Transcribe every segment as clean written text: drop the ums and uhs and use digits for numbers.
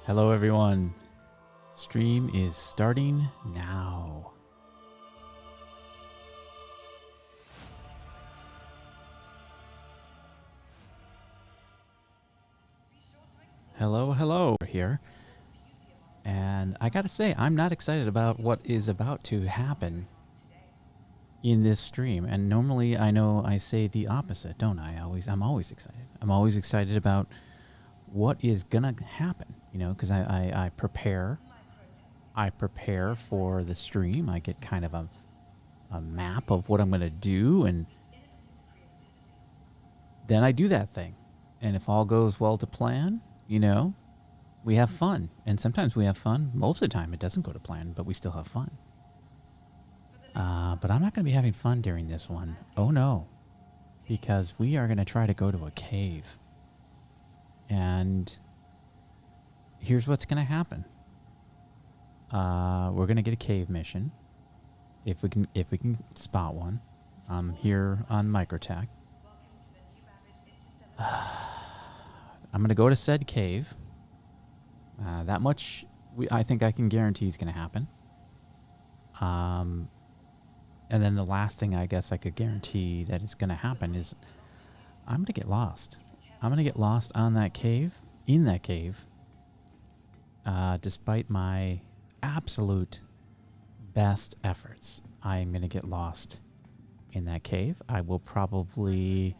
Hello everyone. Stream is starting now. Hello here. And I gotta say, I'm not excited about what is about to happen in this stream. And normally I know I say the opposite, don't I? I'm always excited. I'm always excited about what is gonna happen, you know, because I prepare. I prepare for the stream. I get kind of a map of what I'm gonna do, and then I do that thing. And if all goes well to plan, you know, we have fun. And sometimes we have fun. Most of the time it doesn't go to plan, but we still have fun. But I'm not going to be having fun during this one. Oh no. Because we are going to try to go to a cave. And here's what's going to happen. We're going to get a cave mission. If we can spot one. Here on Microtech. I'm going to go to said cave. That much I think I can guarantee is going to happen. And then the last thing I guess I could guarantee that is going to happen is I'm going to get lost. I'm going to get lost on that cave, in that cave, despite my absolute best efforts. I am going to get lost in that cave. I will probably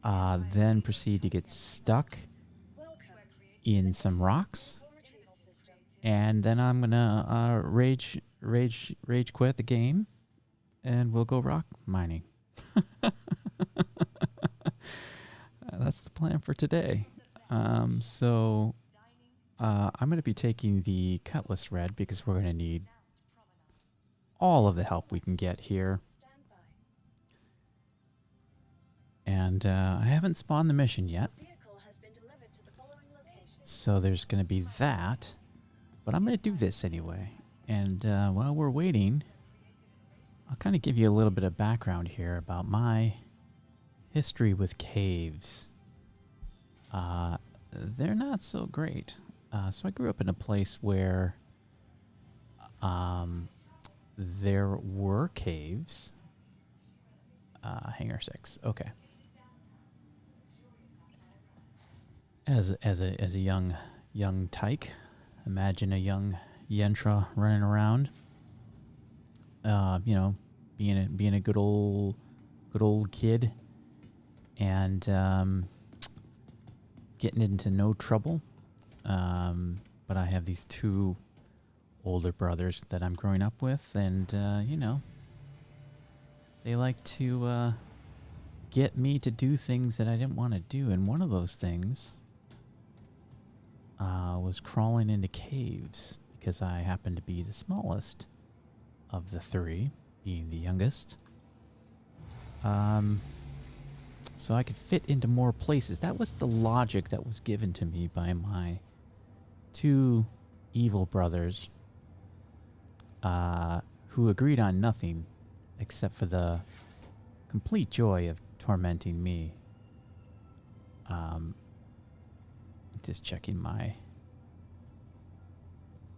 then proceed to get stuck in some rocks, and then I'm gonna rage quit the game, and we'll go rock mining. That's the plan for today. So I'm gonna be taking the cutlass red because we're gonna need all of the help we can get here. And I haven't spawned the mission yet. So there's going to be that. But I'm going to do this anyway. And while we're waiting, I'll kind of give you a little bit of background here about my history with caves. They're not so great. So I grew up in a place where there were caves. Hangar 6. Okay. As a young tyke, imagine a young Yentra running around. You know, being a good old kid, and getting into no trouble. But I have these two older brothers that I'm growing up with, and you know, they like to get me to do things that I didn't want to do, and one of those things was crawling into caves because I happened to be the smallest of the three, being the youngest. So I could fit into more places. That was the logic that was given to me by my two evil brothers, who agreed on nothing except for the complete joy of tormenting me. Just checking my...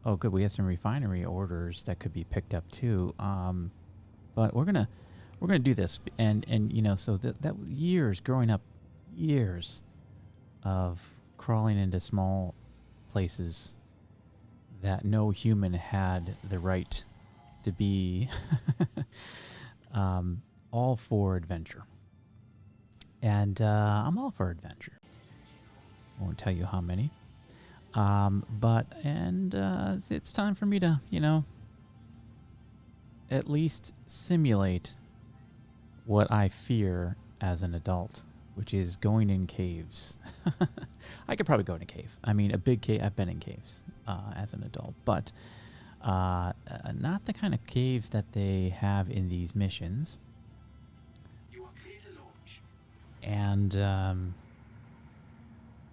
Oh, good. We have some refinery orders that could be picked up too. But we're gonna do this, and you know, so that years growing up, years of crawling into small places that no human had the right to be, all for adventure. And I'm all for adventure. Won't tell you how many. But it's time for me to, you know, at least simulate what I fear as an adult, which is going in caves. I could probably go in a cave. I mean, a big cave. I've been in caves as an adult, but not the kind of caves that they have in these missions. You are clear to launch.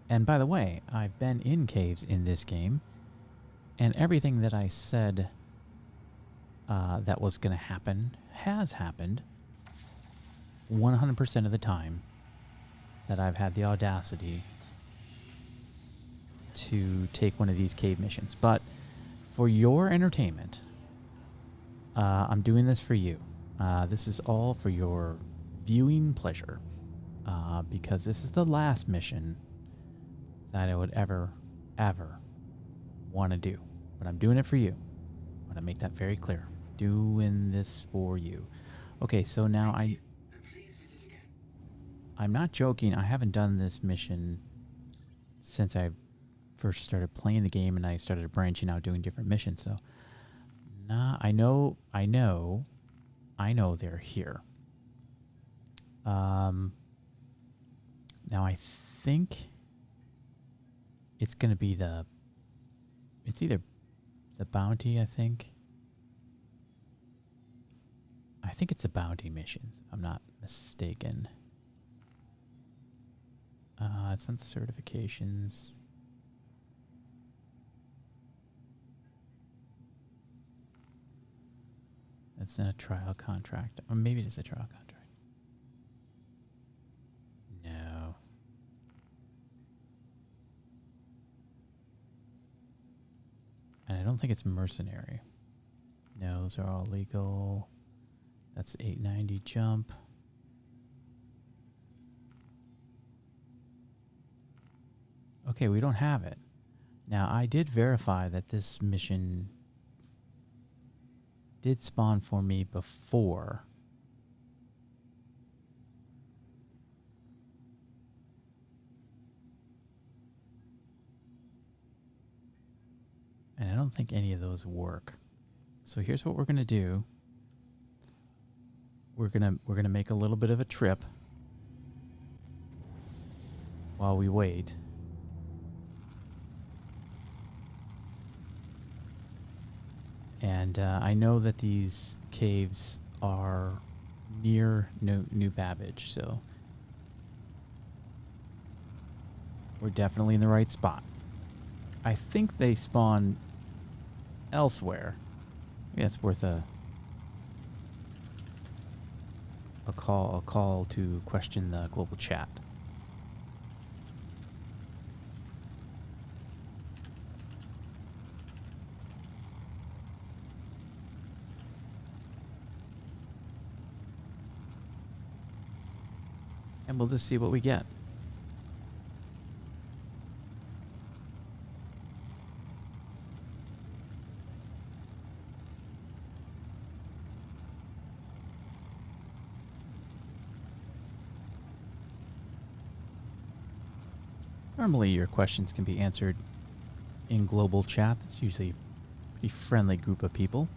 And by the way, I've been in caves in this game, and everything that I said that was going to happen has happened 100% of the time that I've had the audacity to take one of these cave missions. But for your entertainment, I'm doing this for you. This is all for your viewing pleasure. Because this is the last mission that I would ever want to do. But I'm doing it for you. I want to make that very clear. Doing this for you. Okay, so now And please visit again. I'm not joking. I haven't done this mission since I first started playing the game and I started branching out doing different missions. So, I know they're here. Now I think it's going to be it's either the bounty, I think. I think it's the bounty missions, if I'm not mistaken. It's not certifications. It's in a trial contract. Or maybe it is a trial contract. No. And I don't think it's mercenary. No, those are all legal. That's 890 jump. Okay, we don't have it. Now, I did verify that this mission did spawn for me before. And I don't think any of those work. So here's what we're going to do. We're going to make a little bit of a trip while we wait. And I know that these caves are near New Babbage, so we're definitely in the right spot. I think they spawn elsewhere. Maybe that's worth a call to question the global chat. And we'll just see what we get. Normally your questions can be answered in global chat. That's usually a pretty friendly group of people.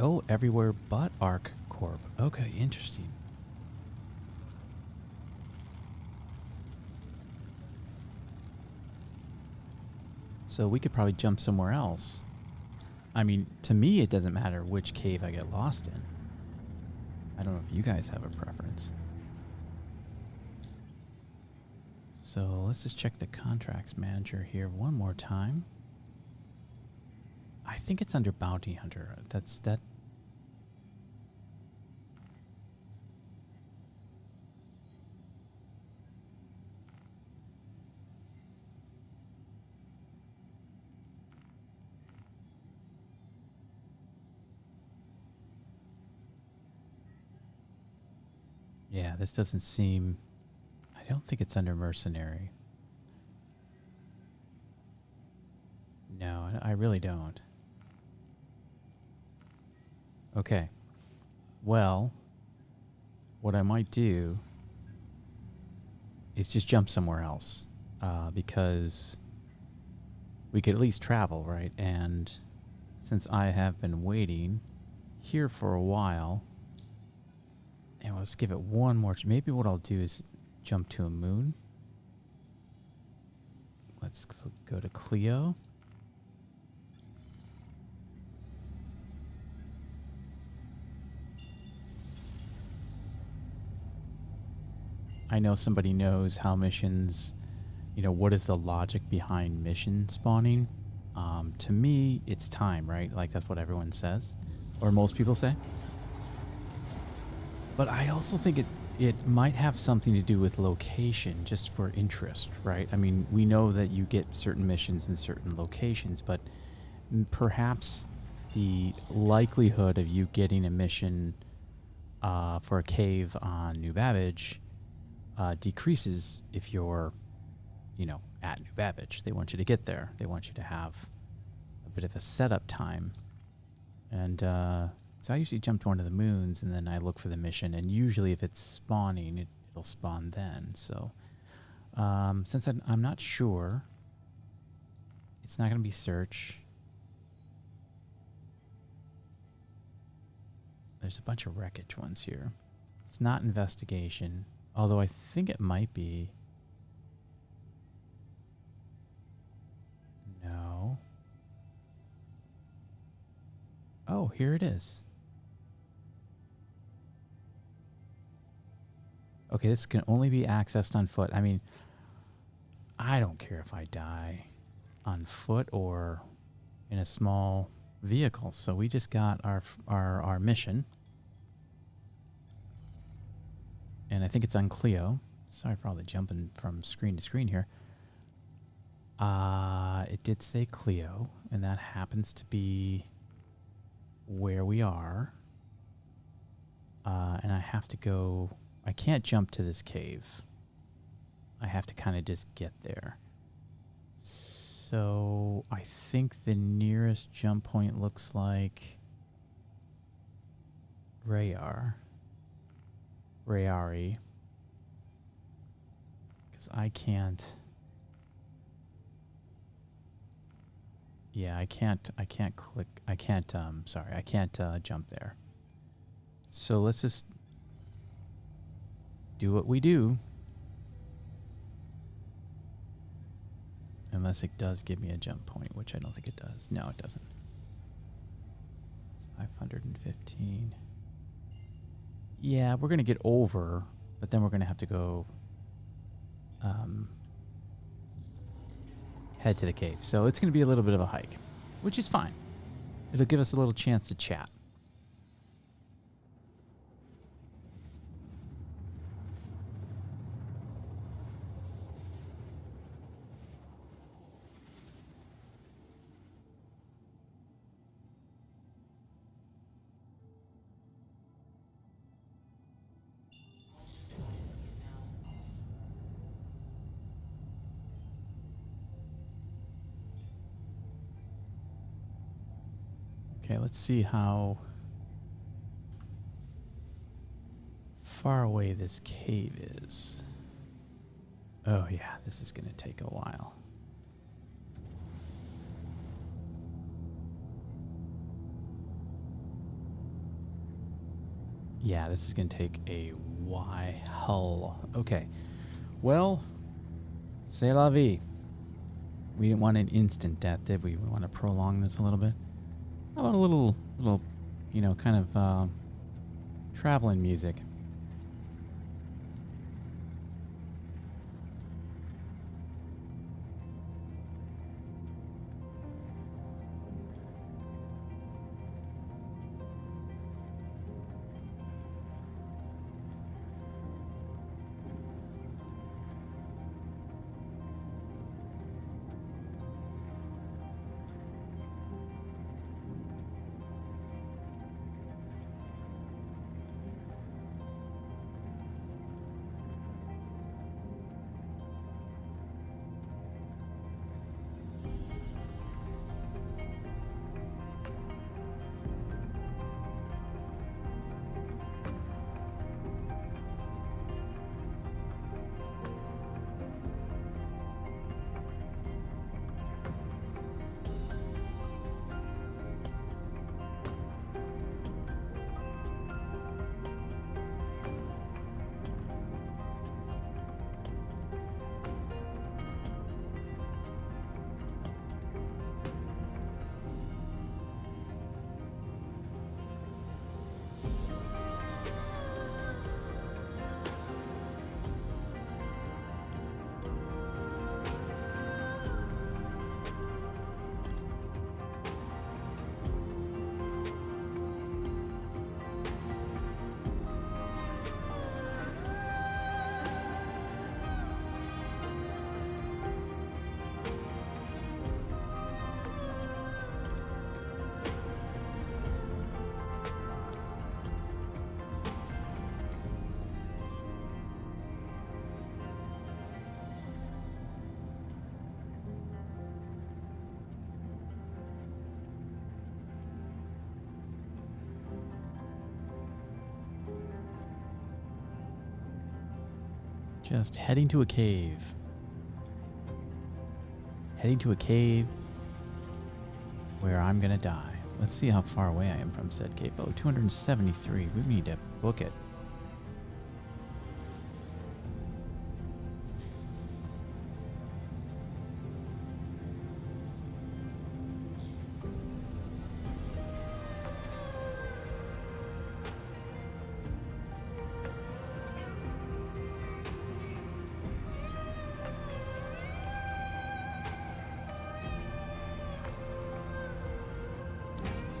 Oh, everywhere but Arc Corp. Okay, interesting. So we could probably jump somewhere else. I mean, to me, it doesn't matter which cave I get lost in. I don't know if you guys have a preference. So let's just check the contracts manager here one more time. I think it's under Bounty Hunter. That's that. Yeah, this doesn't seem... I don't think it's under Mercenary. No, I really don't. Okay. Well, what I might do is just jump somewhere else. Because we could at least travel, right? And since I have been waiting here for a while... And let's give it one more. Maybe what I'll do is jump to a moon. Let's go to Clio. I know somebody knows how missions, what is the logic behind mission spawning. To me, it's time, right? Like that's what everyone says, or most people say. But I also think it might have something to do with location, just for interest, right? I mean, we know that you get certain missions in certain locations, but perhaps the likelihood of you getting a mission for a cave on New Babbage decreases if you're, at New Babbage. They want you to get there. They want you to have a bit of a setup time. And so I usually jump to one of the moons, and then I look for the mission. And usually if it's spawning, it'll spawn then. So since I'm not sure, it's not going to be search. There's a bunch of wreckage ones here. It's not investigation, although I think it might be. No. Oh, here it is. Okay, this can only be accessed on foot. I mean, I don't care if I die on foot or in a small vehicle. So we just got our mission. And I think it's on Clio. Sorry for all the jumping from screen to screen here. It did say Clio, and that happens to be where we are. And I have to go... I can't jump to this cave. I have to kind of just get there. So I think the nearest jump point looks like Rayari. Because I can't... Yeah, I can't click... I can't jump there. So let's just do what we do. Unless it does give me a jump point, which I don't think it does. No, it doesn't. It's 515. Yeah, we're going to get over, but then we're going to have to go head to the cave. So it's going to be a little bit of a hike, which is fine. It'll give us a little chance to chat. Okay, let's see how far away this cave is. Oh yeah, this is going to take a while. Yeah, this is going to take a while. Okay. Well, c'est la vie. We didn't want an instant death, did we? We want to prolong this a little bit. How about a little, kind of traveling music? Just heading to a cave. Heading to a cave where I'm gonna die. Let's see how far away I am from said cave. Oh, 273. We need to book it.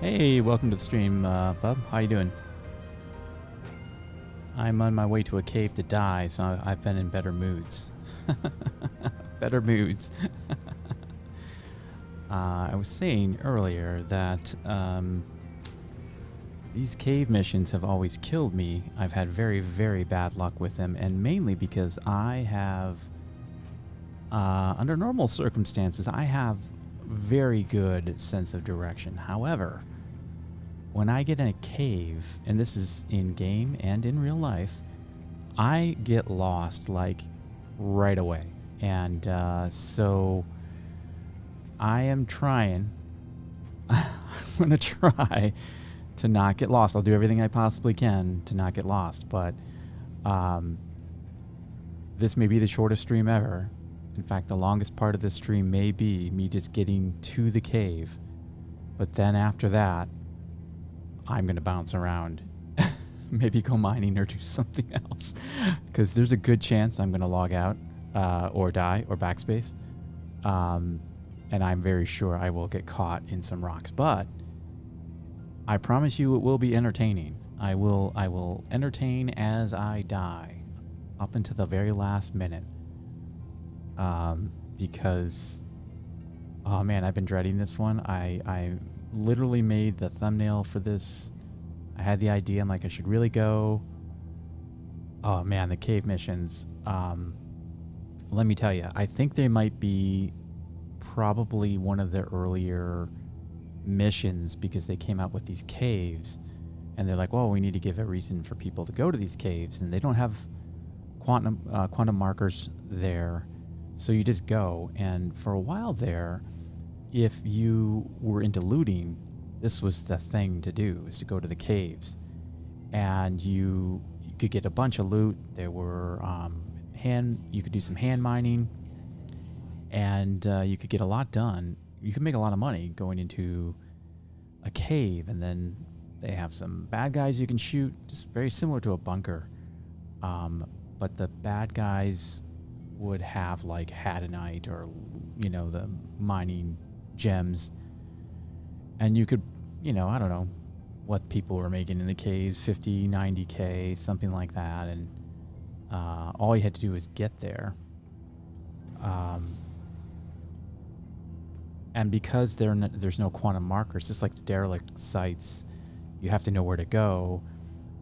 Hey, welcome to the stream, bub. How you doing? I'm on my way to a cave to die, so I've been in better moods. Better moods. I was saying earlier that these cave missions have always killed me. I've had very, very bad luck with them, and mainly because I have, under normal circumstances, I have very good sense of direction. However, when I get in a cave, and this is in game and in real life, I get lost like right away. And so I am trying, I'm going to try to not get lost. I'll do everything I possibly can to not get lost. But this may be the shortest stream ever. In fact, the longest part of this stream may be me just getting to the cave. But then after that, I'm going to bounce around. Maybe go mining or do something else. Because there's a good chance I'm going to log out or die or backspace. And I'm very sure I will get caught in some rocks. But I promise you it will be entertaining. I will entertain as I die up until the very last minute. Because, oh man, I've been dreading this one. I literally made the thumbnail for this. I had the idea. I'm like, I should really go. Oh man, the cave missions. Let me tell you, I think they might be probably one of the earlier missions because they came out with these caves and they're like, well, we need to give a reason for people to go to these caves, and they don't have quantum markers there. So you just go, and for a while there, if you were into looting, this was the thing to do, is to go to the caves. And you could get a bunch of loot. There were you could do some hand mining, and you could get a lot done. You could make a lot of money going into a cave, and then they have some bad guys you can shoot, just very similar to a bunker. But the bad guys would have like hadanite or, you know, the mining gems. And you could, you know, I don't know what people were making in the caves, 50, 90K, something like that. And all you had to do was get there. And because there's no quantum markers, just like the derelict sites, you have to know where to go.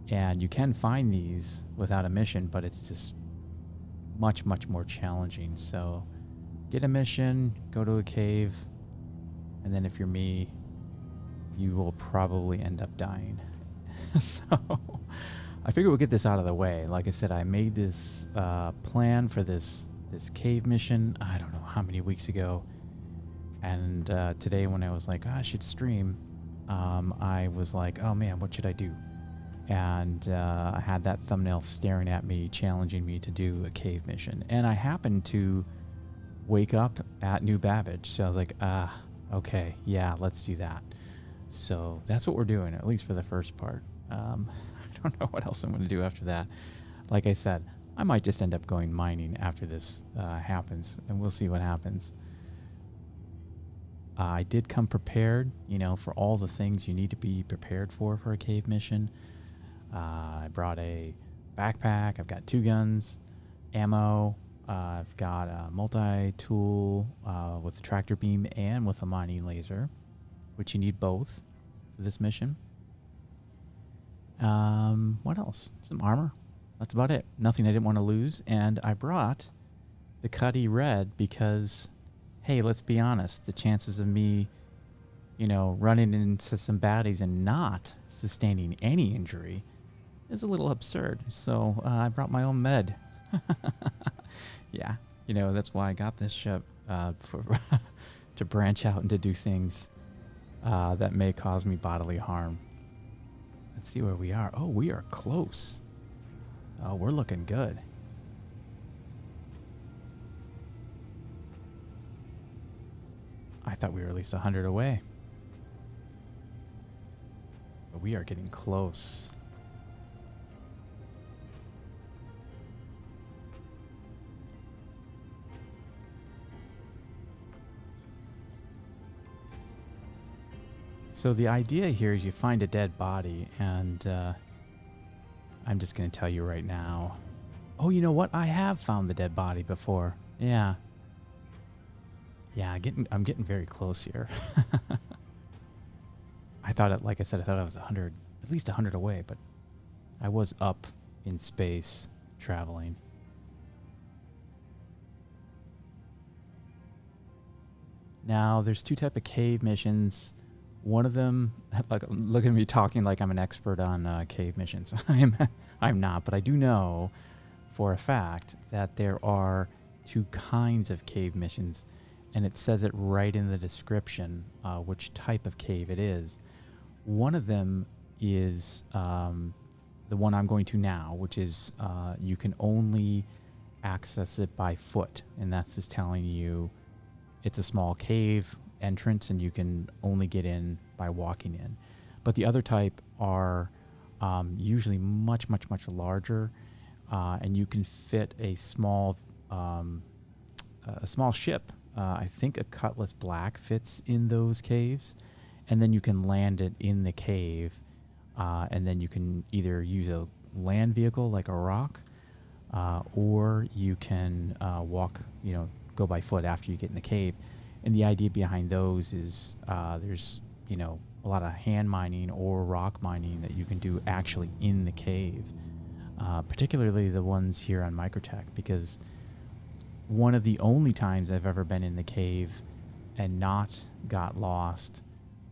And you can find these without a mission, but it's just much, much more challenging. So get a mission, go to a cave, and then if you're me, you will probably end up dying. So I figure we'll get this out of the way. Like I said, I made this plan for this cave mission, I don't know how many weeks ago. And today when I was like, I should stream, I was like, oh man, what should I do? And I had that thumbnail staring at me, challenging me to do a cave mission. And I happened to wake up at New Babbage. So I was like, okay, yeah, let's do that. So that's what we're doing, at least for the first part. I don't know what else I'm going to do after that. Like I said, I might just end up going mining after this happens, and we'll see what happens. I did come prepared, you know, for all the things you need to be prepared for a cave mission. I brought a backpack. I've got 2 guns, ammo. I've got a multi-tool with a tractor beam and with a mining laser, which you need both for this mission. What else? Some armor. That's about it. Nothing I didn't want to lose. And I brought the Cuddy Red because, hey, let's be honest, the chances of me, you know, running into some baddies and not sustaining any injury is a little absurd. So I brought my own med. Yeah, you know, that's why I got this ship, for to branch out and to do things that may cause me bodily harm. Let's see where we are. Oh, we are close. Oh, we're looking good. I thought we were at least 100 away. But we are getting close. So the idea here is you find a dead body, and I'm just going to tell you right now. Oh, you know what? I have found the dead body before. Yeah. Yeah, I'm getting very close here. I thought it, like I said, I thought I was 100, at least 100 away, but I was up in space traveling. Now, there's two type of cave missions. One of them, like, look at me talking like I'm an expert on cave missions. I'm not, but I do know for a fact that there are two kinds of cave missions, and it says it right in the description which type of cave it is. One of them is the one I'm going to now, which is you can only access it by foot, and that's just telling you it's a small cave entrance and you can only get in by walking in. But the other type are usually much larger, and you can fit a small ship. I think a Cutlass Black fits in those caves, and then you can land it in the cave, and then you can either use a land vehicle like a rock, or you can walk, go by foot after you get in the cave. And the idea behind those is there's, a lot of hand mining or rock mining that you can do actually in the cave, particularly the ones here on Microtech, because one of the only times I've ever been in the cave and not got lost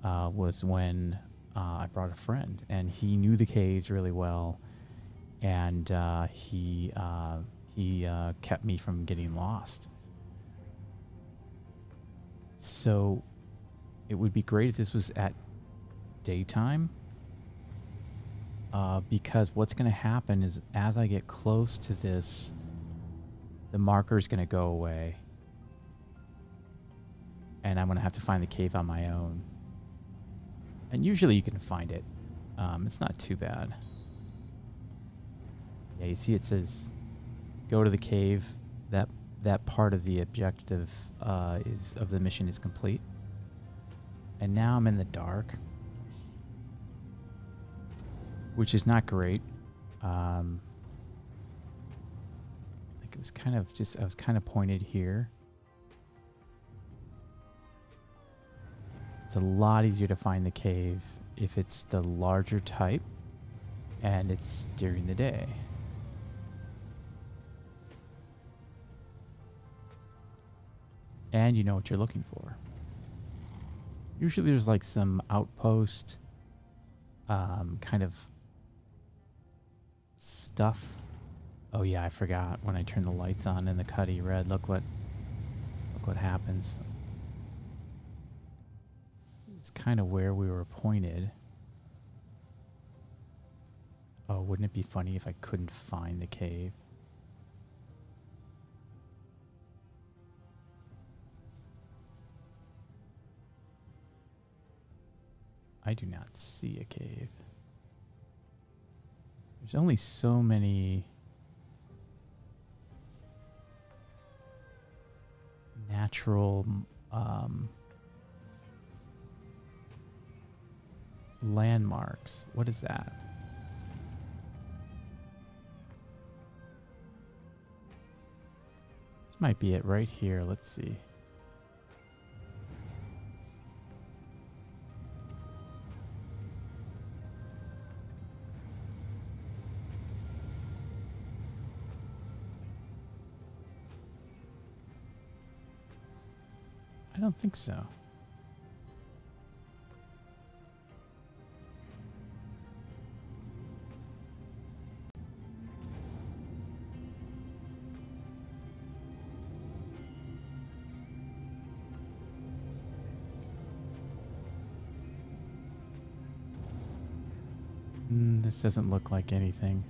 was when I brought a friend, and he knew the caves really well, and he kept me from getting lost. So it would be great if this was at daytime, because what's going to happen is as I get close to this, the marker is going to go away, and I'm going to have to find the cave on my own. And usually you can find it. It's not too bad. Yeah, you see it says go to the cave. That part of the objective of the mission is complete. And now I'm in the dark, which is not great. Like it was kind of I was kind of pointed here. It's a lot easier to find the cave if it's the larger type and it's during the day. And you know what you're looking for. Usually there's like some outpost kind of stuff. Oh yeah, I forgot when I turn the lights on and the cutty red. Look what happens. This is kind of where we were pointed. Oh, wouldn't it be funny if I couldn't find the cave? I do not see a cave. There's only so many natural landmarks. What is that? This might be it right here. Let's see. I don't think so. This doesn't look like anything.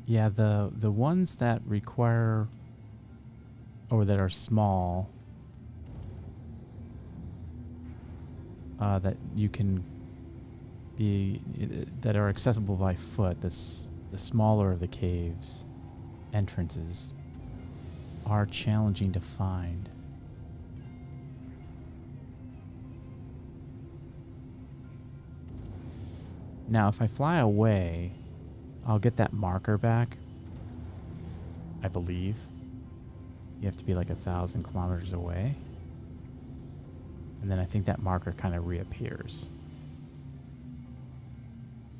Yeah, the ones that require or that are small that you can be that are accessible by foot, the smaller of the caves entrances are challenging to find. Now, if I fly away, I'll get that marker back, I believe. You have to be like 1,000 kilometers away. And then I think that marker kind of reappears.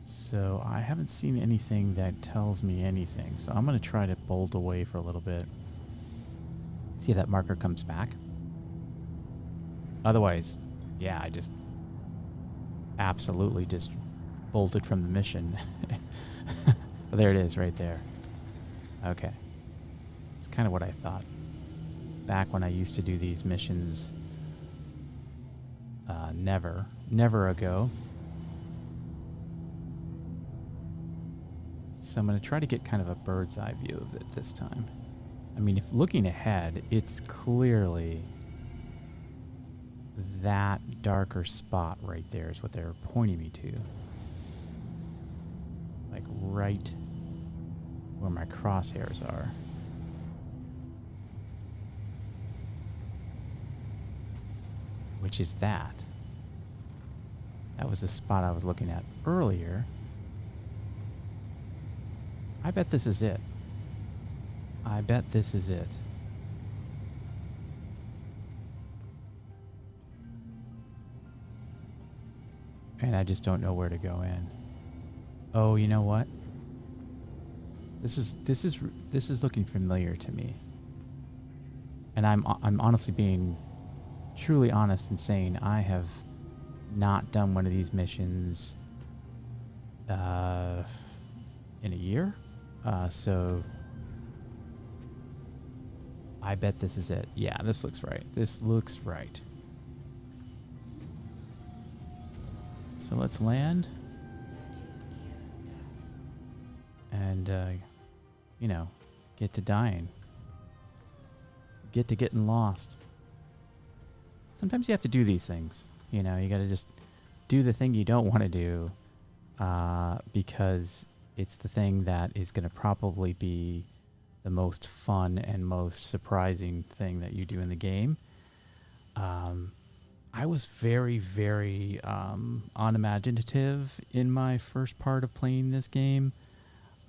So I haven't seen anything that tells me anything. So I'm going to try to bolt away for a little bit. See if that marker comes back. Otherwise, yeah, I just absolutely just bolted from the mission. There it is right there. Okay. It's kind of what I thought. Back when I used to do these missions never ago. So I'm going to try to get kind of a bird's eye view of it this time. I mean, if looking ahead, it's clearly that darker spot right there is what they're pointing me to. Like right where my crosshairs are. Which is that. That was the spot I was looking at earlier. I bet this is it. I bet this is it. And I just don't know where to go in. Oh, you know what? This is looking familiar to me. And I'm honestly being truly honest in saying I have not done one of these missions in a year. So I bet this is it. Yeah, this looks right. This looks right. So let's land. And, you know, get to dying. Get to getting lost. Sometimes you have to do these things. You know, you got to just do the thing you don't want to do because it's the thing that is going to probably be the most fun and most surprising thing that you do in the game. I was very, very unimaginative in my first part of playing this game.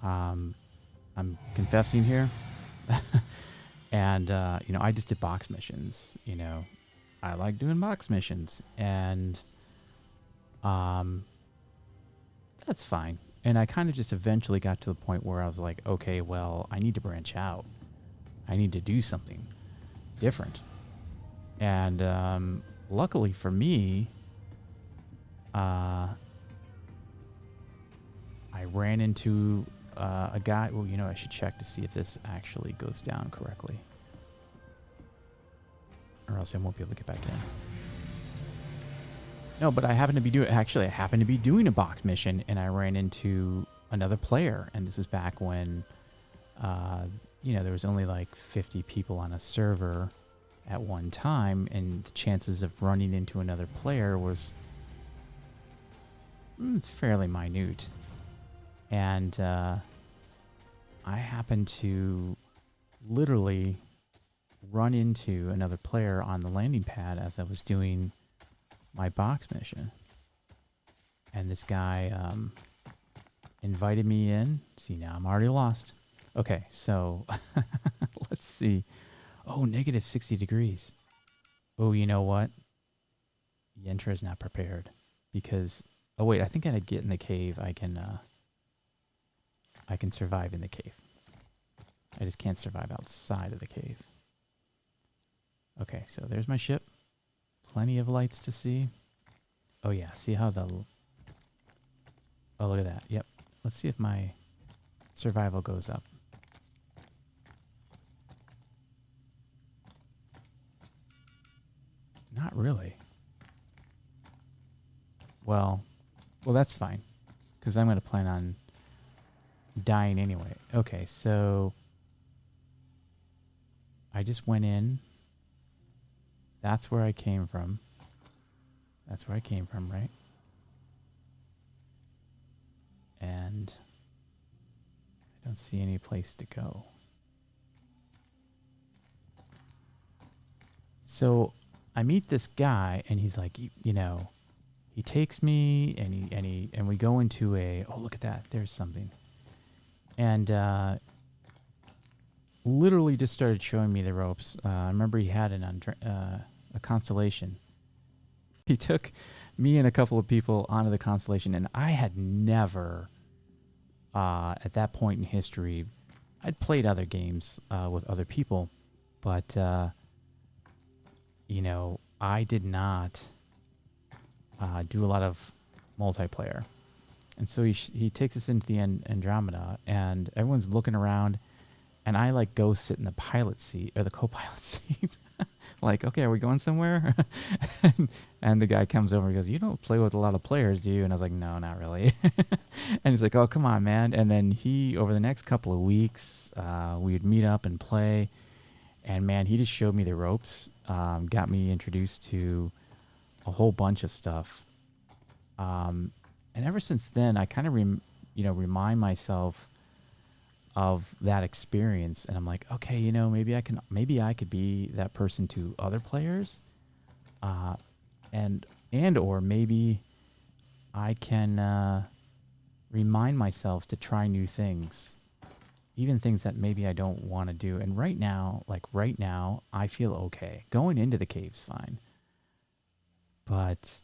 I'm confessing here. And, you know, I just did box missions. You know, I like doing box missions. And that's fine. And I kind of just eventually got to the point where I was like, okay, well, I need to branch out. I need to do something different. And luckily for me, I ran into a guy. Well, you know, I should check to see if this actually goes down correctly. Or else I won't be able to get back in. No, but I happened to be doing a box mission, and I ran into another player. And this is back when, you know, there was only like 50 people on a server at one time, and the chances of running into another player was fairly minute. And I happened to literally run into another player on the landing pad as I was doing my box mission. And this guy invited me in. See, now I'm already lost. Okay, so let's see. Oh, negative 60 degrees. Oh, you know what? Yentra is not prepared because... Oh, wait, I think I get in the cave. I can survive in the cave. I just can't survive outside of the cave. Okay, so there's my ship. Plenty of lights to see. Oh, yeah. See how the... Oh, look at that. Yep. Let's see if my survival goes up. Not really. Well, that's fine. Because I'm going to plan on dying anyway. Okay, so I just went in. That's where I came from. That's where I came from, right? And I don't see any place to go. So I meet this guy, and he's like, you know, he takes me, and we go into a. Oh, look at that! There's something, and literally just started showing me the ropes. I remember he had a constellation. He took me and a couple of people onto the constellation, and I had never, at that point in history, I'd played other games with other people, but you know, I did not do a lot of multiplayer. And so he takes us into the Andromeda, and everyone's looking around, and I like go sit in the pilot seat or the co-pilot seat. Like, okay, are we going somewhere? and the guy comes over and goes, "You don't play with a lot of players, do you?" And I was like, "No, not really." And he's like, "Oh, come on, man." And then he, over the next couple of weeks, we would meet up and play. And man, he just showed me the ropes, got me introduced to a whole bunch of stuff. And ever since then, I kind of, remind myself of that experience, and I'm like, okay, you know, maybe I could be that person to other players, and or maybe I can remind myself to try new things, even things that maybe I don't want to do. And right now, I feel okay. Going into the cave's fine, but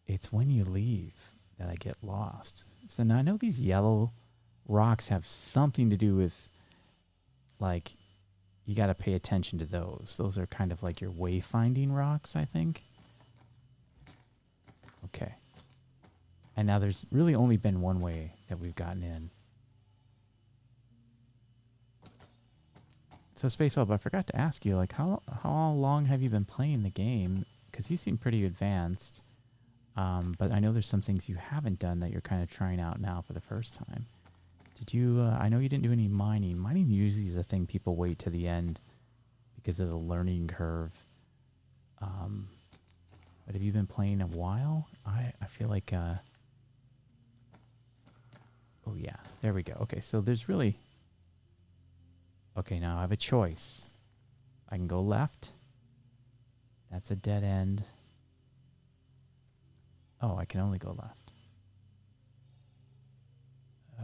it's when you leave that I get lost. So now I know these yellow rocks have something to do with, like, you got to pay attention to those. Those are kind of like your wayfinding rocks, I think. Okay. And now there's really only been one way that we've gotten in. So Space Wolf, I forgot to ask you, like, how long have you been playing the game? Because you seem pretty advanced. But I know there's some things you haven't done that you're kind of trying out now for the first time. Did you, I know you didn't do any mining. Mining usually is a thing people wait to the end because of the learning curve. But have you been playing a while? I feel like, oh yeah, there we go. Okay, so there's really, okay, now I have a choice. I can go left. That's a dead end. Oh, I can only go left.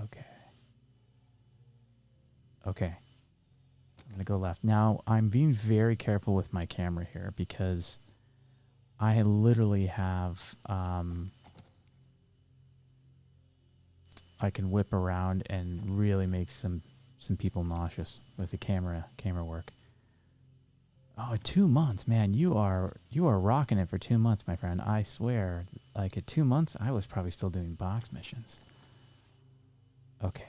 Okay. Okay. I'm going to go left. Now, I'm being very careful with my camera here because I literally have, I can whip around and really make some people nauseous with the camera work. Oh, 2 months, man. You are rocking it for 2 months, my friend. I swear. Like, at 2 months, I was probably still doing box missions. Okay.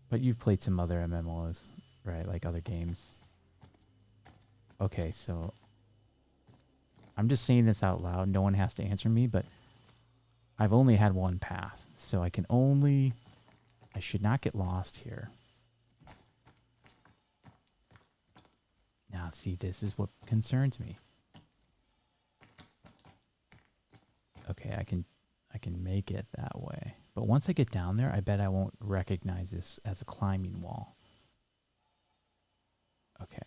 But you've played some other MMOs, right? Like other games. Okay, so I'm just saying this out loud. No one has to answer me, but I've only had one path. So I should not get lost here. Now, see, this is what concerns me. Okay, I can make it that way. But once I get down there, I bet I won't recognize this as a climbing wall. Okay.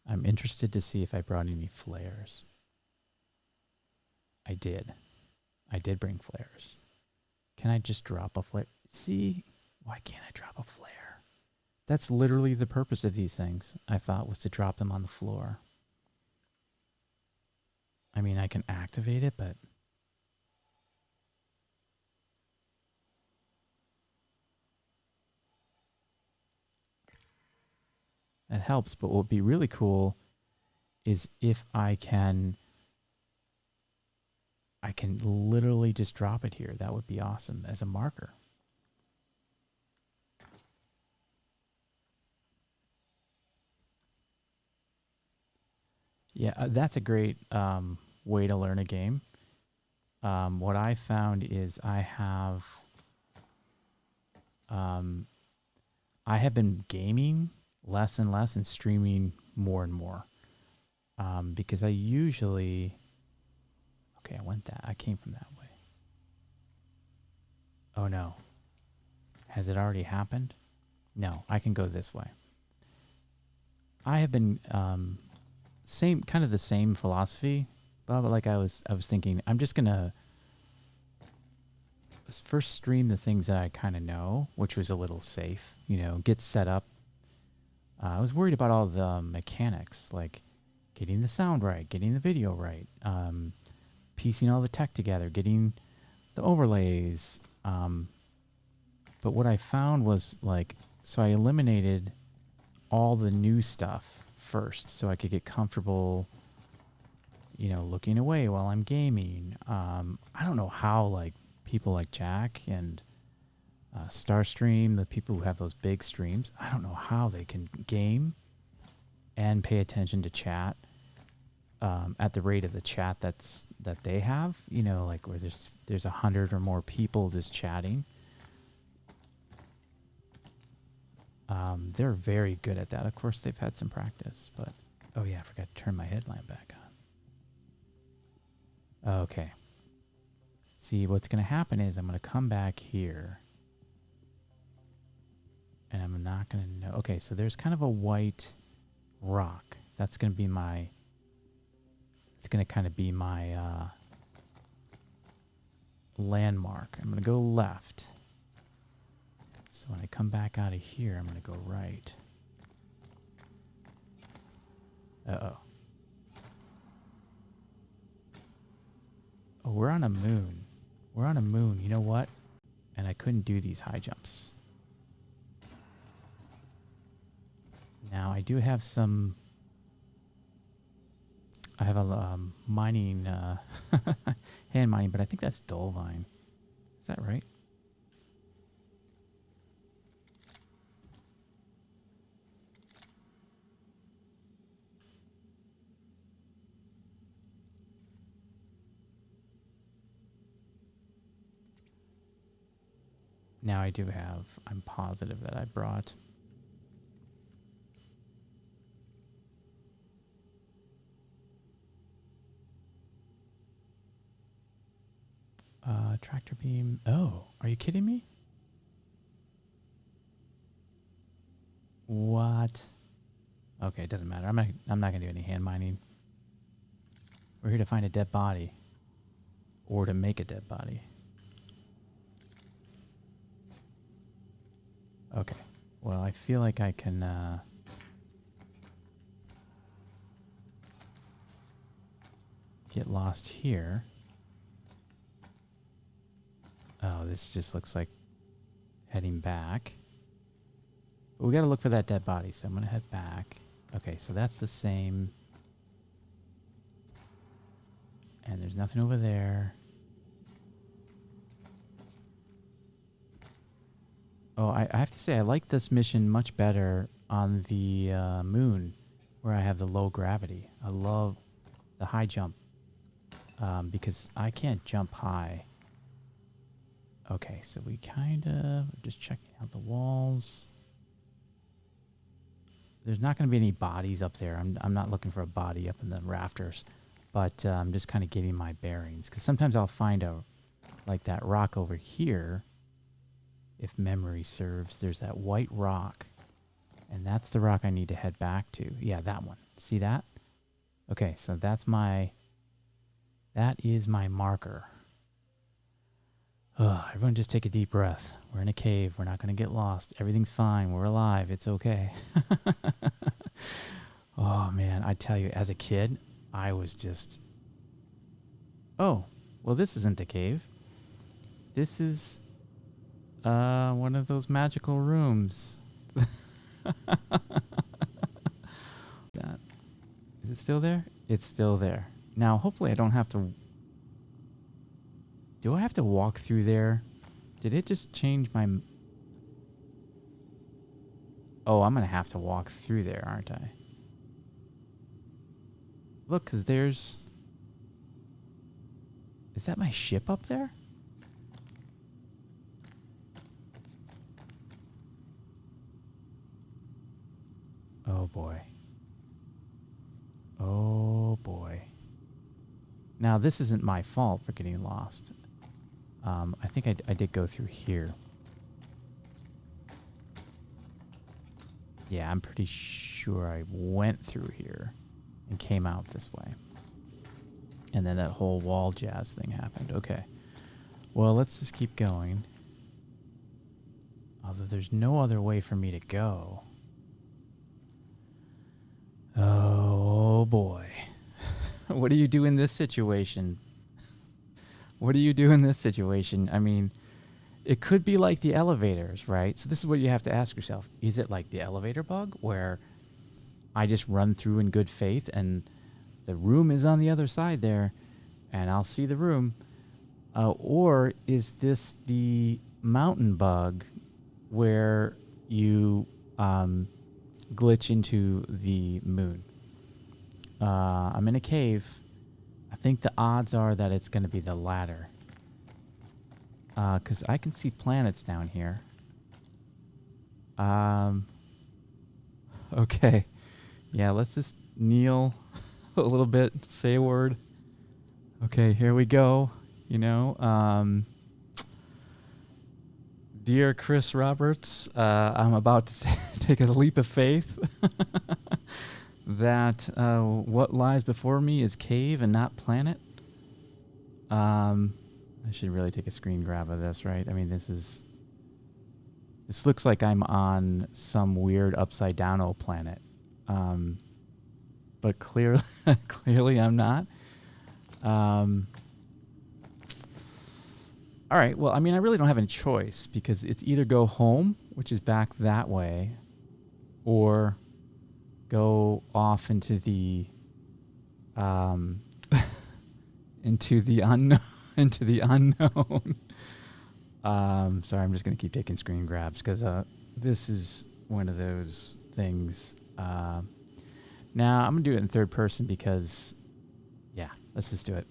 I'm interested to see if I brought any flares. I did. I did bring flares. Can I just drop a flare? See? Why can't I drop a flare? That's literally the purpose of these things, I thought, was to drop them on the floor. I mean, I can activate it, but... that helps, but what would be really cool is if I can literally just drop it here. That would be awesome as a marker. Yeah, that's a great way to learn a game. What I found is um, I have been gaming less and less and streaming more and more because I usually okay, I came from that way. Oh no, has it already happened? No, I can go this way. I have been kind of the same philosophy, but like I was thinking, I'm just gonna first stream the things that I kind of know, which was a little safe, get set up. I was worried about all the mechanics, like getting the sound right, getting the video right, piecing all the tech together, getting the overlays. But what I found was so I eliminated all the new stuff first so I could get comfortable, looking away while I'm gaming. I don't know how people like Jack and Starstream, the people who have those big streams, I don't know how they can game and pay attention to chat at the rate of the chat that they have. Where there's 100 or more people just chatting. They're very good at that. Of course, they've had some practice, but oh yeah, I forgot to turn my headlamp back on. Okay. See, what's going to happen is I'm going to come back here. And I'm not going to know. Okay, so there's kind of a white rock. That's going to be my... It's going to kind of be my landmark. I'm going to go left. So when I come back out of here, I'm going to go right. Uh-oh. Oh, we're on a moon. We're on a moon. You know what? And I couldn't do these high jumps. Now, I do have some... I have a mining... hand mining, but I think that's Dolvine. Is that right? Now I do have... I'm positive that I brought... tractor beam. Oh, are you kidding me? What? Okay, it doesn't matter. I'm not gonna do any hand mining. We're here to find a dead body, or to make a dead body. Okay. Well, I feel like I can. Get lost here. Oh, this just looks like heading back. But we got to look for that dead body, so I'm going to head back. Okay, so that's the same. And there's nothing over there. Oh, I have to say, I like this mission much better on the moon, where I have the low gravity. I love the high jump, because I can't jump high. Okay, so we kind of just checking out the walls. There's not going to be any bodies up there. I'm not looking for a body up in the rafters, but I'm just kind of getting my bearings, because sometimes I'll find that rock over here. If memory serves, there's that white rock, and that's the rock I need to head back to. Yeah, that one. See that? Okay, so that is my marker. Everyone just take a deep breath. We're in a cave. We're not going to get lost. Everything's fine. We're alive. It's okay. Oh, man. I tell you, as a kid, I was just... Oh, well, this isn't the cave. This is one of those magical rooms. Is it still there? It's still there. Now, hopefully I don't have to... Do I have to walk through there? Did it just change my... Oh, I'm going to have to walk through there, aren't I? Look, because there's... Is that my ship up there? Oh, boy. Oh, boy. Now, this isn't my fault for getting lost. I think I did go through here. Yeah, I'm pretty sure I went through here and came out this way. And then that whole wall jazz thing happened. Okay. Well, let's just keep going. Although there's no other way for me to go. Oh, boy. What do you do in this situation? What do you do in this situation? I mean, it could be like the elevators, right? So this is what you have to ask yourself. Is it like the elevator bug where I just run through in good faith and the room is on the other side there and I'll see the room? Or is this the mountain bug where you glitch into the moon? I'm in a cave. I think the odds are that it's going to be the latter. Because I can see planets down here. Okay. Yeah, let's just kneel a little bit, say a word. Okay, here we go. You know, dear Chris Roberts, I'm about to take a leap of faith that what lies before me is cave and not planet. I should really take a screen grab of this, right? I mean, this looks like I'm on some weird upside down planet. But clearly, clearly I'm not. All right. Well, I mean, I really don't have any choice because it's either go home, which is back that way, or go off into the into the unknown. Into the unknown. Sorry, I'm just gonna keep taking screen grabs because this is one of those things. Now I'm gonna do it in third person because, yeah, let's just do it.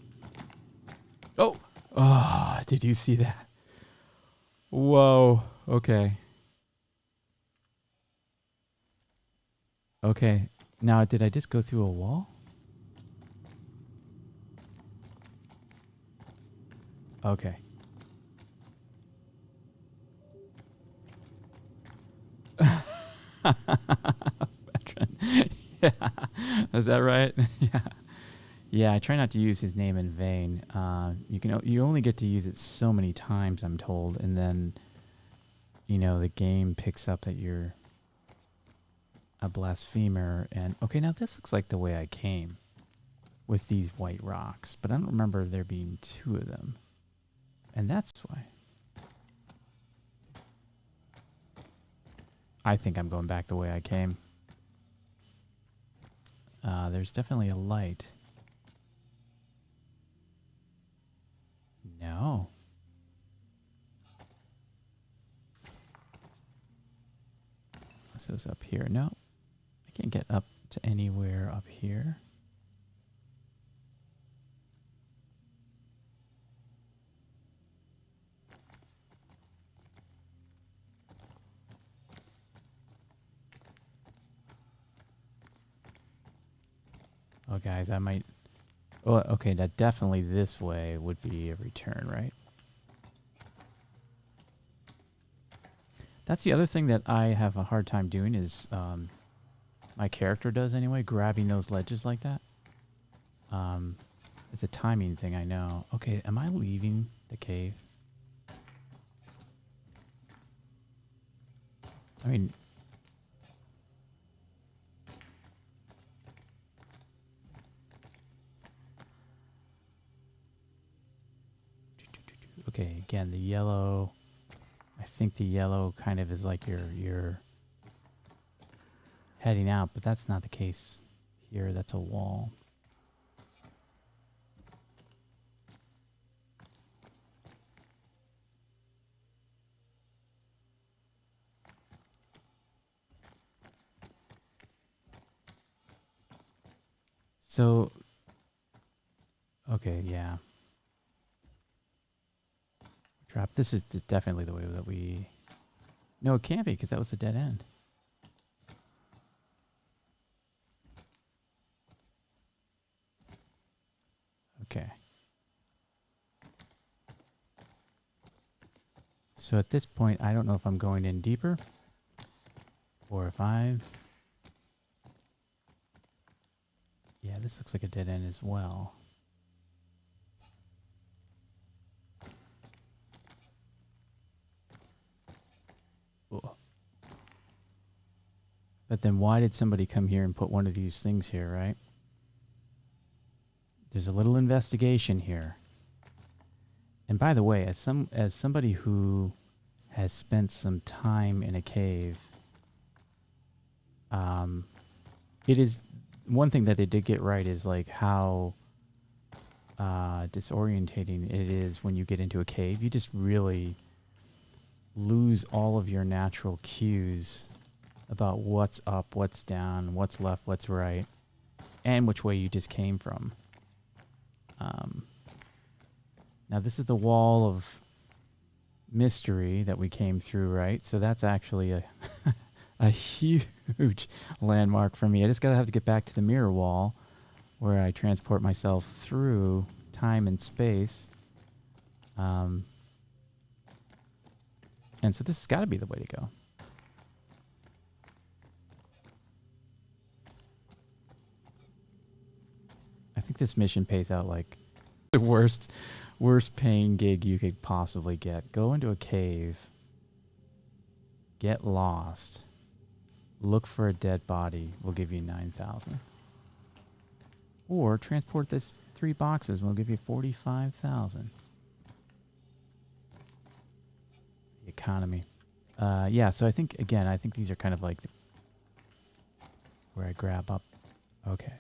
Oh, did you see that? Whoa. Okay. Okay. Now, did I just go through a wall? Okay. Veteran. Yeah. Is that right? Yeah. Yeah, I try not to use his name in vain. You only get to use it so many times, I'm told, and then, you know, the game picks up that you're a blasphemer. And okay, now this looks like the way I came with these white rocks, but I don't remember there being two of them, and that's why. I think I'm going back the way I came. There's definitely a light. No. So it's up here. No. I can't get up to anywhere up here. Oh, guys, I might... Oh, okay, that definitely this way would be a return, right? That's the other thing that I have a hard time doing is, my character does anyway, grabbing those ledges like that. It's a timing thing, I know. Okay, am I leaving the cave? I mean... Okay, again, the yellow... I think the yellow kind of is like you're heading out, but that's not the case here. That's a wall. So Okay, yeah. Drop. This is definitely the way that we... No, it can't be, because that was a dead end. Okay. So at this point, I don't know if I'm going in deeper, or if I'm... Yeah, this looks like a dead end as well. Ugh. But then why did somebody come here and put one of these things here, right? There's a little investigation here. And by the way, as somebody who has spent some time in a cave, it is one thing that they did get right is like how disorientating it is when you get into a cave. You just really lose all of your natural cues about what's up, what's down, what's left, what's right, and which way you just came from. Now this is the wall of mystery that we came through, right? So that's actually a a huge landmark for me. I just gotta have to get back to the mirror wall where I transport myself through time and space. And so this has got to be the way to go. I think this mission pays out like the worst paying gig you could possibly get. Go into a cave, get lost, look for a dead body. We'll give you 9,000. Or transport this 3 boxes. We'll give you 45,000. The economy. Yeah. So I think these are kind of like where I grab up. Okay.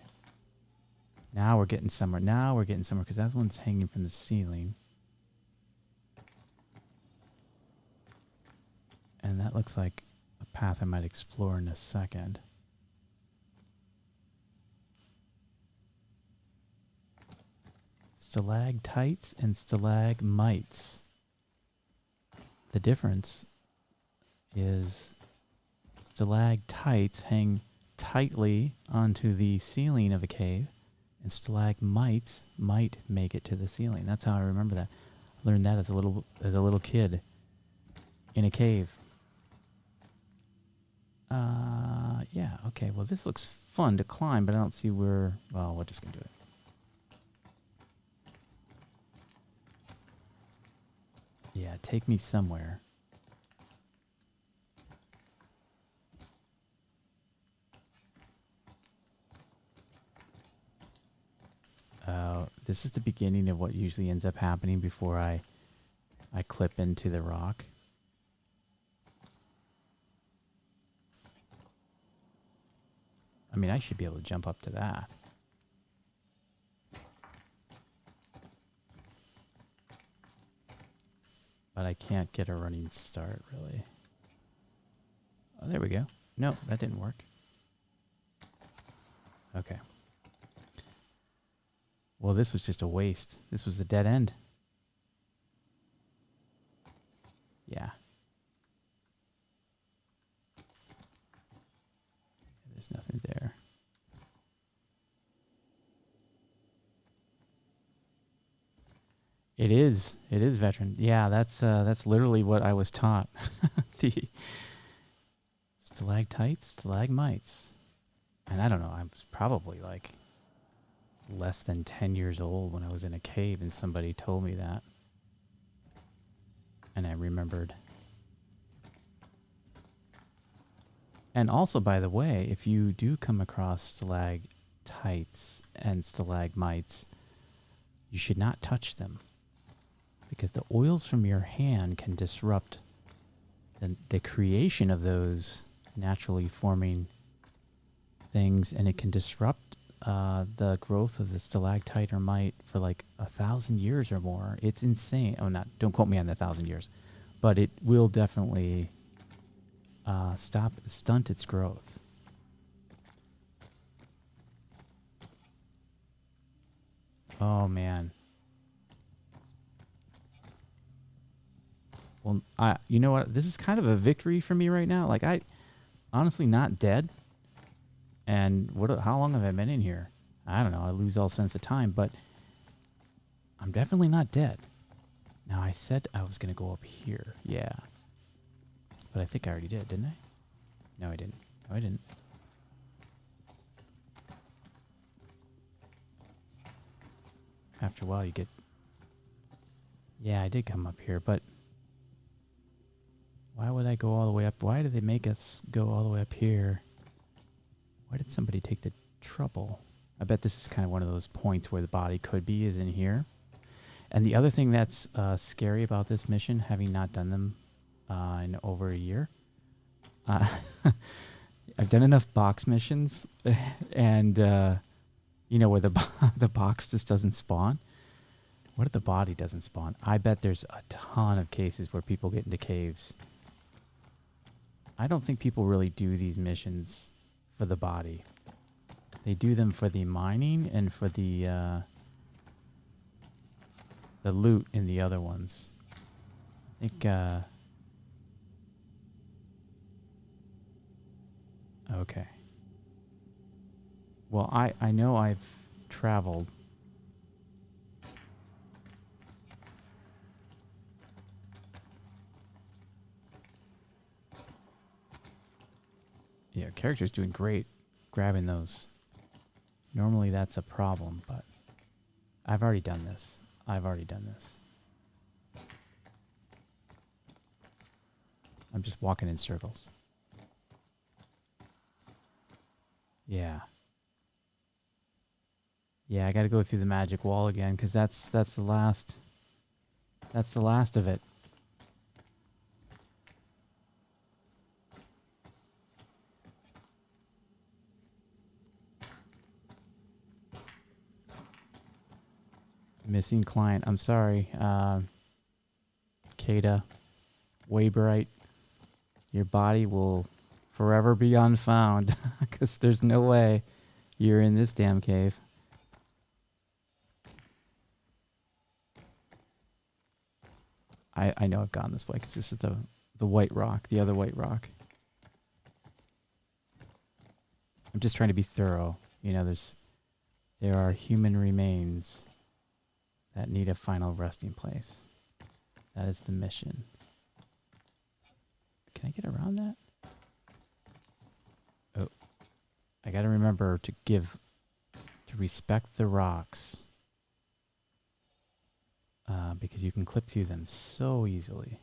Now we're getting somewhere. Because that one's hanging from the ceiling. And that looks like a path I might explore in a second. Stalactites and stalagmites. The difference is stalactites hang tightly onto the ceiling of a cave, and stalagmites might make it to the ceiling. That's how I remember that. I learned that as a little kid in a cave. Yeah, okay. Well, this looks fun to climb, but I don't see where... Well, we're just going to do it. Yeah, take me somewhere. This is the beginning of what usually ends up happening before I clip into the rock. I mean, I should be able to jump up to that. But I can't get a running start, really. Oh, there we go. No, that didn't work. Okay. Well, this was just a waste. This was a dead end. Yeah. There's nothing there. It is veteran. Yeah, that's literally what I was taught. The stalactites, stalagmites. And I don't know, I was probably like less than 10 years old when I was in a cave and somebody told me that. And I remembered. And also, by the way, if you do come across stalactites and stalagmites, you should not touch them, because the oils from your hand can disrupt the creation of those naturally forming things, and it can disrupt the growth of the stalactite or mite for like 1,000 years or more. It's insane. Oh, don't quote me on the 1,000 years, but it will definitely stunt its growth. Oh, man. Well, you know what? This is kind of a victory for me right now. Like, I honestly not dead. And how long have I been in here? I don't know. I lose all sense of time, but I'm definitely not dead. Now, I said I was going to go up here. Yeah. But I think I already did, didn't I? No, I didn't. No, I didn't. After a while, you get... Yeah, I did come up here, but... Why would I go all the way up? Why did they make us go all the way up here? Why did somebody take the trouble? I bet this is kind of one of those points where the body could be, is in here. And the other thing that's scary about this mission, having not done them in over a year, I've done enough box missions, and you know, where the box just doesn't spawn. What if the body doesn't spawn? I bet there's a ton of cases where people get into caves. I don't think people really do these missions for the body. They do them for the mining and for the loot in the other ones. I think, okay. Well, I know I've traveled. Yeah, character's doing great grabbing those. Normally that's a problem, but I've already done this. I'm just walking in circles. Yeah. Yeah, I got to go through the magic wall again because that's the last of it. Missing client. I'm sorry. Kata, Waybright, your body will forever be unfound because there's no way you're in this damn cave. I know I've gone this way because this is the white rock, the other white rock. I'm just trying to be thorough. You know, there are human remains that need a final resting place. That is the mission. Can I get around that? Oh, I gotta remember to respect the rocks. Because you can clip through them so easily.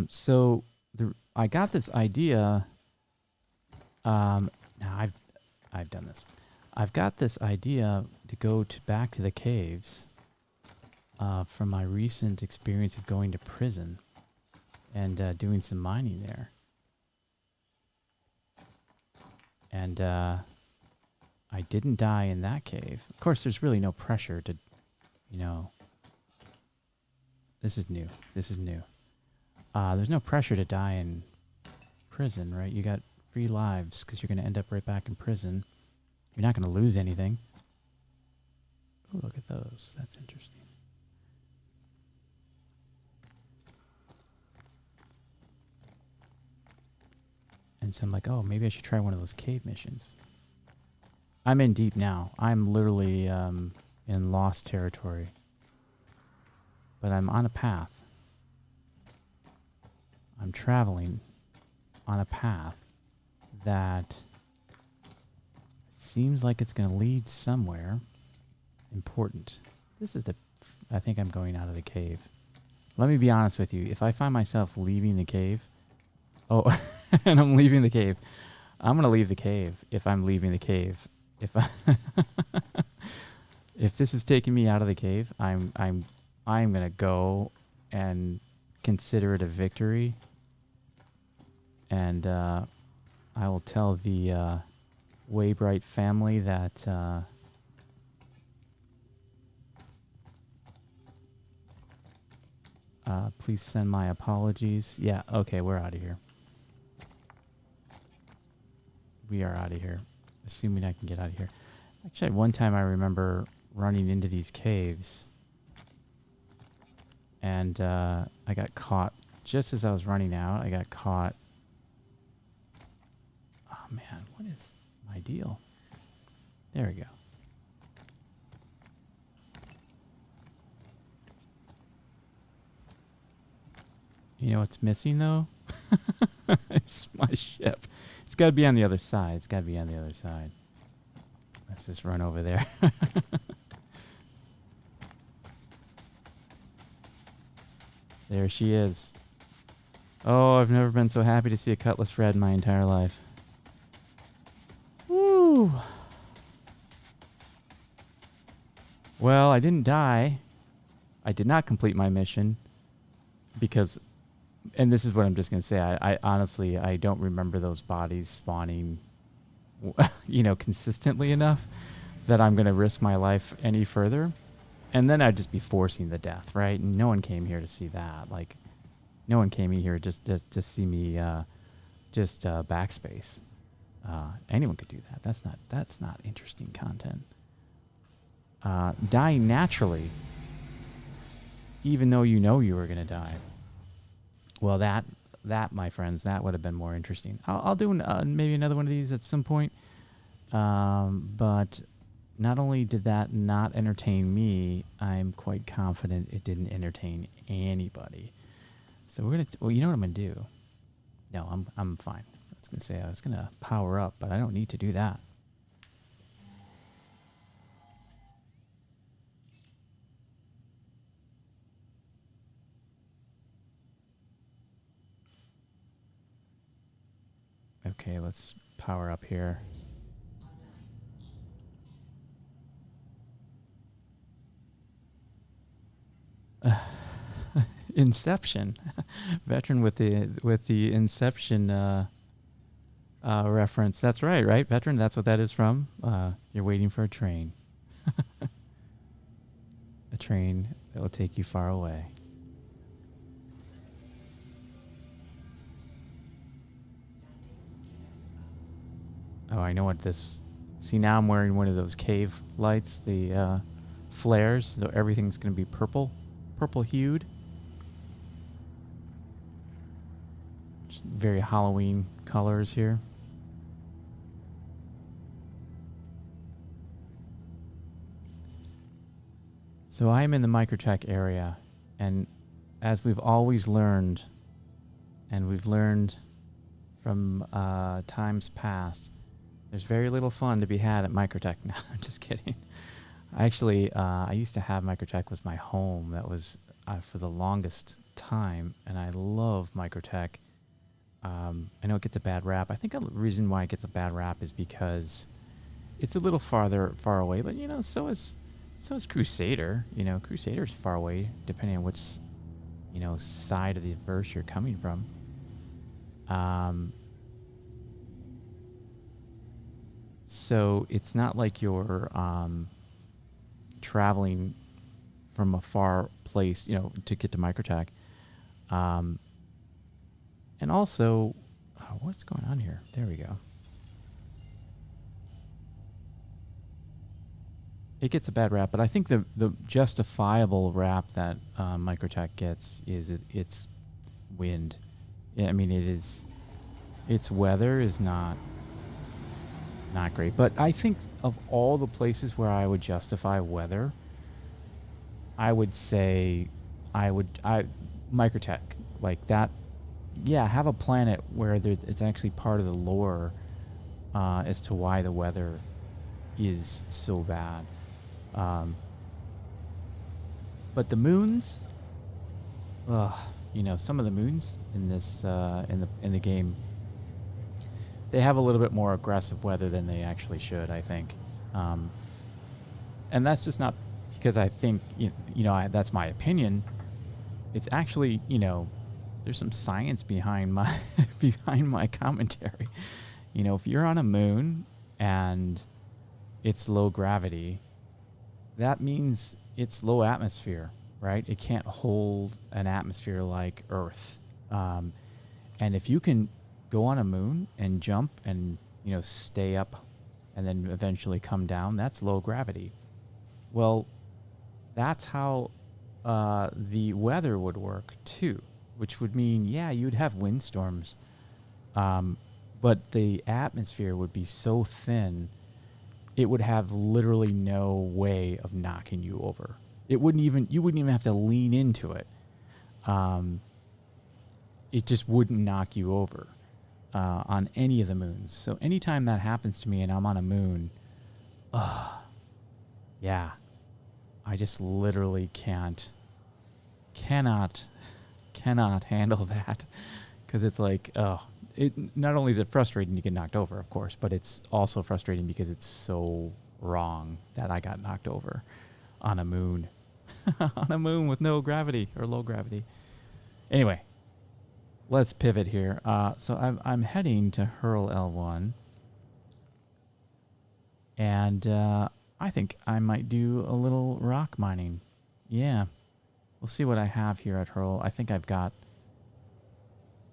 So I got this idea. Now I've done this. I've got this idea to go back to the caves from my recent experience of going to prison and doing some mining there. And I didn't die in that cave. Of course, there's really no pressure to, you know. This is new. There's no pressure to die in prison, right? You got 3 lives because you're going to end up right back in prison. You're not going to lose anything. Oh, look at those. That's interesting. And so I'm like, oh, maybe I should try one of those cave missions. I'm in deep now. I'm literally in lost territory. But I'm on a path. I'm traveling on a path that seems like it's going to lead somewhere important. I think I'm going out of the cave. Let me be honest with you. If I find myself leaving the cave, and I'm leaving the cave, I'm going to leave the cave if I'm leaving the cave. If this is taking me out of the cave, I'm going to go and consider it a victory. And I will tell the Waybright family that please send my apologies. Yeah, okay, we're out of here. we are out of here. Assuming I can get out of here. Actually, one time I remember running into these caves. And I got caught just as I was running out. I got caught. Oh, man. What is my deal? There we go. You know what's missing, though? It's my ship. It's got to be on the other side. It's got to be on the other side. Let's just run over there. There she is. Oh, I've never been so happy to see a Cutlass red in my entire life. Woo! Well, I didn't die. I did not complete my mission because, and this is what I'm just going to say, I honestly, I don't remember those bodies spawning, consistently enough that I'm going to risk my life any further. And then I'd just be forcing the death, right? And no one came here to see that. Like, no one came in here just to see me backspace. Anyone could do that. That's not interesting content. Dying naturally, even though you know you were going to die. Well, that, my friends, that would have been more interesting. I'll do maybe another one of these at some point. But not only did that not entertain me, I'm quite confident it didn't entertain anybody. So we're gonna. Well, you know what I'm gonna do? No, I'm fine. I was gonna say I was gonna power up, but I don't need to do that. Okay, let's power up here. Inception. Veteran with the Inception reference. That's right, Veteran? That's what that is from? You're waiting for a train. A train that will take you far away. Oh, I know what this... See, now I'm wearing one of those cave lights, the flares, so everything's going to be purple hued. Just very Halloween colors here. So I'm in the microtech area, and as we've always learned, and we've learned from times past, there's very little fun to be had at microtech. No, I'm just kidding. Actually, I used to have microtech was my home. That was for the longest time, and I love microtech. I know it gets a bad rap. I think the reason why it gets a bad rap is because it's a little far away. But so is Crusader. Crusader's far away, depending on which side of the verse you're coming from. So it's not like you're traveling from a far place, to get to microtech. And also, what's going on here? There we go. It gets a bad rap, but I think the justifiable rap that microtech gets is its wind. Yeah, I mean, its weather is not great. But I think of all the places where I would justify weather, I would say microtech, like that. Yeah, have a planet where it's actually part of the lore as to why the weather is so bad. But the moons, some of the moons in this in the game, they have a little bit more aggressive weather than they actually should, I think. And that's just not because I think that's my opinion. It's actually there's some science behind my behind my commentary. If you're on a moon and it's low gravity, that means it's low atmosphere, right? It can't hold an atmosphere like Earth. And if you can go on a moon and jump and you know, stay up and then eventually come down, that's low gravity. Well, that's how the weather would work too, which would mean, yeah, you'd have windstorms, but the atmosphere would be so thin, it would have literally no way of knocking you over. You wouldn't even have to lean into it. It just wouldn't knock you over on any of the moons. So anytime that happens to me and I'm on a moon, yeah, I just literally cannot handle that, because it's like, it not only is it frustrating to get knocked over, of course, but it's also frustrating because it's so wrong that I got knocked over on a moon, on a moon with no gravity or low gravity. Anyway, let's pivot here. So I'm heading to hurl L1, and I think I might do a little rock mining. Yeah, we'll see what I have here at hurl. I think I've got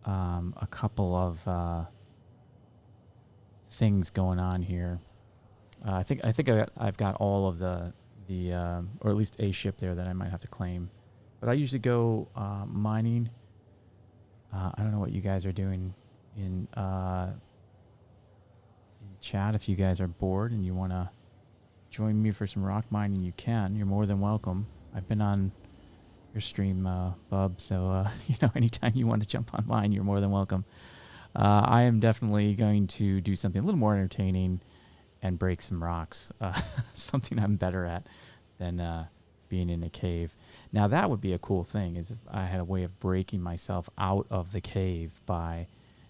a couple of things going on here. I think I've got all of the or at least a ship there that I might have to claim. But I usually go mining. I don't know what you guys are doing in chat. If you guys are bored and you want to join me for some rock mining, you can. You're more than welcome. I've been on your stream, Bub, so you know, anytime you want to jump on mine, you're more than welcome. I am definitely going to do something a little more entertaining and break some rocks. Something I'm better at than being in a cave. Now that would be a cool thing, is if I had a way of breaking myself out of the cave by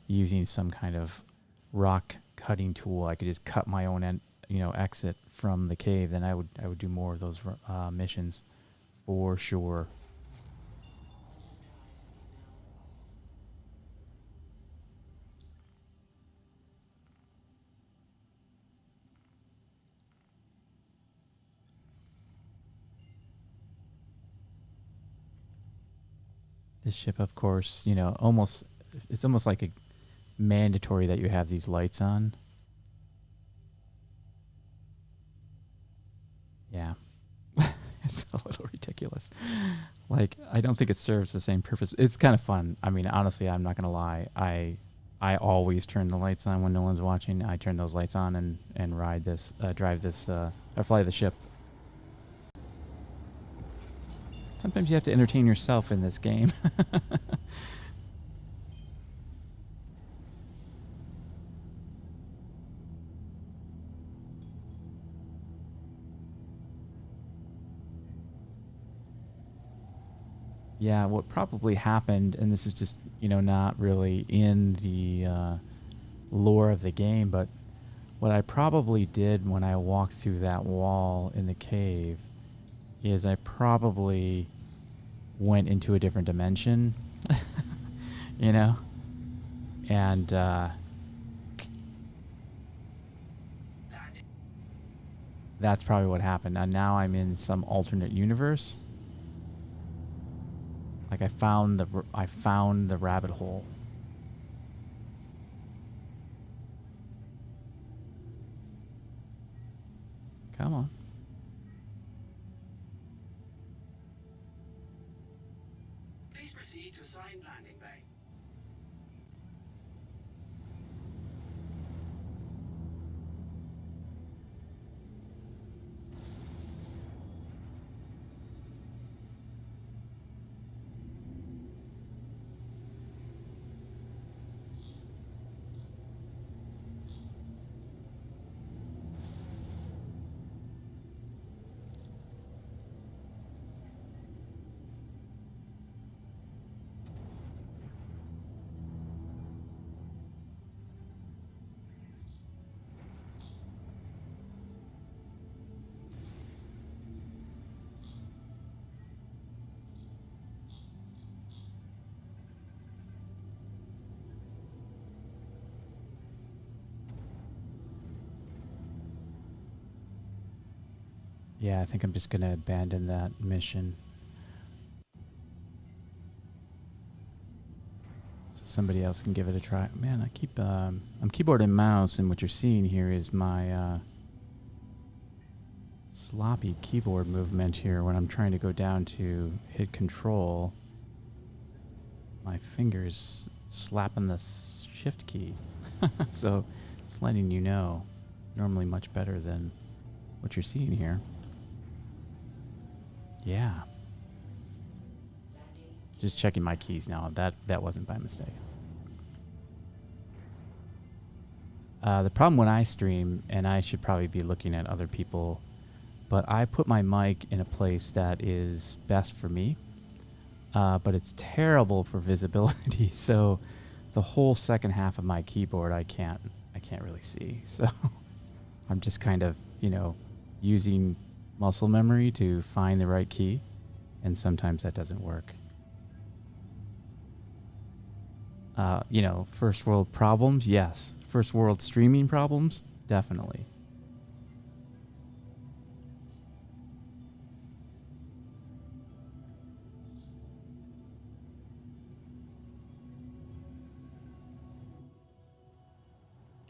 using some kind of rock cutting tool. I could just cut my own exit from the cave. Then I would do more of those missions for sure. This ship, of course, you know, it's almost like a mandatory that you have these lights on. Yeah. It's a little ridiculous. Like, I don't think it serves the same purpose. It's kind of fun. I mean, honestly, I'm not going to lie. I always turn the lights on when no one's watching. I turn those lights on and drive this, or fly the ship. Sometimes you have to entertain yourself in this game. Yeah, what probably happened, and this is just, you know, not really in the lore of the game, but what I probably did when I walked through that wall in the cave is I probably went into a different dimension, you know? And that's probably what happened. And now I'm in some alternate universe. Like I found the rabbit hole. Come on. Please proceed to assigned landing bay. Yeah, I think I'm just going to abandon that mission. So somebody else can give it a try. Man, I keep I'm keyboard and mouse, and what you're seeing here is my sloppy keyboard movement here when I'm trying to go down to hit control. My fingers slapping the shift key. So just letting you know, normally much better than what you're seeing here. Yeah. Just checking my keys now. That wasn't by mistake. The problem when I stream, and I should probably be looking at other people, but I put my mic in a place that is best for me, but it's terrible for visibility. So the whole second half of my keyboard I can't really see. So I'm just kind of, using muscle memory to find the right key, and sometimes that doesn't work. First world problems, yes. First world streaming problems, definitely.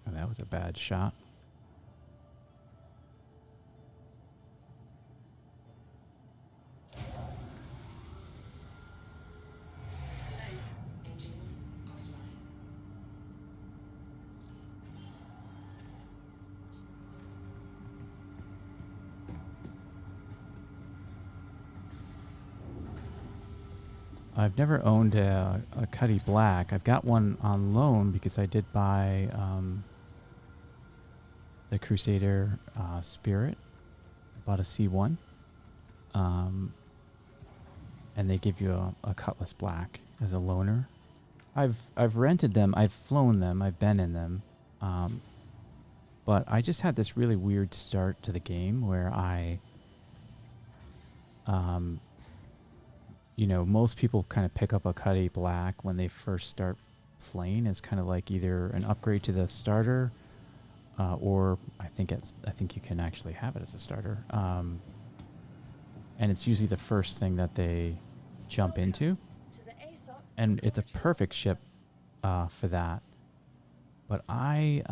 Oh, that was a bad shot. I've never owned a Cuddy Black. I've got one on loan because I did buy the Crusader Spirit. I bought a C1. And they give you a Cutlass Black as a loaner. I've rented them. I've flown them. I've been in them. But I just had this really weird start to the game where most people kind of pick up a Cuddy Black when they first start playing as kind of like either an upgrade to the starter, or I think you can actually have it as a starter. And it's usually the first thing that they jump into, and it's a perfect ship for that. But I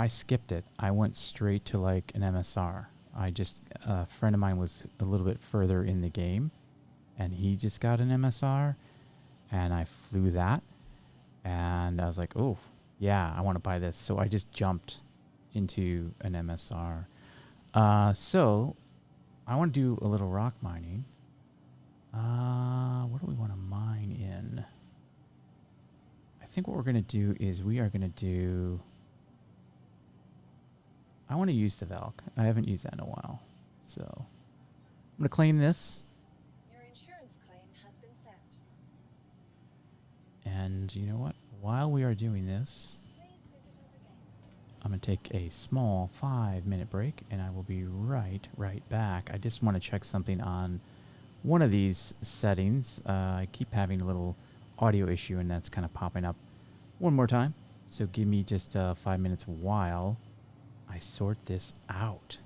skipped it. I went straight to like an MSR. A friend of mine was a little bit further in the game, and he just got an MSR, and I flew that, and I was like, oh, yeah, I want to buy this. So I just jumped into an MSR. So I want to do a little rock mining. What do we want to mine in? I think what we're going to do is I want to use the Valk. I haven't used that in a while. So I'm going to claim this. Your insurance claim has been set. And you know what? While we are doing this, Please visit us again. I'm going to take a small 5-minute break, and I will be right back. I just want to check something on one of these settings. I keep having a little audio issue, and that's kind of popping up one more time. So give me just 5 minutes while I sort this out.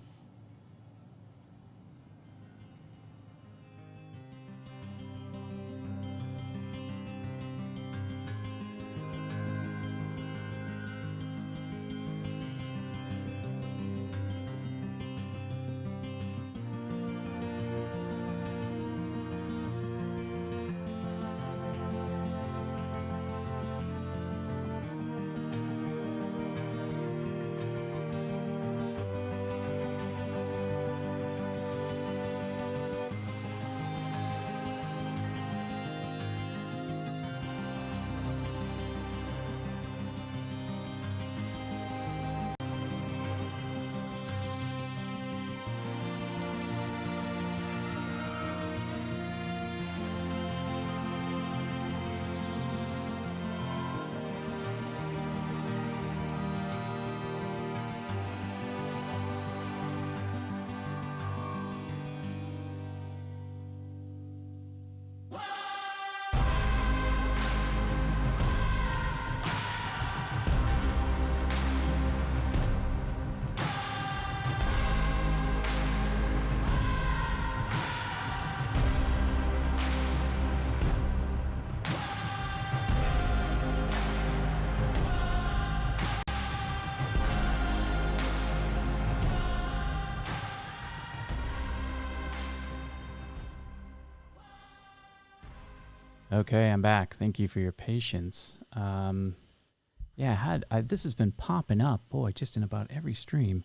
Okay, I'm back. Thank you for your patience. Yeah, this has been popping up, boy, just in about every stream,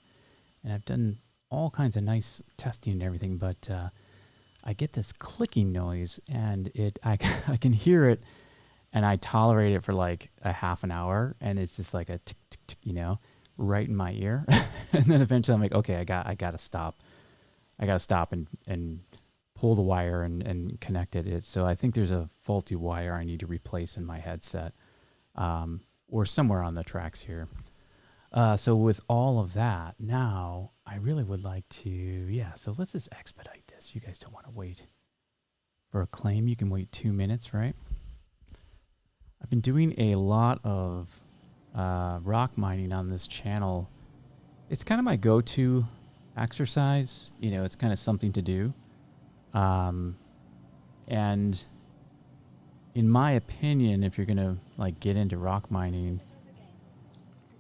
and I've done all kinds of nice testing and everything, but I get this clicking noise, and I can hear it, and I tolerate it for like a half an hour, and it's just like a tick, tick, tick, right in my ear, and then eventually I'm like, okay, I gotta stop. I gotta stop and pull the wire and connect it. So I think there's a faulty wire I need to replace in my headset, or somewhere on the tracks here. So with all of that, now I really would like to, so let's just expedite this. You guys don't want to wait for a claim. You can wait 2 minutes, right? I've been doing a lot of rock mining on this channel. It's kind of my go-to exercise. It's kind of something to do. And in my opinion, if you're going to like get into rock mining,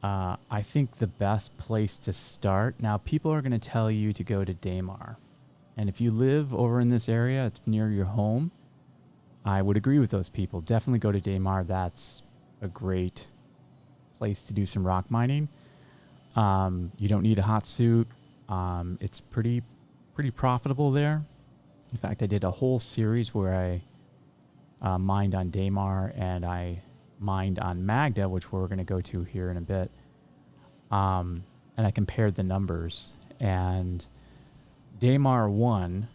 I think the best place to start, now people are going to tell you to go to Daymar. And if you live over in this area, it's near your home, I would agree with those people. Definitely go to Daymar. That's a great place to do some rock mining. You don't need a hot suit. It's pretty profitable there. In fact, I did a whole series where I mined on Daymar and I mined on Magda, which we're going to go to here in a bit. And I compared the numbers. And Daymar won.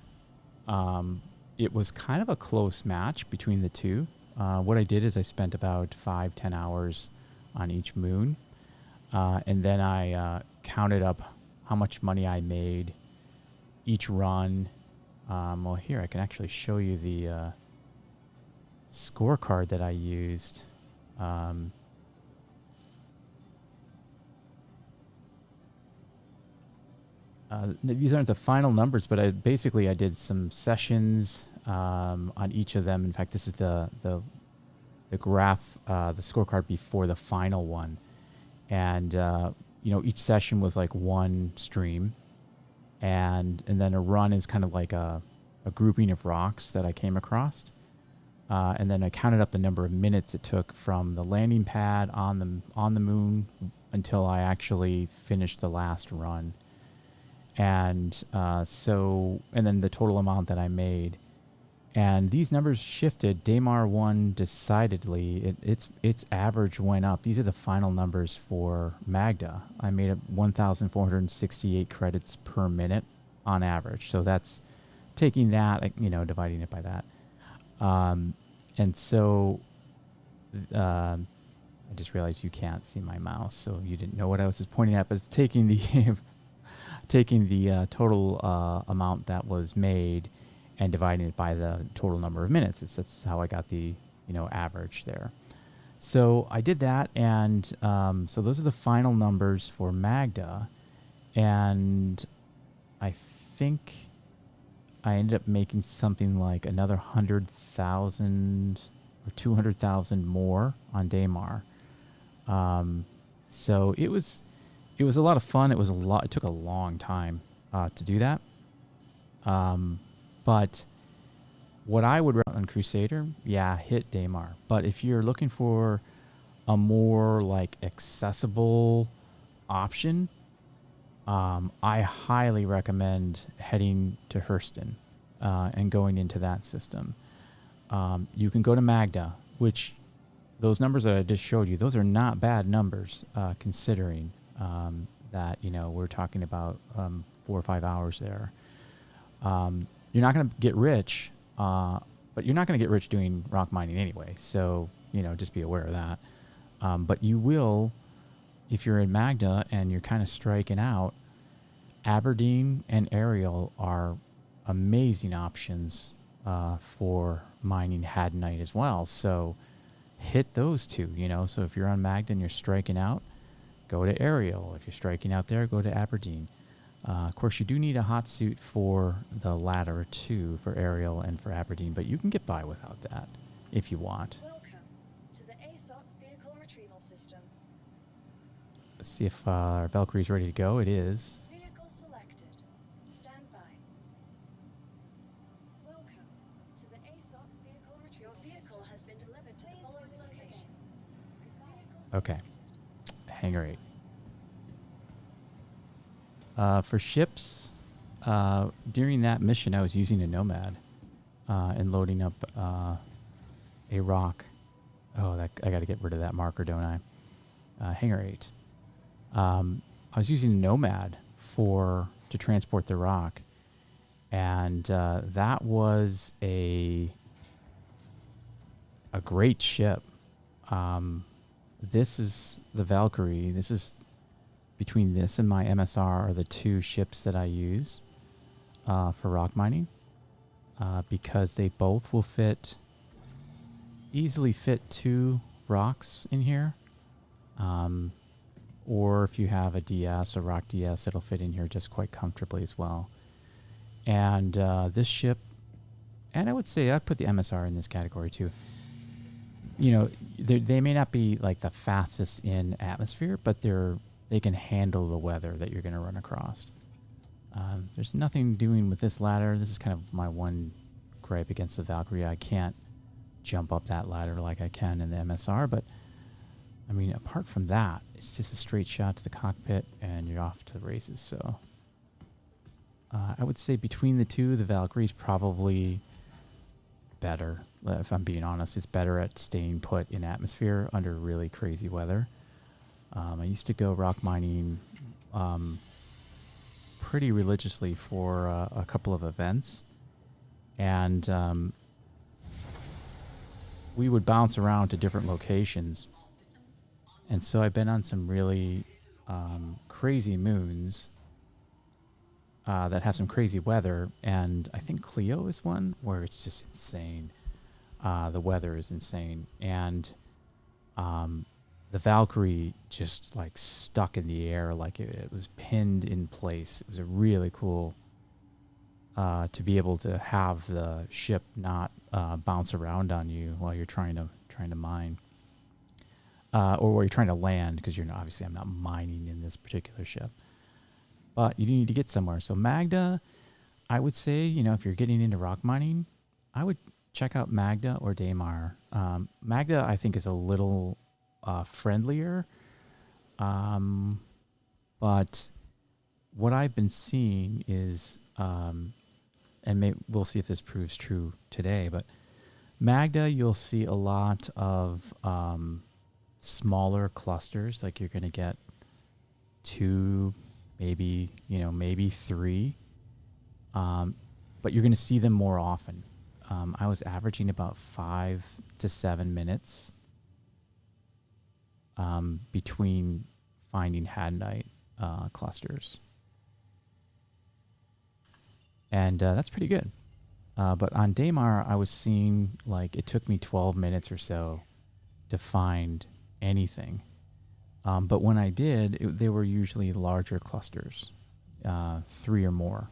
It was kind of a close match between the two. What I did is I spent about 5-10 hours on each moon. And then I counted up how much money I made each run. Well, here I can actually show you the scorecard that I used. These aren't the final numbers, but I did some sessions on each of them. In fact, this is the graph, the scorecard before the final one. And each session was like one stream, and then a run is kind of like a grouping of rocks that I came across. And then I counted up the number of minutes it took from the landing pad on the moon until I actually finished the last run. And then the total amount that I made. And these numbers shifted. Daymar won decidedly. Its average went up. These are the final numbers for Magda. I made 1,468 credits per minute on average. So that's taking that, dividing it by that. And so I just realized you can't see my mouse, so you didn't know what I was just pointing at, but it's taking the total amount that was made and dividing it by the total number of minutes. That's how I got the average there. So I did that, and so those are the final numbers for Magda, and I think I ended up making something like another 100,000 or 200,000 more on Daymar. So it was a lot of fun. It took a long time to do that. But what I would run on Crusader, hit Daymar. But if you're looking for a more like accessible option, I highly recommend heading to Hurston and going into that system. You can go to Magda, which those numbers that I just showed you, those are not bad numbers considering that, we're talking about 4 or 5 hours there. You're not going to get rich, but you're not going to get rich doing rock mining anyway. So, just be aware of that. But you will, if you're in Magda and you're kind of striking out, Aberdeen and Ariel are amazing options for mining Hadanite as well. So hit those two, So if you're on Magda and you're striking out, go to Ariel. If you're striking out there, go to Aberdeen. Of course, you do need a hot suit for the latter two, for Ariel and for Aberdeen, but you can get by without that if you want. Welcome to the ASOP vehicle retrieval system. Let's see if our Valkyrie's ready to go. It is. Vehicle selected. Stand by. Welcome to the ASOP vehicle retrieval. Your vehicle Okay. Hangar 8. For ships, during that mission, I was using a Nomad and loading up a rock. Oh, I got to get rid of that marker, don't I? Hangar 8. I was using Nomad to transport the rock, and that was a great ship. This is the Valkyrie. This is between this and my MSR are the two ships that I use for rock mining, because they both will easily fit 2 rocks in here. Or if you have a DS, a rock DS, it'll fit in here just quite comfortably as well. And this ship, and I would say I'd put the MSR in this category too. You know, they may not be like the fastest in atmosphere, but they can handle the weather that you're going to run across. There's nothing doing with this ladder. This is kind of my one gripe against the Valkyrie. I can't jump up that ladder like I can in the MSR, but I mean, apart from that, it's just a straight shot to the cockpit and you're off to the races. So I would say between the two, the Valkyrie's probably better. If I'm being honest, it's better at staying put in atmosphere under really crazy weather. I used to go rock mining pretty religiously for a couple of events, and we would bounce around to different locations. And so I've been on some really crazy moons that have some crazy weather, and I think Clio is one where it's just insane. The weather is insane, and the Valkyrie just like stuck in the air, like it was pinned in place. It was a really cool to be able to have the ship not bounce around on you while you're trying to mine. Or where you're trying to land, because obviously I'm not mining in this particular ship. But you need to get somewhere. So Magda, I would say, if you're getting into rock mining, I would check out Magda or Daymar. Magda, I think, is a little friendlier. But what I've been seeing is, we'll see if this proves true today, but Magda, you'll see a lot of smaller clusters. Like you're going to get 2, maybe 3, but you're going to see them more often. I was averaging about 5 to 7 minutes between finding hadnite clusters, and that's pretty good. But on Daymar, I was seeing like it took me 12 minutes or so to find anything. But when I did, they were usually larger clusters, 3 or more.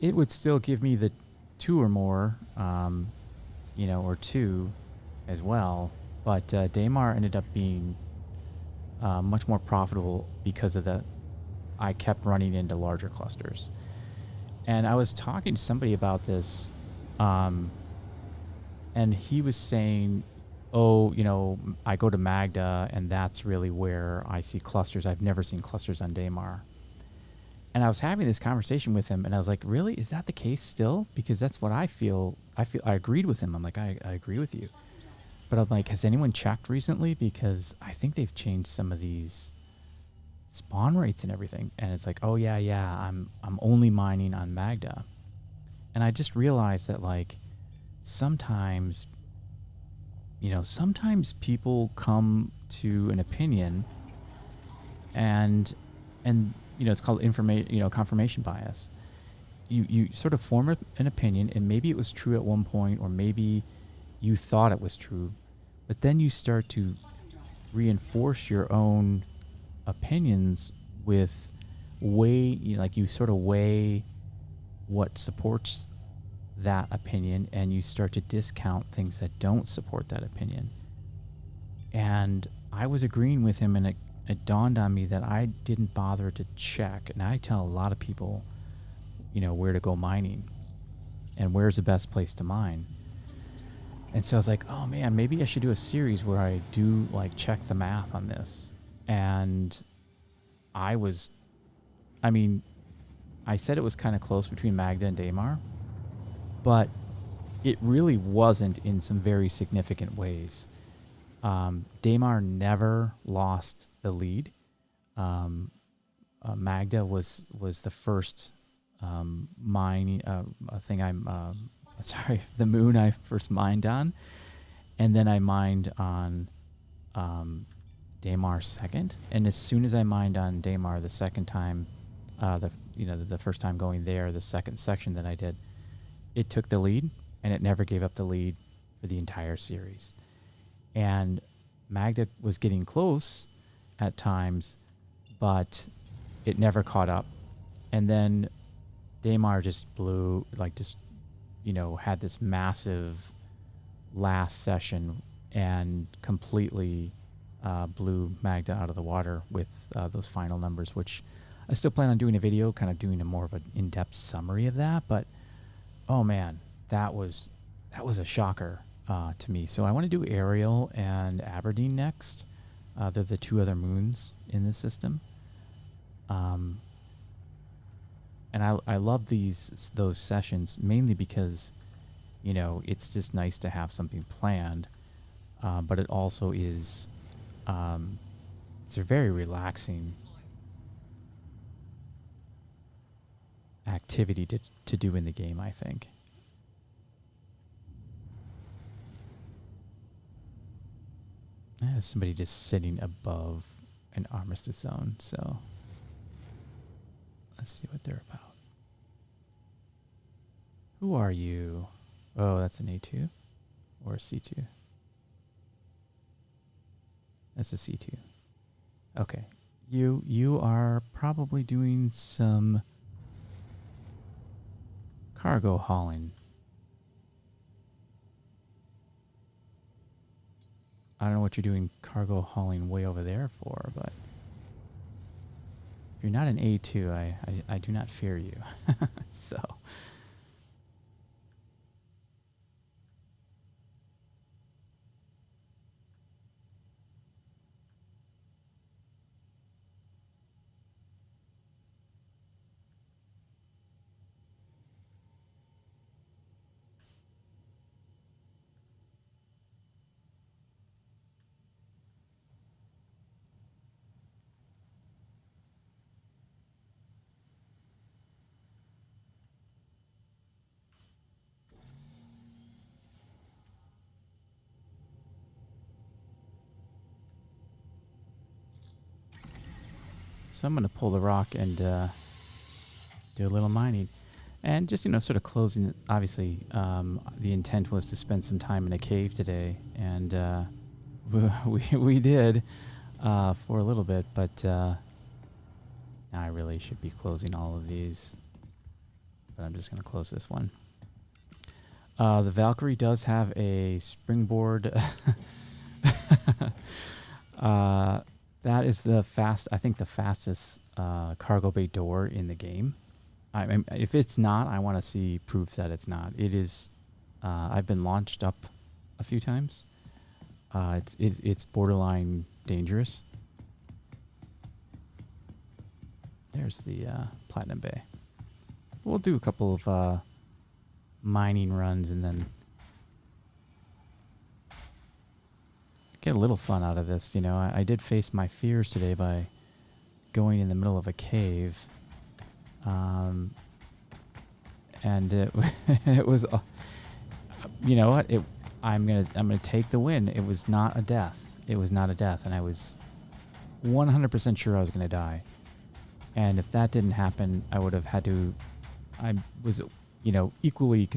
It would still give me the 2 or more, or 2 as well. But Daymar ended up being much more profitable because of I kept running into larger clusters. And I was talking to somebody about this, and he was saying, I go to Magda, and that's really where I see clusters. I've never seen clusters on Daymar. And I was having this conversation with him, and I was like, really? Is that the case still? Because that's what I feel. I agreed with him. I'm like, I agree with you. But I'm like, has anyone checked recently? Because I think they've changed some of these spawn rates and everything. And it's like, oh, yeah, I'm only mining on Magda. And I just realized that, like, sometimes people come to an opinion and it's called confirmation bias. You sort of form an opinion, and maybe it was true at one point, or maybe you thought it was true, but then you start to reinforce your own opinions with you sort of weigh what supports that opinion, and you start to discount things that don't support that opinion. And I was agreeing with him, and it dawned on me that I didn't bother to check. And I tell a lot of people, where to go mining and where's the best place to mine. And so I was like, oh man, maybe I should do a series where I do like check the math on this. And I mean, I said it was kind of close between Magda and Daymar, but it really wasn't in some very significant ways. Daymar never lost the lead. Magda was the first mining thing the moon I first mined on, and then I mined on Daymar second. And as soon as I mined on Daymar the second time, the first time going there, the second section that I did, it took the lead, and it never gave up the lead for the entire series. And Magda was getting close at times, but it never caught up. And then Daymar just blew, had this massive last session and completely blew Magda out of the water with those final numbers, which I still plan on doing a video, kind of doing a more of an in-depth summary of that. But, oh man, that was a shocker to me. So I want to do Ariel and Aberdeen next. They're the two other moons in this system. And I love those sessions mainly because, it's just nice to have something planned. But it also is, it's a very relaxing activity to do in the game, I think. There's somebody just sitting above an armistice zone, so let's see what they're about. Who are you? Oh, that's an A2 or a C2. That's a C2. Okay. You are probably doing some cargo hauling. I don't know what you're doing cargo hauling way over there for, but if you're not an A2, I do not fear you. So. So I'm going to pull the rock and do a little mining. And just, sort of closing, obviously, the intent was to spend some time in a cave today. And we did for a little bit, but now I really should be closing all of these. But I'm just going to close this one. The Valkyrie does have a springboard. That is the fastest cargo bay door in the game. If it's not, I want to see proof that it's not. It is. I've been launched up a few times. It's borderline dangerous. There's the Platinum Bay. We'll do a couple of mining runs and then get a little fun out of this. I did face my fears today by going in the middle of a cave. And it was, you know what? I'm gonna take the win. It was not a death. It was not a death, and I was 100% sure I was gonna die. And if that didn't happen, I would have had to. I was, equally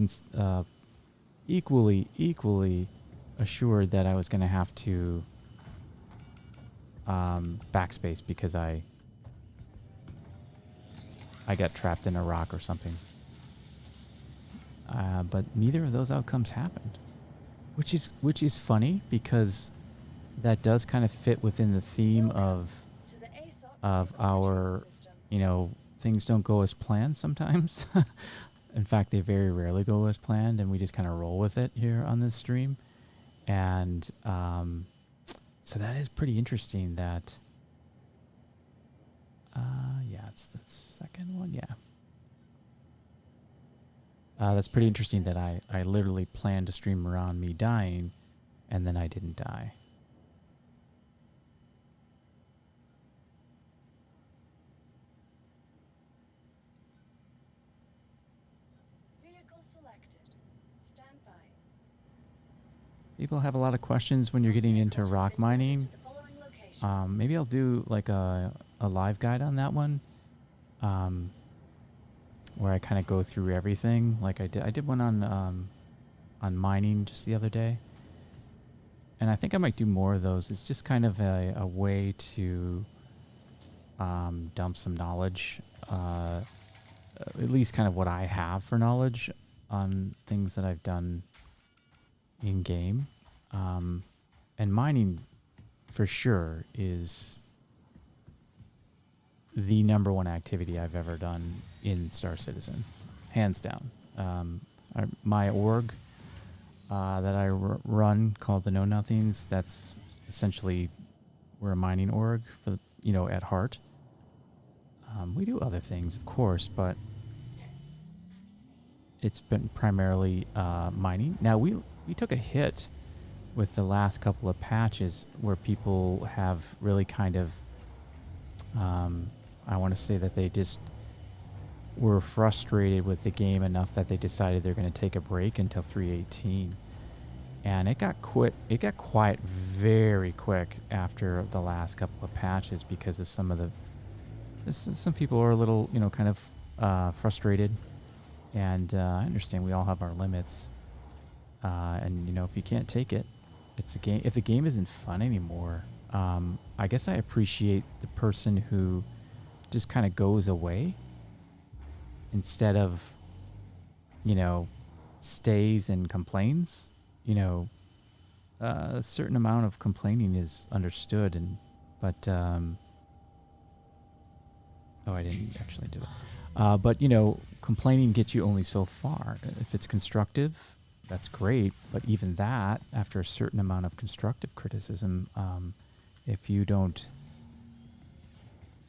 assured that I was gonna have to backspace because I got trapped in a rock or something. But neither of those outcomes happened, which is funny because that does kind of fit within the theme of our, things don't go as planned sometimes. In fact, they very rarely go as planned, and we just kind of roll with it here on this stream. And so that is pretty interesting that, yeah, it's the second one. Yeah. That's pretty interesting that I literally planned to stream around me dying, and then I didn't die. Vehicle selected. Stand by. People have a lot of questions when you're getting into rock mining. To the following location. Maybe I'll do like a live guide on that one, where I kind of go through everything. Like I did one on mining just the other day, and I think I might do more of those. It's just kind of a way to dump some knowledge, at least kind of what I have for knowledge on things that I've done in game. And mining for sure is the number one activity I've ever done in Star Citizen, hands down. My org that I run, called the Know Nothings, that's essentially, we're a mining org for at heart. We do other things, of course, but it's been primarily mining. Now we took a hit with the last couple of patches where people have really kind of, I want to say that they just were frustrated with the game enough that they decided they're going to take a break until 3.18. And it got quiet very quick after the last couple of patches because of some people are a little, kind of frustrated. And I understand we all have our limits. And, if you can't take it, it's a game. If the game isn't fun anymore, I guess I appreciate the person who just kind of goes away instead of, stays and complains. A certain amount of complaining is understood, but I didn't actually do it. But complaining gets you only so far. If it's constructive, that's great. But even that, after a certain amount of constructive criticism, if you don't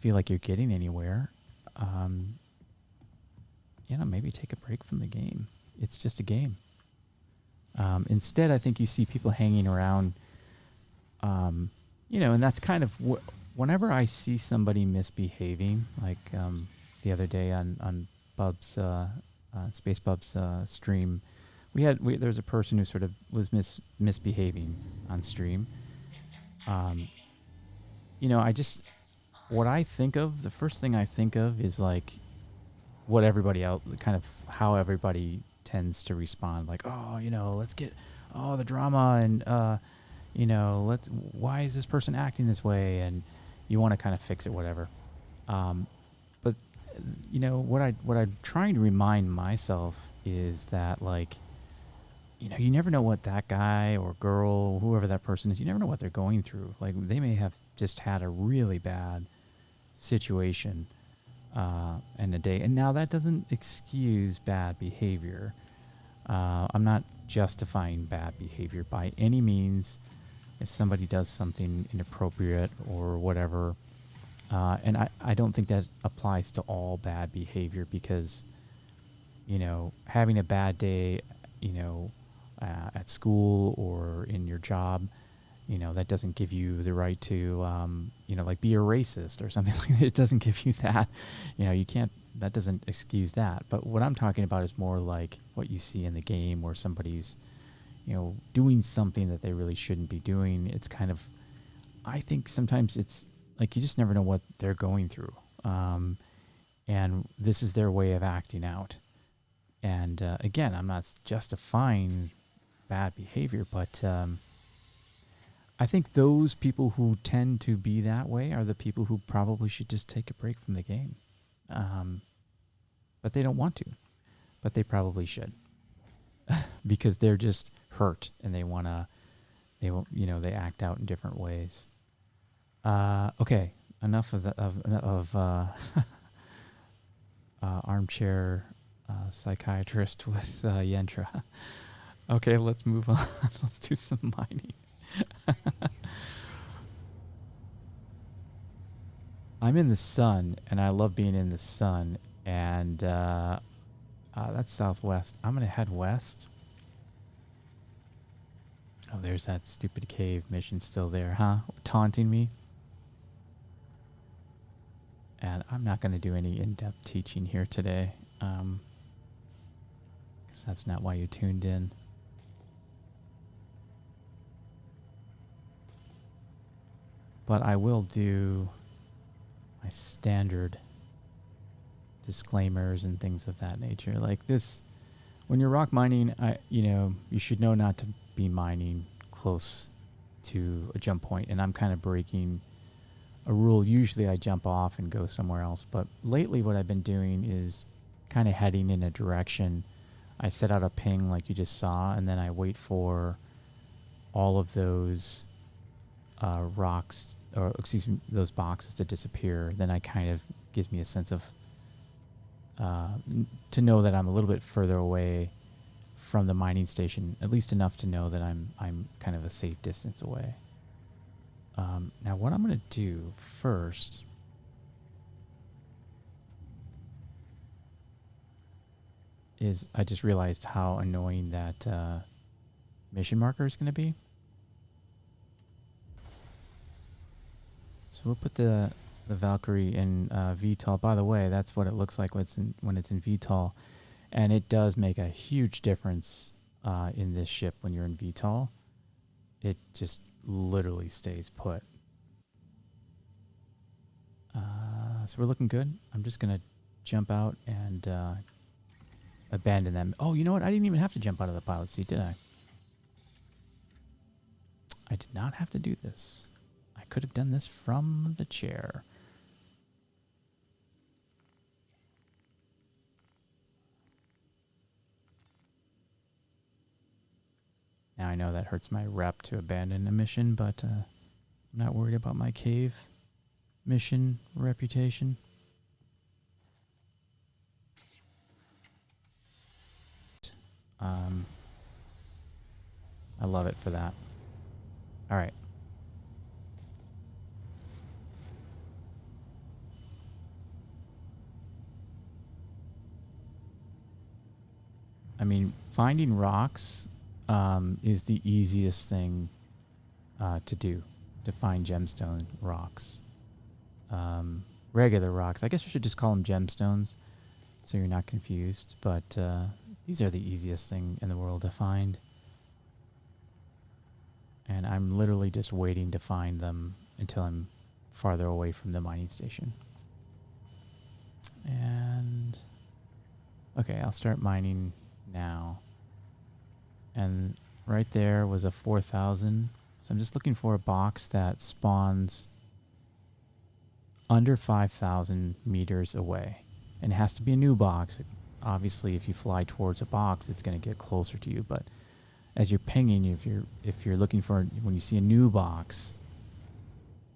feel like you're getting anywhere, maybe take a break from the game. It's just a game. Instead, I think you see people hanging around, and that's kind of whenever I see somebody misbehaving, like the other day on Bub's, Space Bub's stream, there was a person who sort of was misbehaving on stream. What I think of, the first thing I think of is like what everybody else, kind of how everybody tends to respond, like, let's get the drama, and why is this person acting this way, and you want to kind of fix it, whatever. But what I'm trying to remind myself is that, like, you never know what that guy or girl, whoever that person is, you never know what they're going through. Like, they may have just had a really bad situation in a day. And now that doesn't excuse bad behavior. I'm not justifying bad behavior by any means. If somebody does something inappropriate or whatever, and I don't think that applies to all bad behavior, because, having a bad day, at school or in your job, that doesn't give you the right to, like, be a racist or something like that. It doesn't give you that. You can't, that doesn't excuse that. But what I'm talking about is more like what you see in the game where somebody's, doing something that they really shouldn't be doing. It's kind of, I think sometimes it's like you just never know what they're going through. And this is their way of acting out. And again, I'm not justifying bad behavior, but I think those people who tend to be that way are the people who probably should just take a break from the game. But they don't want to, but they probably should, because they're just hurt and they they act out in different ways. Okay, enough of armchair psychiatrist with Yentra. Okay, let's move on. Let's do some mining. I'm in the sun, and I love being in the sun. And that's southwest. I'm going to head west. Oh, there's that stupid cave mission still there, huh? Taunting me. And I'm not going to do any in-depth teaching here today. Because that's not why you tuned in. But I will do my standard disclaimers and things of that nature. Like this, when you're rock mining, you should know not to be mining close to a jump point. And I'm kind of breaking a rule. Usually I jump off and go somewhere else. But lately what I've been doing is kind of heading in a direction. I set out a ping like you just saw, and then I wait for all of those rocks, or excuse me, those boxes to disappear. Then I kind of gives me a sense of to know that I'm a little bit further away from the mining station, at least enough to know that I'm kind of a safe distance away. Now what I'm going to do first is I just realized how annoying that mission marker is going to be. So we'll put the Valkyrie in VTOL. By the way, that's what it looks like when it's in VTOL. And it does make a huge difference in this ship when you're in VTOL. It just literally stays put. So we're looking good. I'm just going to jump out and abandon them. Oh, you know what? I didn't even have to jump out of the pilot seat, did I? I did not have to do this. I could have done this from the chair. Now I know that hurts my rep to abandon a mission, but I'm not worried about my cave mission reputation. I love it for that. All right. I mean, finding rocks is the easiest thing to do, to find gemstone rocks. Regular rocks. I guess we should just call them gemstones so you're not confused. But these are the easiest thing in the world to find. And I'm literally just waiting to find them until I'm farther away from the mining station. And okay, I'll start mining now. And right there was a 4,000. So I'm just looking for a box that spawns under 5,000 meters away. And it has to be a new box. Obviously, if you fly towards a box, it's going to get closer to you. But as you're pinging, if you're looking for, when you see a new box,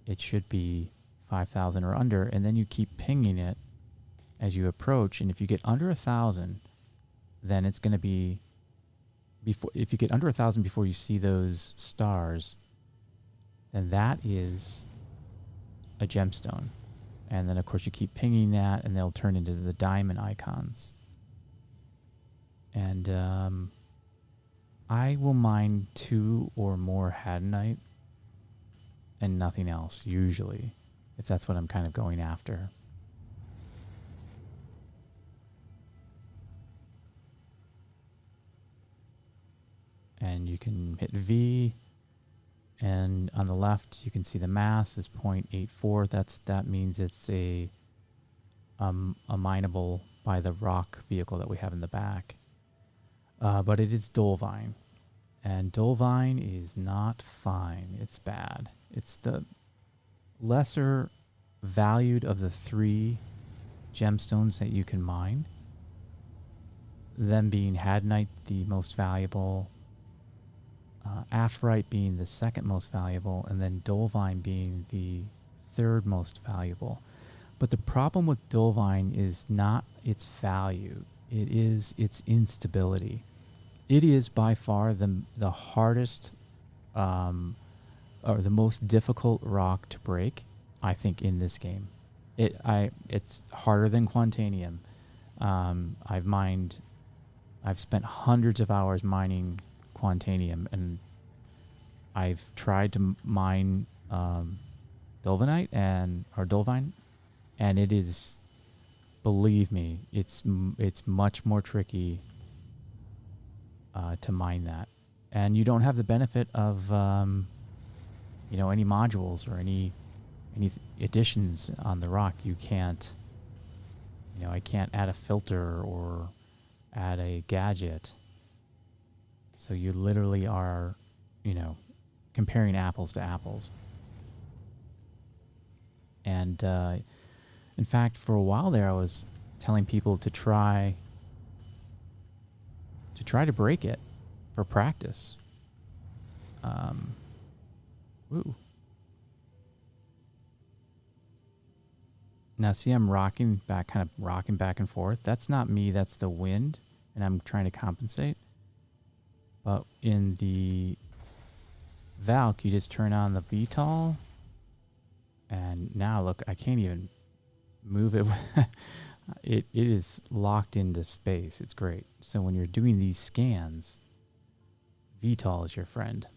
it should be 5,000 or under. And then you keep pinging it as you approach. And if you get under 1,000, then it's going to be, if you get under 1,000 before you see those stars, then that is a gemstone. And then, of course, you keep pinging that, and they'll turn into the diamond icons. And I will mine 2 or more hadanite and nothing else, usually, if that's what I'm kind of going after. And you can hit V, and on the left you can see the mass is 0.84. That means it's a mineable by the rock vehicle that we have in the back. But it is Dolvine, and Dolvine is not fine. It's bad. It's the lesser valued of the 3 gemstones that you can mine. Them being hadanite the most valuable, Aphrodite being the second most valuable, and then Dolvine being the third most valuable. But the problem with Dolvine is not its value. It is its instability. It is by far the hardest or the most difficult rock to break, I think, in this game. It's harder than Quantanium. I've spent hundreds of hours mining Quantanium, and I've tried to mine Dulvinite or Dulvine, and it is, believe me, it's much more tricky to mine that, and you don't have the benefit of any modules or any additions on the rock. You can't, I can't add a filter or add a gadget. So you literally are, comparing apples to apples. And in fact, for a while there, I was telling people to try to break it for practice. Ooh. Now see, I'm rocking back and forth. That's not me, that's the wind, and I'm trying to compensate. But in the Valk, you just turn on the VTOL, and now look, I can't even move it. It is locked into space. It's great. So when you're doing these scans, VTOL is your friend.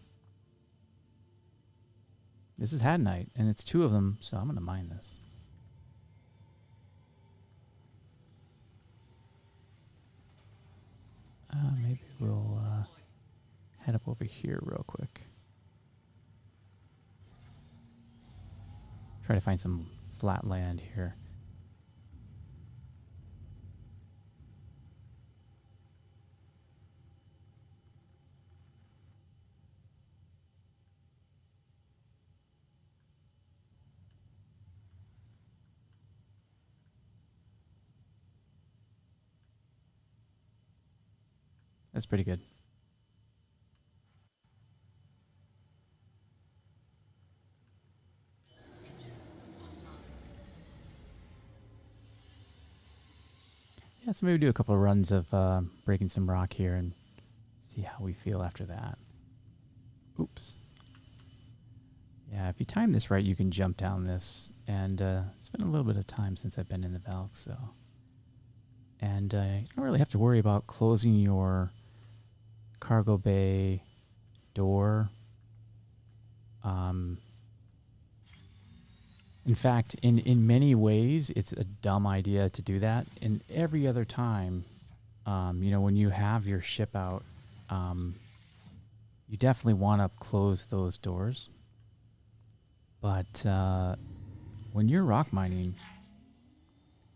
This is Hadnite, and it's 2 of them, so I'm going to mine this. Maybe we'll head up over here real quick. Try to find some flat land here. That's pretty good. Yeah, so maybe do a couple of runs of breaking some rock here and see how we feel after that. Oops. Yeah, if you time this right, you can jump down this. And it's been a little bit of time since I've been in the Valk, so. And you don't really have to worry about closing your cargo bay door. In fact, in many ways, it's a dumb idea to do that. And every other time, when you have your ship out, you definitely want to close those doors. But when you're rock mining,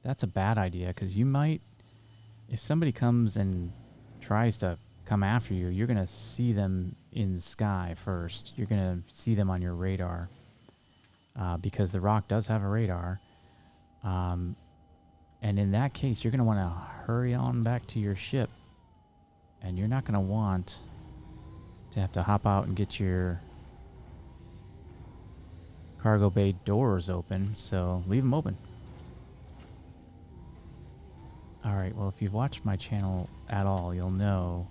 that's a bad idea, because you might, if somebody comes and tries to come after you, you're going to see them in the sky first. You're going to see them on your radar, because the rock does have a radar. And in that case, you're going to want to hurry on back to your ship, and you're not going to want to have to hop out and get your cargo bay doors open, so leave them open. Alright, well, if you've watched my channel at all, you'll know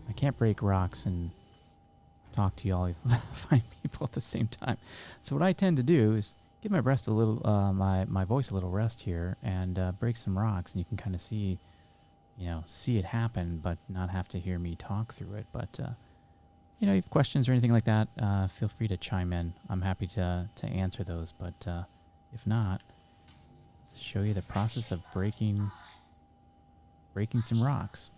I can't break rocks and talk to y'all, find people at the same time. So what I tend to do is give my breast a little, my voice a little rest here, and break some rocks, and you can kind of see it happen, but not have to hear me talk through it. But if you have questions or anything like that, feel free to chime in. I'm happy to answer those. But if not, to show you the process of breaking some rocks.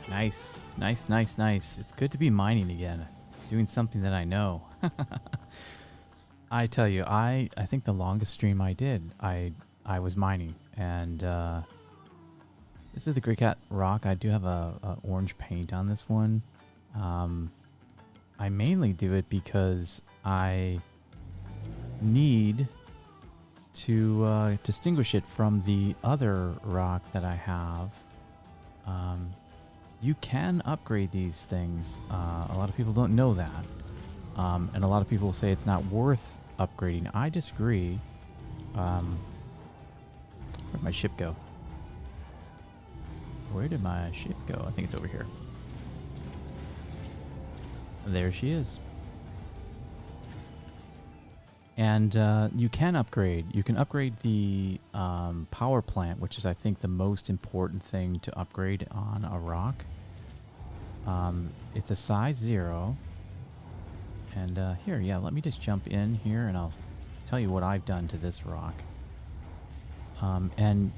Nice, nice, nice, nice. It's good to be mining again. Doing something that I know. I tell you, I think the longest stream I did, I was mining. And this is the Grey Cat Rock. I do have a orange paint on this one. I mainly do it because I need to distinguish it from the other rock that I have. You can upgrade these things. A lot of people don't know that. And a lot of people say it's not worth upgrading. I disagree. Where'd my ship go? Where did my ship go? I think it's over here. There she is. And you can upgrade. You can upgrade the power plant, which is, I think, the most important thing to upgrade on a rock. It's a size 0. And here, yeah, let me just jump in here and I'll tell you what I've done to this rock. And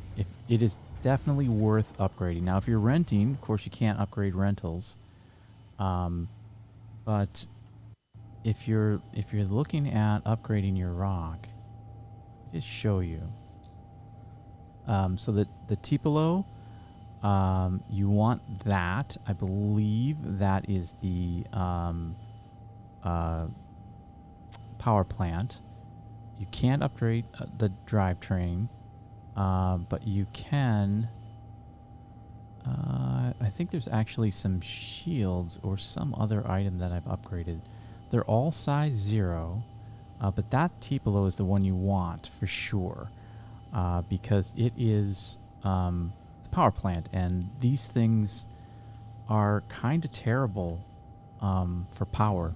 it is definitely worth upgrading. Now, if you're renting, of course, you can't upgrade rentals. But if you're looking at upgrading your rock, I'll just show you. So the Tupelo, you want that. I believe that is the power plant. You can't upgrade the drivetrain, but you can. I think there's actually some shields or some other item that I've upgraded. They're all size 0, but that Tupelo is the one you want for sure, because it is the power plant, and these things are kind of terrible for power.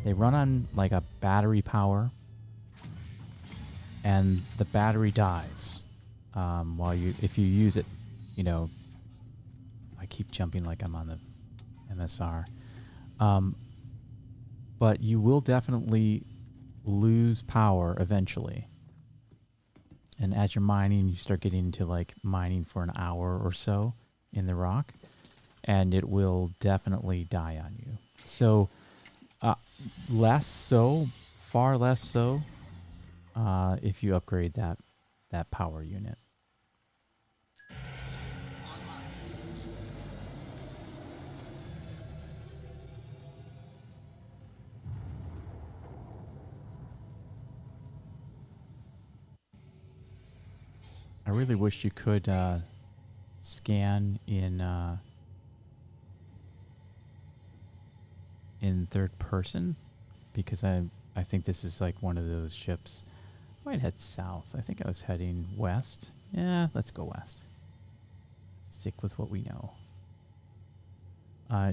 They run on like a battery power, and the battery dies if you use it. You know, I keep jumping like I'm on the MSR. But you will definitely lose power eventually. And as you're mining, you start getting into like mining for an hour or so in the rock, and it will definitely die on you. So less so, far less so, if you upgrade that power unit. I really wish you could scan in third person, because I think this is like one of those ships. I might head south. I think I was heading west. Yeah, let's go west. Stick with what we know.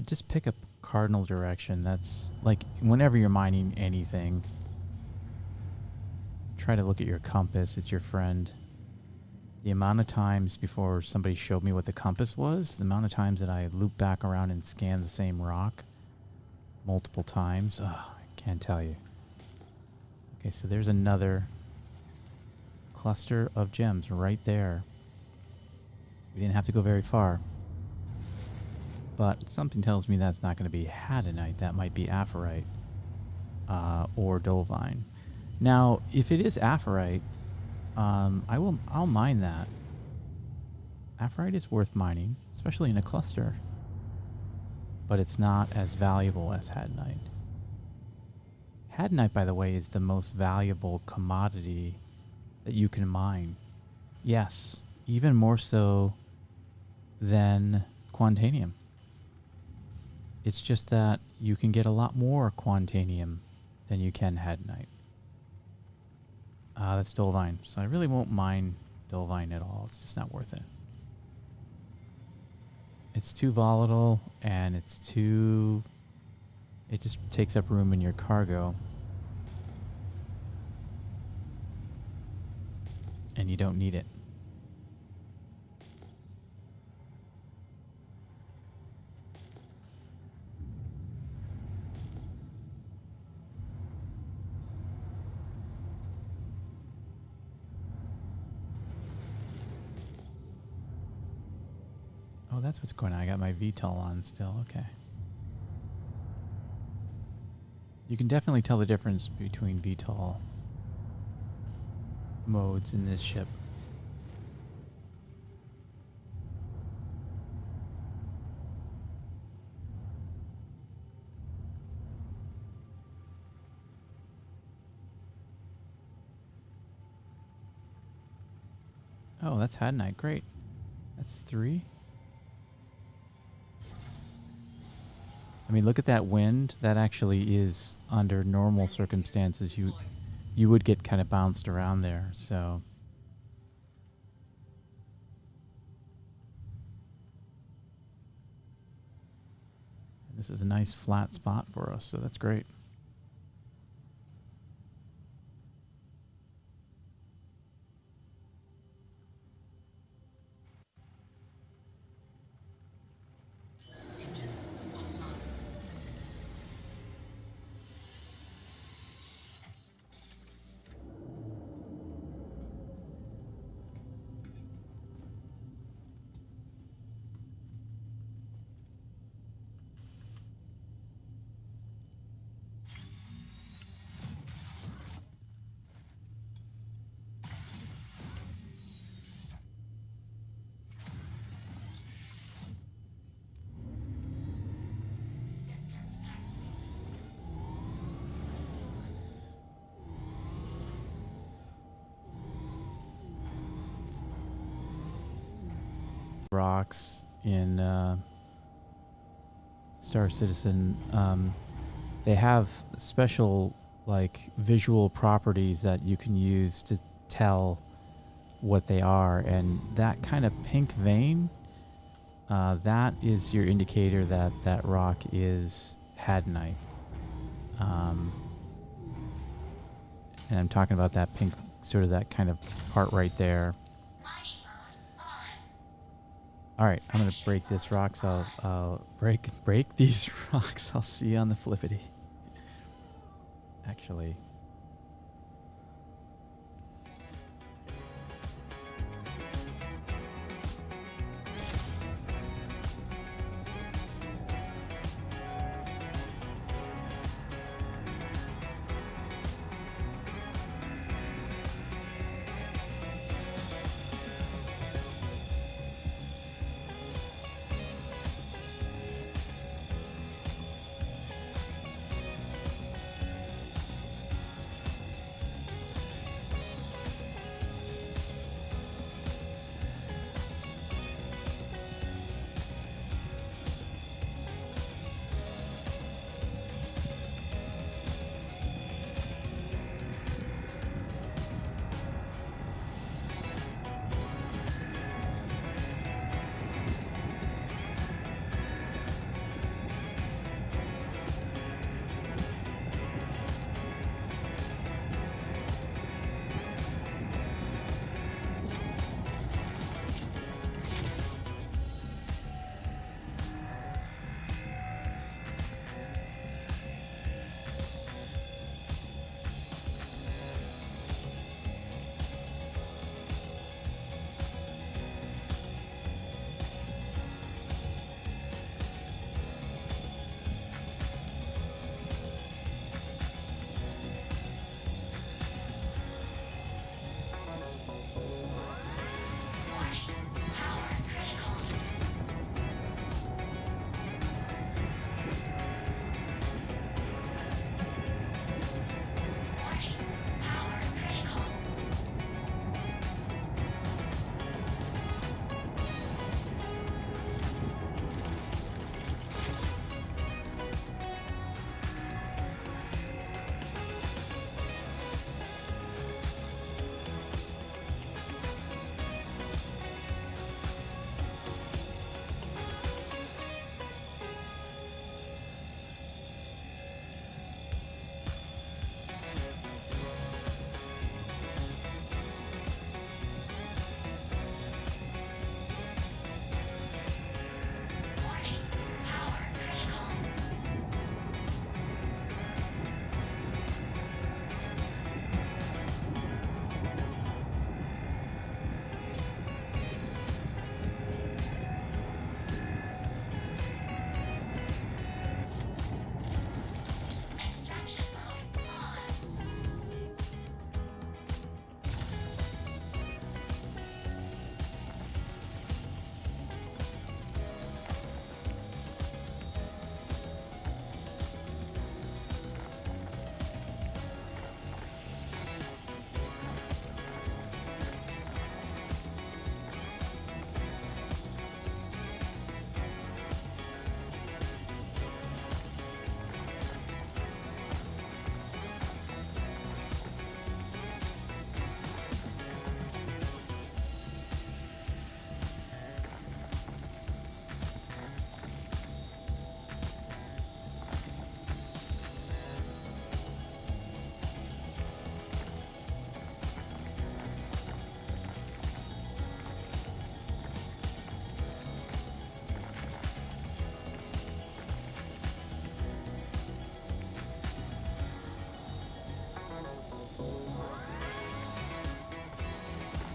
Just pick a cardinal direction. That's like whenever you're mining anything, try to look at your compass. It's your friend. The amount of times before somebody showed me what the compass was, the amount of times that I looped back around and scanned the same rock multiple times, I can't tell you. Okay, so there's another cluster of gems right there. We didn't have to go very far. But something tells me that's not going to be hadanite. That might be aphrite or dolvine. Now, if it is aphrite, I'll mine that. Aphrite is worth mining, especially in a cluster, but it's not as valuable as hadanite. Hadanite, by the way, is the most valuable commodity that you can mine. Yes, even more so than quantanium. It's just that you can get a lot more quantanium than you can hadanite. That's dolvine. So I really won't mine dolvine at all. It's just not worth it. It's too volatile, and it just takes up room in your cargo. And you don't need it. Oh, Oh, that's what's going on. I got my VTOL on still. Okay. You can definitely tell the difference between VTOL modes in this ship. Oh, that's Hadnite. Great. That's 3. I mean, look at that wind. That actually is, under normal circumstances, you would get kind of bounced around there. So this is a nice flat spot for us. So that's great. Rocks in Star Citizen, they have special like visual properties that you can use to tell what they are, and that kind of pink vein, that is your indicator that that rock is Hadnite. And I'm talking about that pink, sort of that kind of part right there. All right, I'm gonna break this rock. So I'll break these rocks. I'll see you on the flippity. Actually.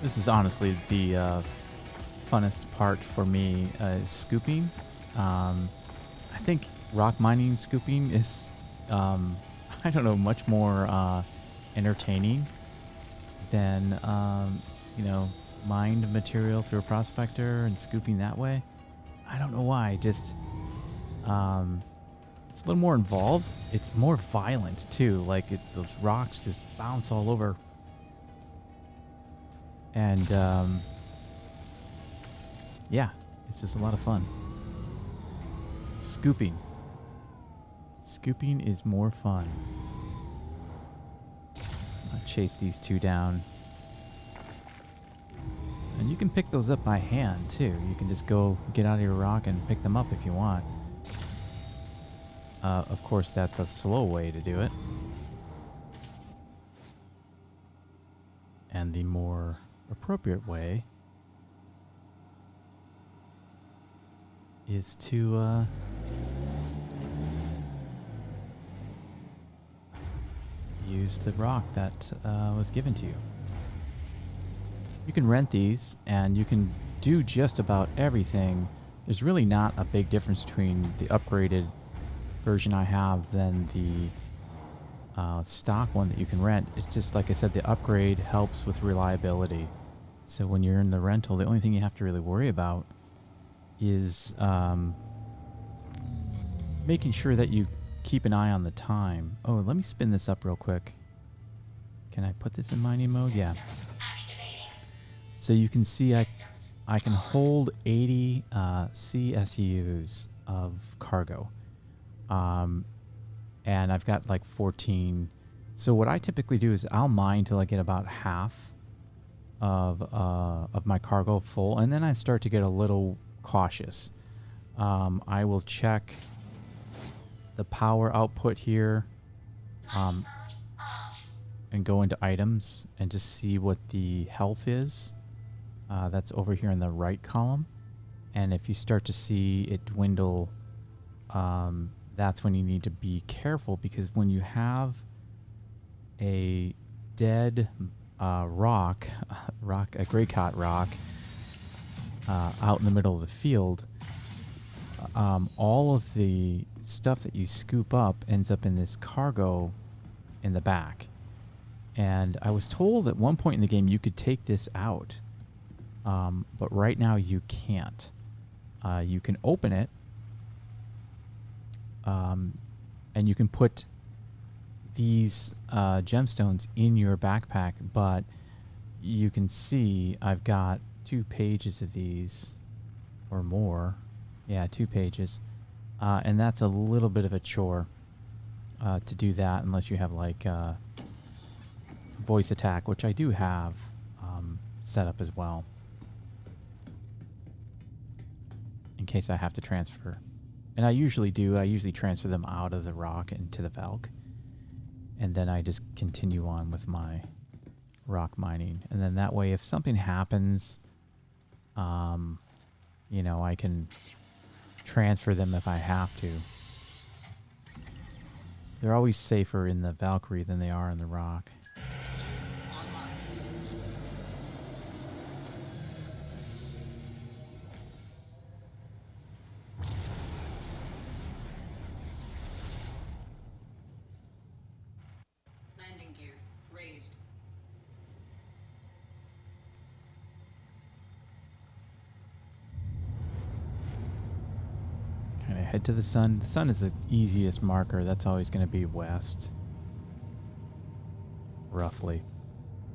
This is honestly the funnest part for me, is scooping. I think rock mining scooping is, I don't know, much more entertaining than, mined material through a prospector and scooping that way. I don't know why. Just, it's a little more involved. It's more violent too. Like those rocks just bounce all over. And yeah, it's just a lot of fun. Scooping. Scooping is more fun. I'll chase these two down. And you can pick those up by hand too. You can just go get out of your rock and pick them up if you want. Of course, that's a slow way to do it. And the more appropriate way is to use the rock that was given to you. You can rent these and you can do just about everything. There's really not a big difference between the upgraded version I have than the stock one that you can rent. It's just, like I said, the upgrade helps with reliability. So when you're in the rental, the only thing you have to really worry about is making sure that you keep an eye on the time. Oh, let me spin this up real quick. Can I put this in mining mode? Yeah. So you can see I can hold 80 CSUs of cargo. And I've got like 14. So what I typically do is I'll mine till I get about half of my cargo full, and then I start to get a little cautious. I will check the power output here, and go into items and just see what the health is. That's over here in the right column. And if you start to see it dwindle, that's when you need to be careful, because when you have a dead rock, a gray cot rock, out in the middle of the field, all of the stuff that you scoop up ends up in this cargo in the back. And I was told at one point in the game you could take this out, but right now you can't. You can open it, and you can put these gemstones in your backpack, but you can see I've got 2 pages of these or more. Yeah, 2 pages. And that's a little bit of a chore to do that, unless you have like voice attack, which I do have set up as well, in case I have to transfer. And I usually do. I usually transfer them out of the rock into the Valk. And then I just continue on with my rock mining. And then that way, if something happens, I can transfer them if I have to. They're always safer in the Valkyrie than they are in the rock. Landing gear raised. Kind of head to the sun. The sun is the easiest marker. That's always going to be west. Roughly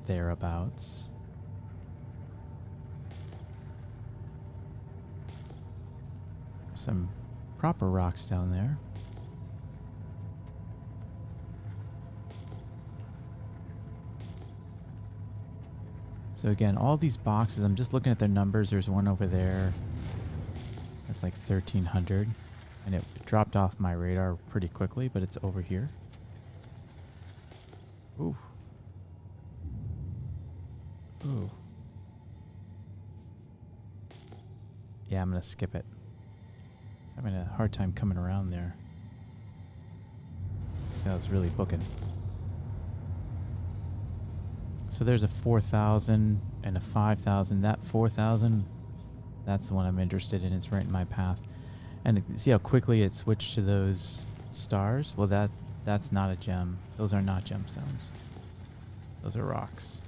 thereabouts. Some proper rocks down there. So again, all these boxes, I'm just looking at their numbers. There's one over there. That's like 1,300. And it dropped off my radar pretty quickly, but it's over here. Ooh. Ooh. Yeah, I'm going to skip it. Having a hard time coming around there. So I was really booking. So there's a 4,000. And a 5,000. That 4,000, that's the one I'm interested in. It's right in my path. And see how quickly it switched to those stars? Well, that's not a gem. Those are not gemstones. Those are rocks.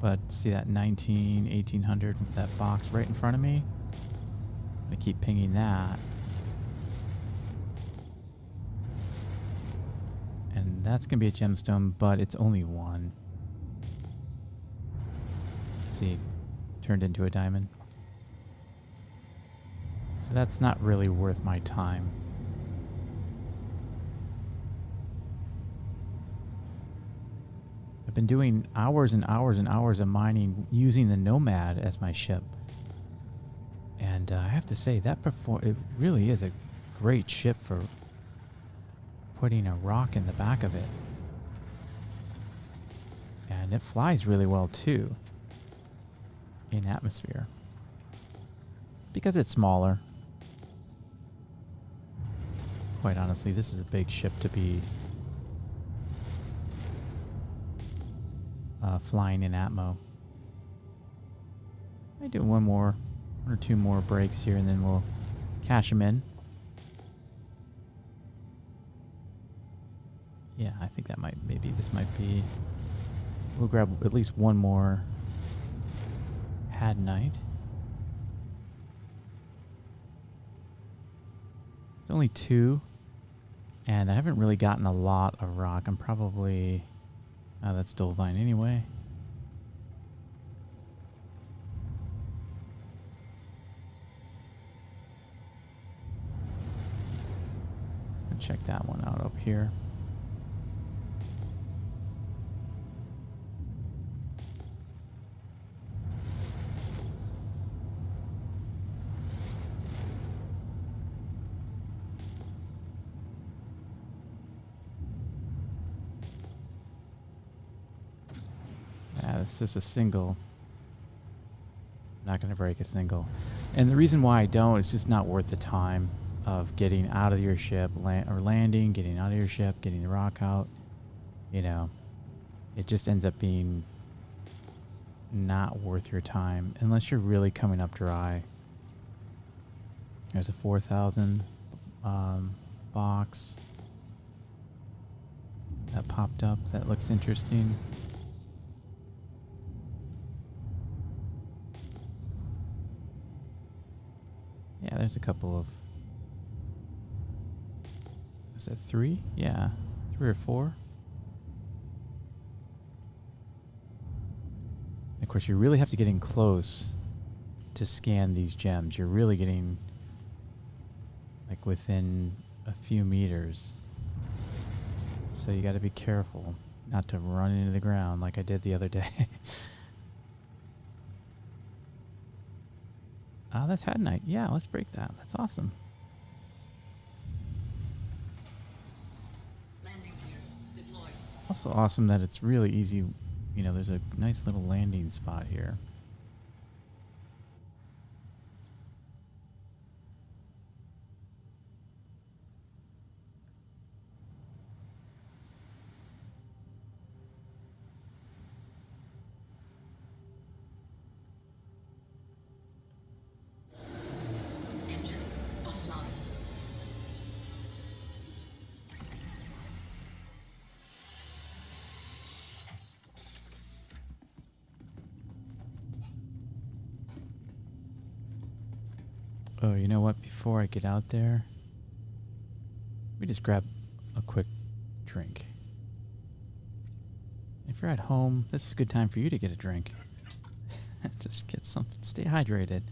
But see that 1800 with that box right in front of me? I'm going to keep pinging that. And that's going to be a gemstone, but it's only one. See, turned into a diamond. So that's not really worth my time. I've been doing hours and hours and hours of mining using the Nomad as my ship. And I have to say, it really is a great ship for putting a rock in the back of it. And it flies really well too in atmosphere. Because it's smaller. Quite honestly, this is a big ship to be flying in Atmo. I do one or two more breaks here, and then we'll cash them in. Yeah, I think that this might be. We'll grab at least one more Hadnite. It's only 2, and I haven't really gotten a lot of rock. I'm probably. Oh, that's Dolvine anyway. I'll check that one out up here. It's just a single. Not going to break a single. And the reason why I don't, it's just not worth the time of getting out of your ship, landing, getting out of your ship, getting the rock out. You know, it just ends up being not worth your time unless you're really coming up dry. There's a 4,000 box that popped up. That looks interesting. Yeah, there's a couple of... Is that 3? Yeah, 3 or 4. And of course, you really have to get in close to scan these gems. You're really getting like within a few meters. So you got to be careful not to run into the ground like I did the other day. Oh, that's Hadnite. Yeah, let's break that. That's awesome. Landing gear deployed. Also awesome that it's really easy. You know, there's a nice little landing spot here. Engines offline. Oh, you know what? Before I get out there, we just grab a quick drink. If you're at home, this is a good time for you to get a drink. Just get something. Stay hydrated.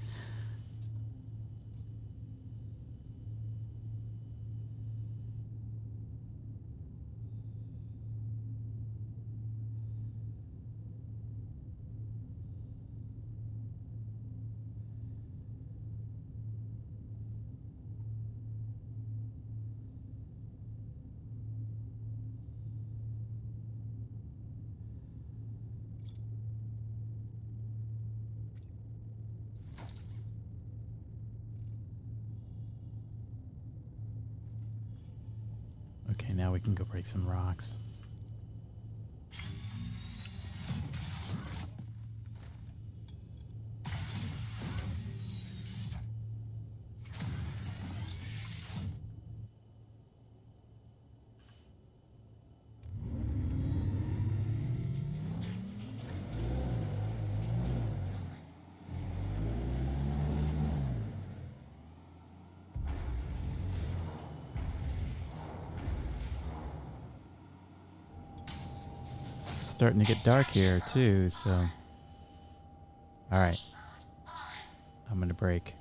Okay, now we can go break some rocks. Starting to get dark here too, so all right, I'm gonna break.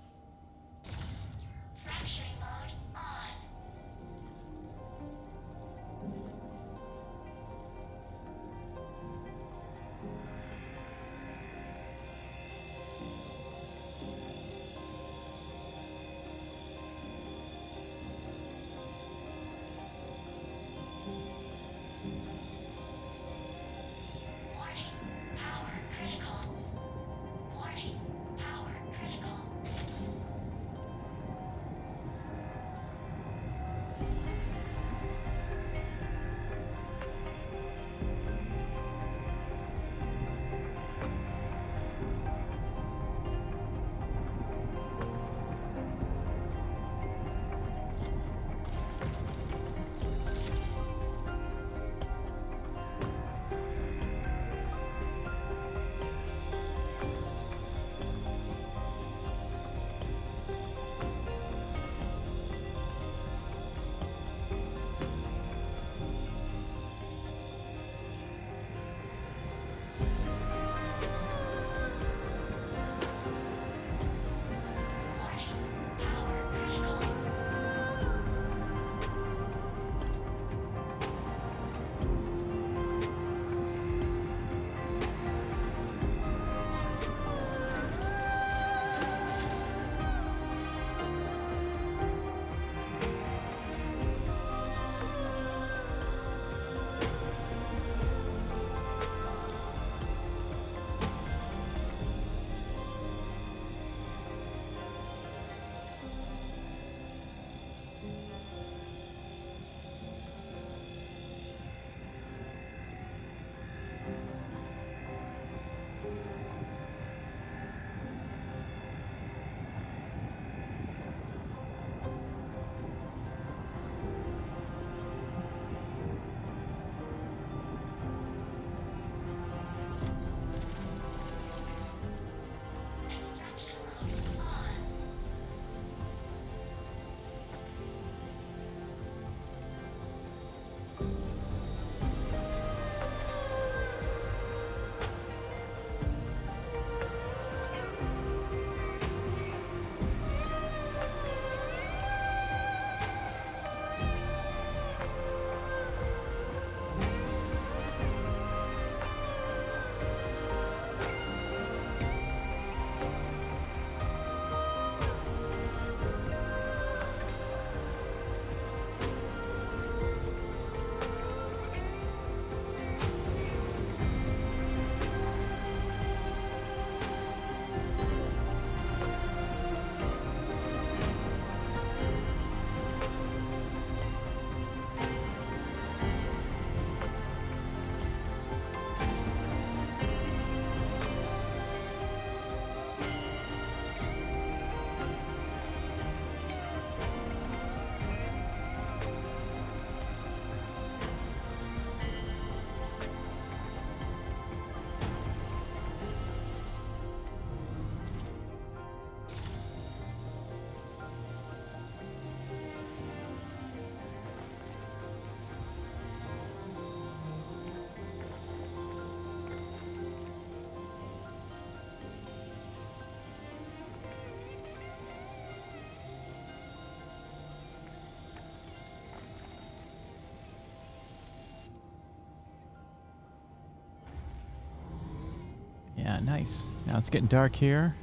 Yeah, nice. Now it's getting dark here.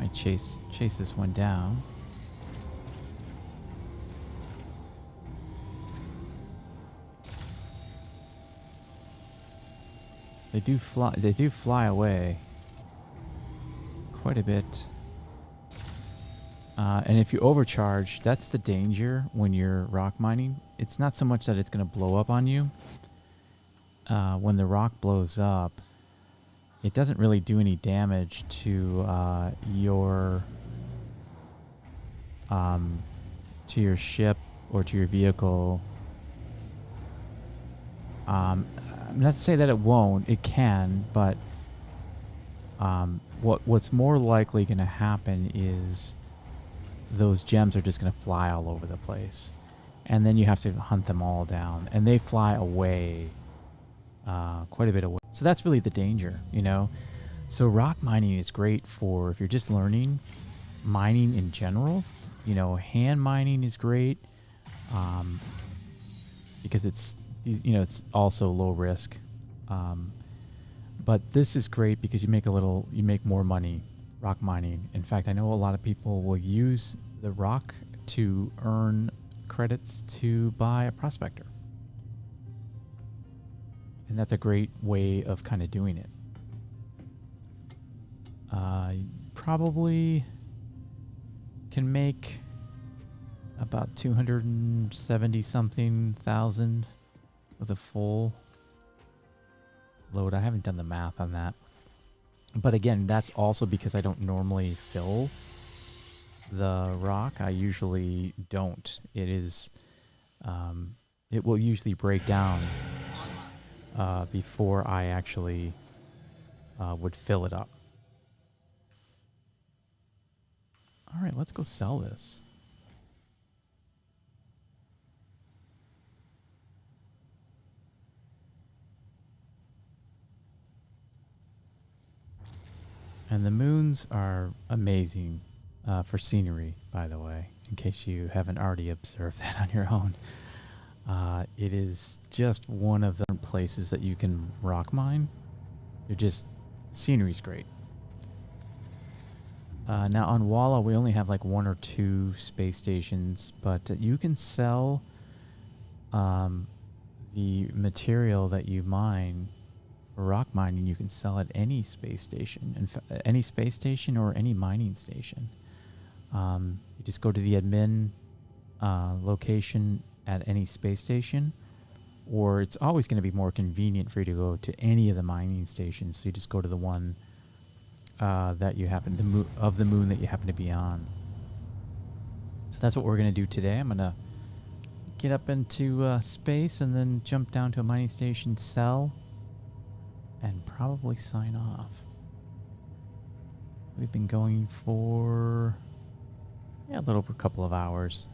I chase this one down. They do fly away quite a bit. And if you overcharge, that's the danger when you're rock mining. It's not so much that it's going to blow up on you. When the rock blows up, it doesn't really do any damage to your ship or to your vehicle. Not to say that it won't. It can, but what's more likely going to happen is those gems are just going to fly all over the place. And then you have to hunt them all down. And they fly away quite a bit away. So that's really the danger, you know? So rock mining is great for if you're just learning mining in general. You know, hand mining is great because it's, you know, it's also low risk. But this is great because you make more money rock mining. In fact, I know a lot of people will use the rock to earn credits to buy a prospector. And that's a great way of kind of doing it. Probably can make about 270 something thousand with a full load. I haven't done the math on that. But again, that's also because I don't normally fill the rock. I usually don't. It is, it will usually break down before I actually would fill it up. All right, let's go sell this. And the moons are amazing for scenery, by the way, in case you haven't already observed that on your own. It is just one of the places that you can rock mine. They're just, scenery's great. Now on Walla, we only have like 1 or 2 space stations, but you can sell the material that you mine for rock mining. You can sell at any space station, any space station or any mining station. You just go to the admin location at any space station, or it's always going to be more convenient for you to go to any of the mining stations. So you just go to the one that you happen the moon that you happen to be on. So that's what we're going to do today. I'm going to get up into space and then jump down to a mining station, sell, and probably sign off. We've been going for a little over a couple of hours.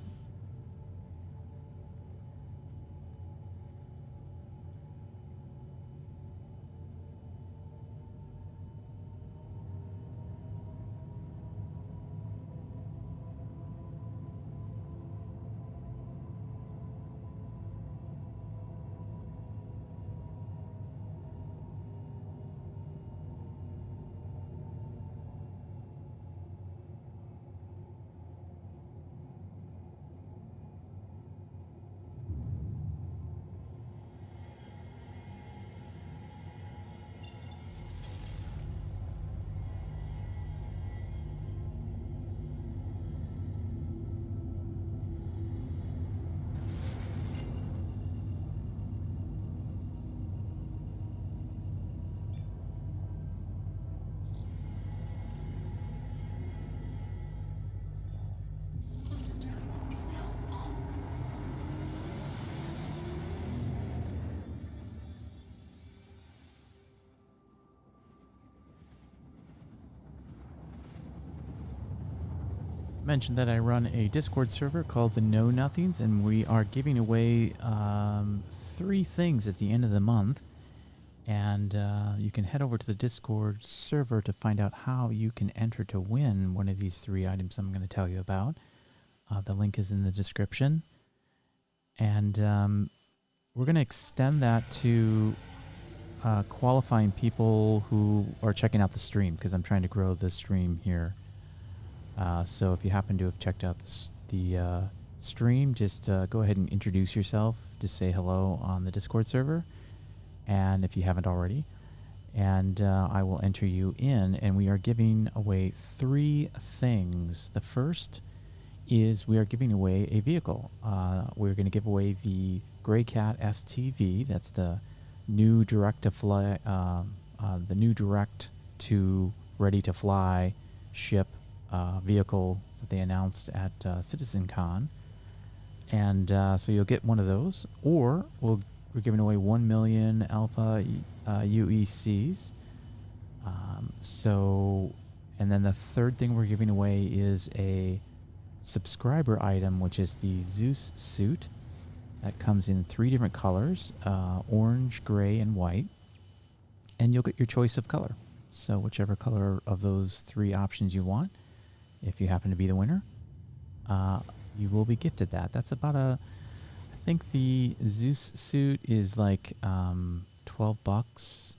Mentioned that I run a Discord server called the Know Nothings, and we are giving away 3 things at the end of the month. And you can head over to the Discord server to find out how you can enter to win one of these 3 items I'm going to tell you about. The link is in the description. And we're going to extend that to qualifying people who are checking out the stream, because I'm trying to grow the stream here. So if you happen to have checked out the stream, just go ahead and introduce yourself. Just say hello on the Discord server, and if you haven't already, and I will enter you in. And we are giving away 3 things. The first is we are giving away a vehicle. We're going to give away the Gray Cat STV. That's the new direct to fly, the new direct to ready to fly ship vehicle that they announced at CitizenCon. And so you'll get one of those, or we're giving away 1 million Alpha UECs. And then the third thing we're giving away is a subscriber item, which is the Zeus suit. That comes in 3 different colors, orange, gray, and white. And you'll get your choice of color. So whichever color of those 3 options you want, if you happen to be the winner, you will be gifted that. That's about I think the Zeus suit is like $12,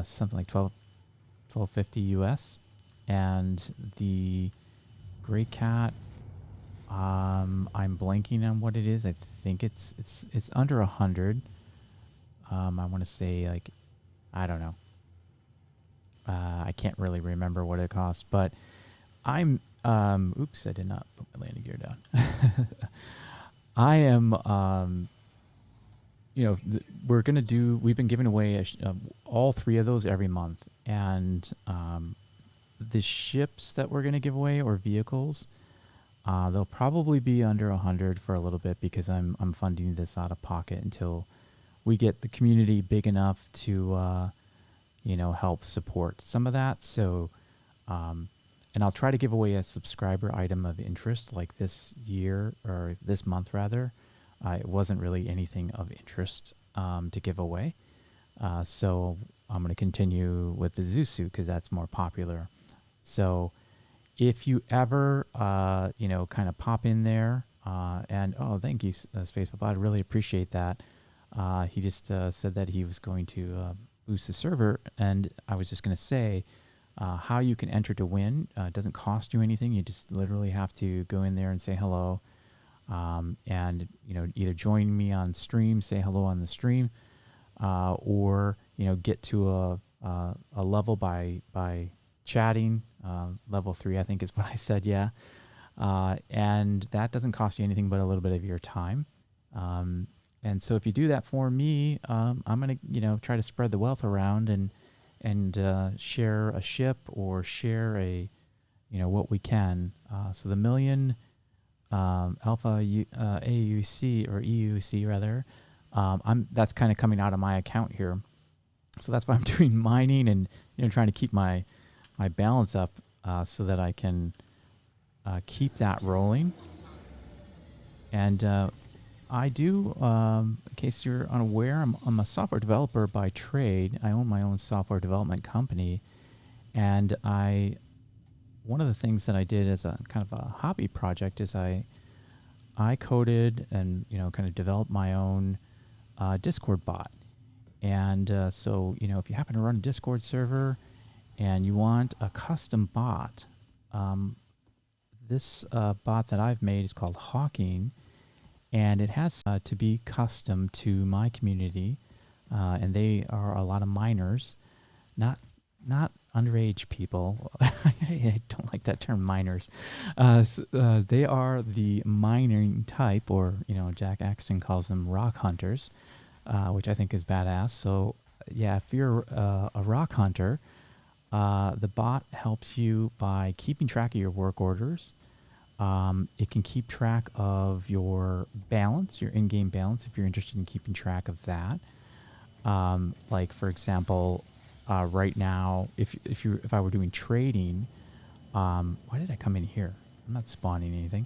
something like $12.50 US, and the Gray Cat, I'm blanking on what it is. I think it's under 100. I want to say, like, I don't know. I can't really remember what it costs, but I'm oops, I did not put my landing gear down. I am we've been giving away all 3 of those every month, and the ships that we're going to give away, or vehicles, they'll probably be under 100 for a little bit, because I'm funding this out of pocket until we get the community big enough to help support some of that. So and I'll try to give away a subscriber item of interest, like this year, or this month rather. It wasn't really anything of interest to give away. So I'm going to continue with the Zeus suit because that's more popular. So if you ever, kind of pop in there and, thank you, Spaceball. I really appreciate that. He just said that he was going to boost the server, and I was just going to say how you can enter to win. It doesn't cost you anything. You just literally have to go in there and say hello. And either join me on stream, say hello on the stream, or get to a level by chatting. Level 3, I think, is what I said. Yeah, and that doesn't cost you anything but a little bit of your time. And so if you do that for me, I'm gonna try to spread the wealth around and share a ship, or share a what we can. So the million. Alpha AUC, or EUC rather, that's kind of coming out of my account here, so that's why I'm doing mining and trying to keep my balance up, so that I can keep that rolling. And I do, in case you're unaware, I'm a software developer by trade. I own my own software development company, and one of the things that I did as a kind of a hobby project is I coded and kind of developed my own Discord bot. And so if you happen to run a Discord server and you want a custom bot, this bot that I've made is called Hawking, and it has to be custom to my community, and they are a lot of minors, not underage people. I don't like that term, minors. They are the mining type, or Jack Axton calls them rock hunters, which I think is badass. So yeah, if you're a rock hunter, the bot helps you by keeping track of your work orders. It can keep track of your balance, your in-game balance, if you're interested in keeping track of that. Like, for example, right now, if I were doing trading, why did I come in here? I'm not spawning anything.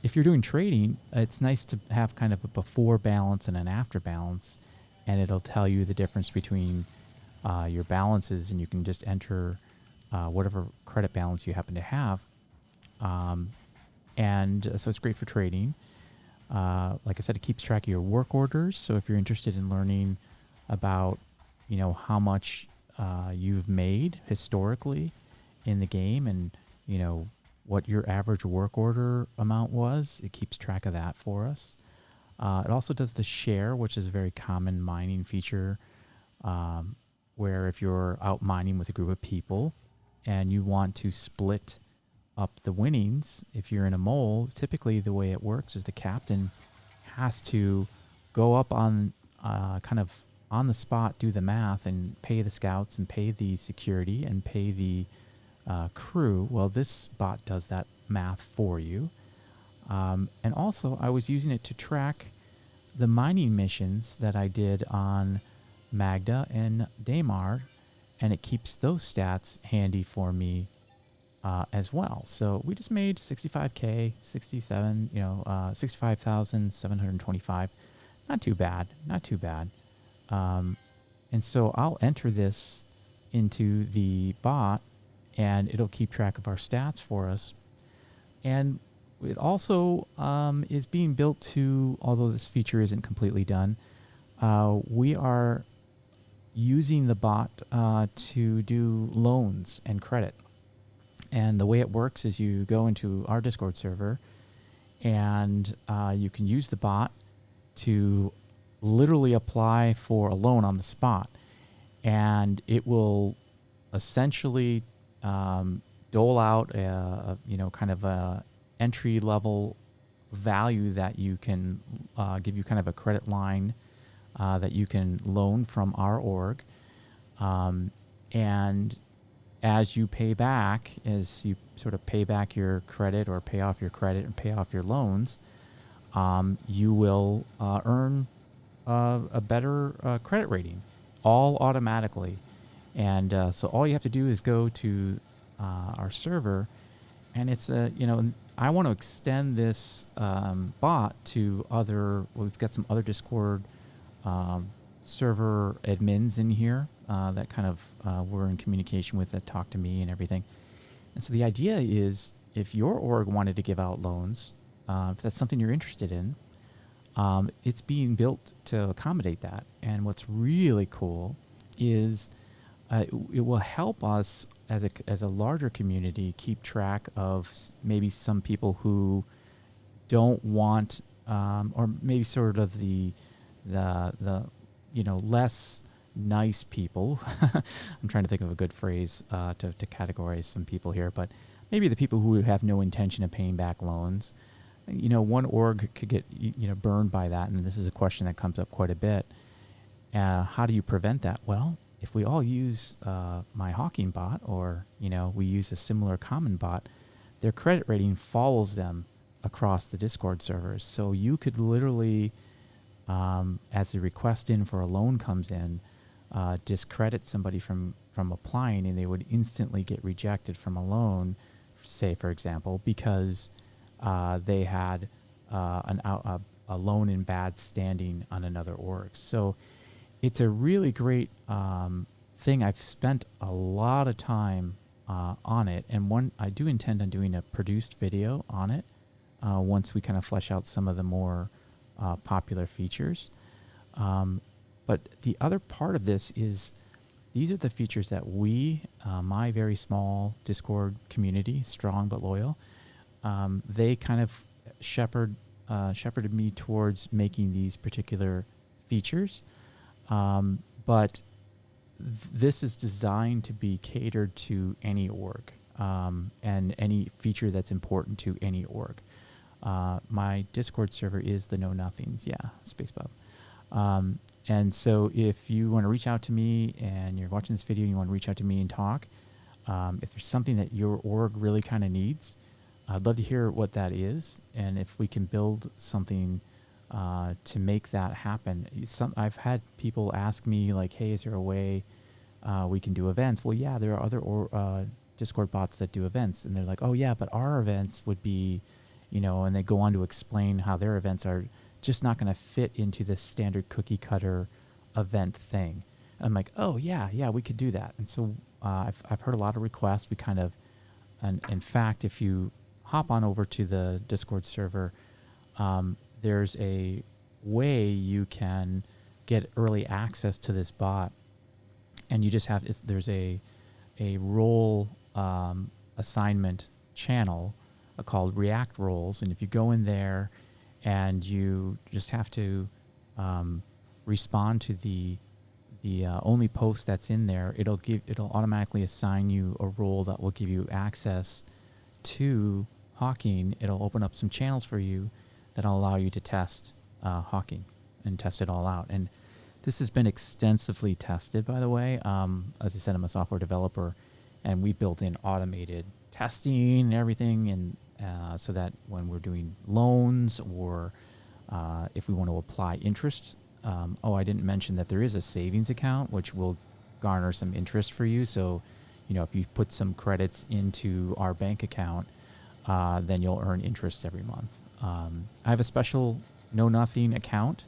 If you're doing trading, it's nice to have kind of a before balance and an after balance, and it'll tell you the difference between your balances, and you can just enter whatever credit balance you happen to have. And so it's great for trading. Like I said, it keeps track of your work orders. So if you're interested in learning about, how much you've made historically in the game, and, what your average work order amount was, it keeps track of that for us. It also does the share, which is a very common mining feature, where if you're out mining with a group of people and you want to split up the winnings. If you're in a mole, typically the way it works is the captain has to go up on kind of on the spot, do the math, and pay the scouts and pay the security and pay the crew. Well, this bot does that math for you. And also, I was using it to track the mining missions that I did on Magda and Daymar, and it keeps those stats handy for me as well. So we just made 65K, 65,725. Not too bad, not too bad. And so I'll enter this into the bot, and it'll keep track of our stats for us. And it also is being built to, although this feature isn't completely done, we are using the bot to do loans and credit. And the way it works is you go into our Discord server, and you can use the bot to literally apply for a loan on the spot. And it will essentially dole out kind of a entry level value that you can give you kind of a credit line that you can loan from our org. And as you pay back, as you sort of pay back your credit or pay off your credit and pay off your loans, you will earn a better credit rating, all automatically. And so all you have to do is go to our server, and it's I want to extend this bot to other. We've got some other Discord server admins in here that kind of we're in communication with, that talk to me and everything. And so the idea is, if your org wanted to give out loans, if that's something you're interested in, it's being built to accommodate that. And what's really cool is it will help us as a larger community keep track of maybe some people who don't want, or maybe sort of the less nice people. I'm trying to think of a good phrase to categorize some people here, but maybe the people who have no intention of paying back loans. One org could get burned by that, and this is a question that comes up quite a bit. How do you prevent that? Well, if we all use my Hawking bot, or we use a similar common bot, their credit rating follows them across the Discord servers. So you could literally, as the request in for a loan comes in, discredit somebody from applying, and they would instantly get rejected from a loan, say, for example, because they had a loan in bad standing on another org. So it's a really great thing. I've spent a lot of time on it, and I do intend on doing a produced video on it once we kind of flesh out some of the more popular features. But the other part of this is, these are the features that we, my very small Discord community, strong but loyal, they kind of shepherded me towards making these particular features. But this is designed to be catered to any org, and any feature that's important to any org. My Discord server is the Know Nothings. Yeah, SpaceBub. And so if you want to reach out to me, and you're watching this video and you want to reach out to me and talk, if there's something that your org really kind of needs, I'd love to hear what that is, and if we can build something to make that happen. I've had people ask me, like, hey, is there a way we can do events? Well, yeah, there are other Discord bots that do events, and they're like, oh yeah, but our events would be, and they go on to explain how their events are just not going to fit into this standard cookie cutter event thing. And I'm like, oh yeah, we could do that. And so I've heard a lot of requests. We kind of, and in fact, if you hop on over to the Discord server, there's a way you can get early access to this bot, and you just have, there's a role assignment channel called React Roles, and if you go in there and you just have to respond to the only post that's in there, it'll automatically assign you a role that will give you access to Hawking, it'll open up some channels for you that'll allow you to test Hawking and test it all out. And this has been extensively tested, by the way. As I said, I'm a software developer, and we built in automated testing and everything, and so that when we're doing loans or if we want to apply interest. I didn't mention that there is a savings account which will garner some interest for you. So, if you put some credits into our bank account, then you'll earn interest every month. I have a special know nothing account.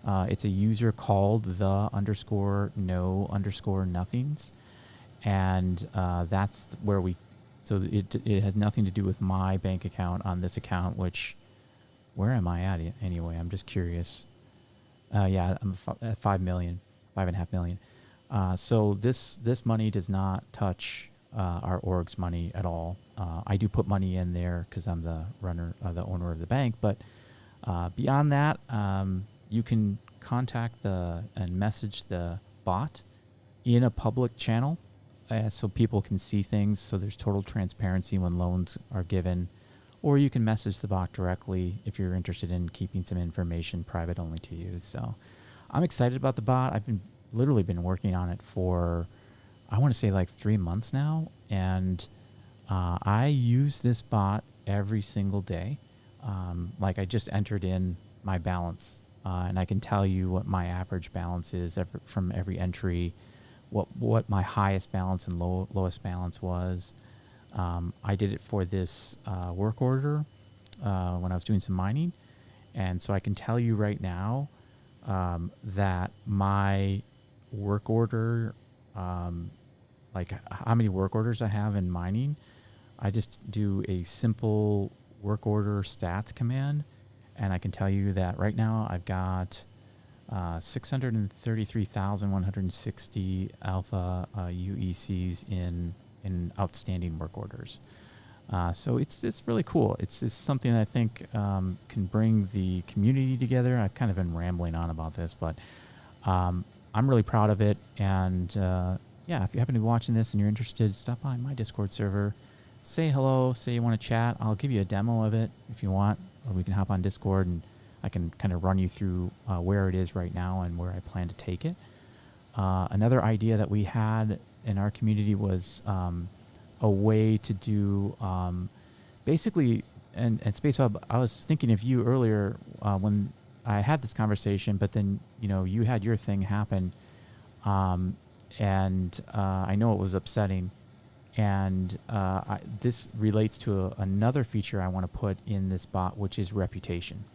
It's a user called the_no_nothings. And that's where so it has nothing to do with my bank account on this account, where am I at anyway? I'm just curious. I'm at 5 million, 5.5 million. So this money does not touch our org's money at all. I do put money in there because I'm the owner of the bank. But beyond that, you can contact and message the bot in a public channel, so people can see things. So there's total transparency when loans are given. Or you can message the bot directly if you're interested in keeping some information private only to you. So I'm excited about the bot. I've literally been working on it for, I want to say like 3 months now. And I use this bot every single day. Like I just entered in my balance, and I can tell you what my average balance is from every entry, what my highest balance and lowest balance was. I did it for this work order when I was doing some mining. And so I can tell you right now that my work order, like how many work orders I have in mining, I just do a simple work order stats command. And I can tell you that right now I've got 633,160 alpha UECs in outstanding work orders. So it's really cool. It's something that I think can bring the community together. I've kind of been rambling on about this, but I'm really proud of it. And if you happen to be watching this and you're interested, stop by my Discord server, say hello, say you want to chat. I'll give you a demo of it if you want, or we can hop on Discord and I can kind of run you through where it is right now and where I plan to take it. Another idea that we had in our community was a way to do basically, and Space Hub, I was thinking of you earlier when I had this conversation, but then, you had your thing happen. And I know it was upsetting. And this relates to another feature I want to put in this bot, which is reputation.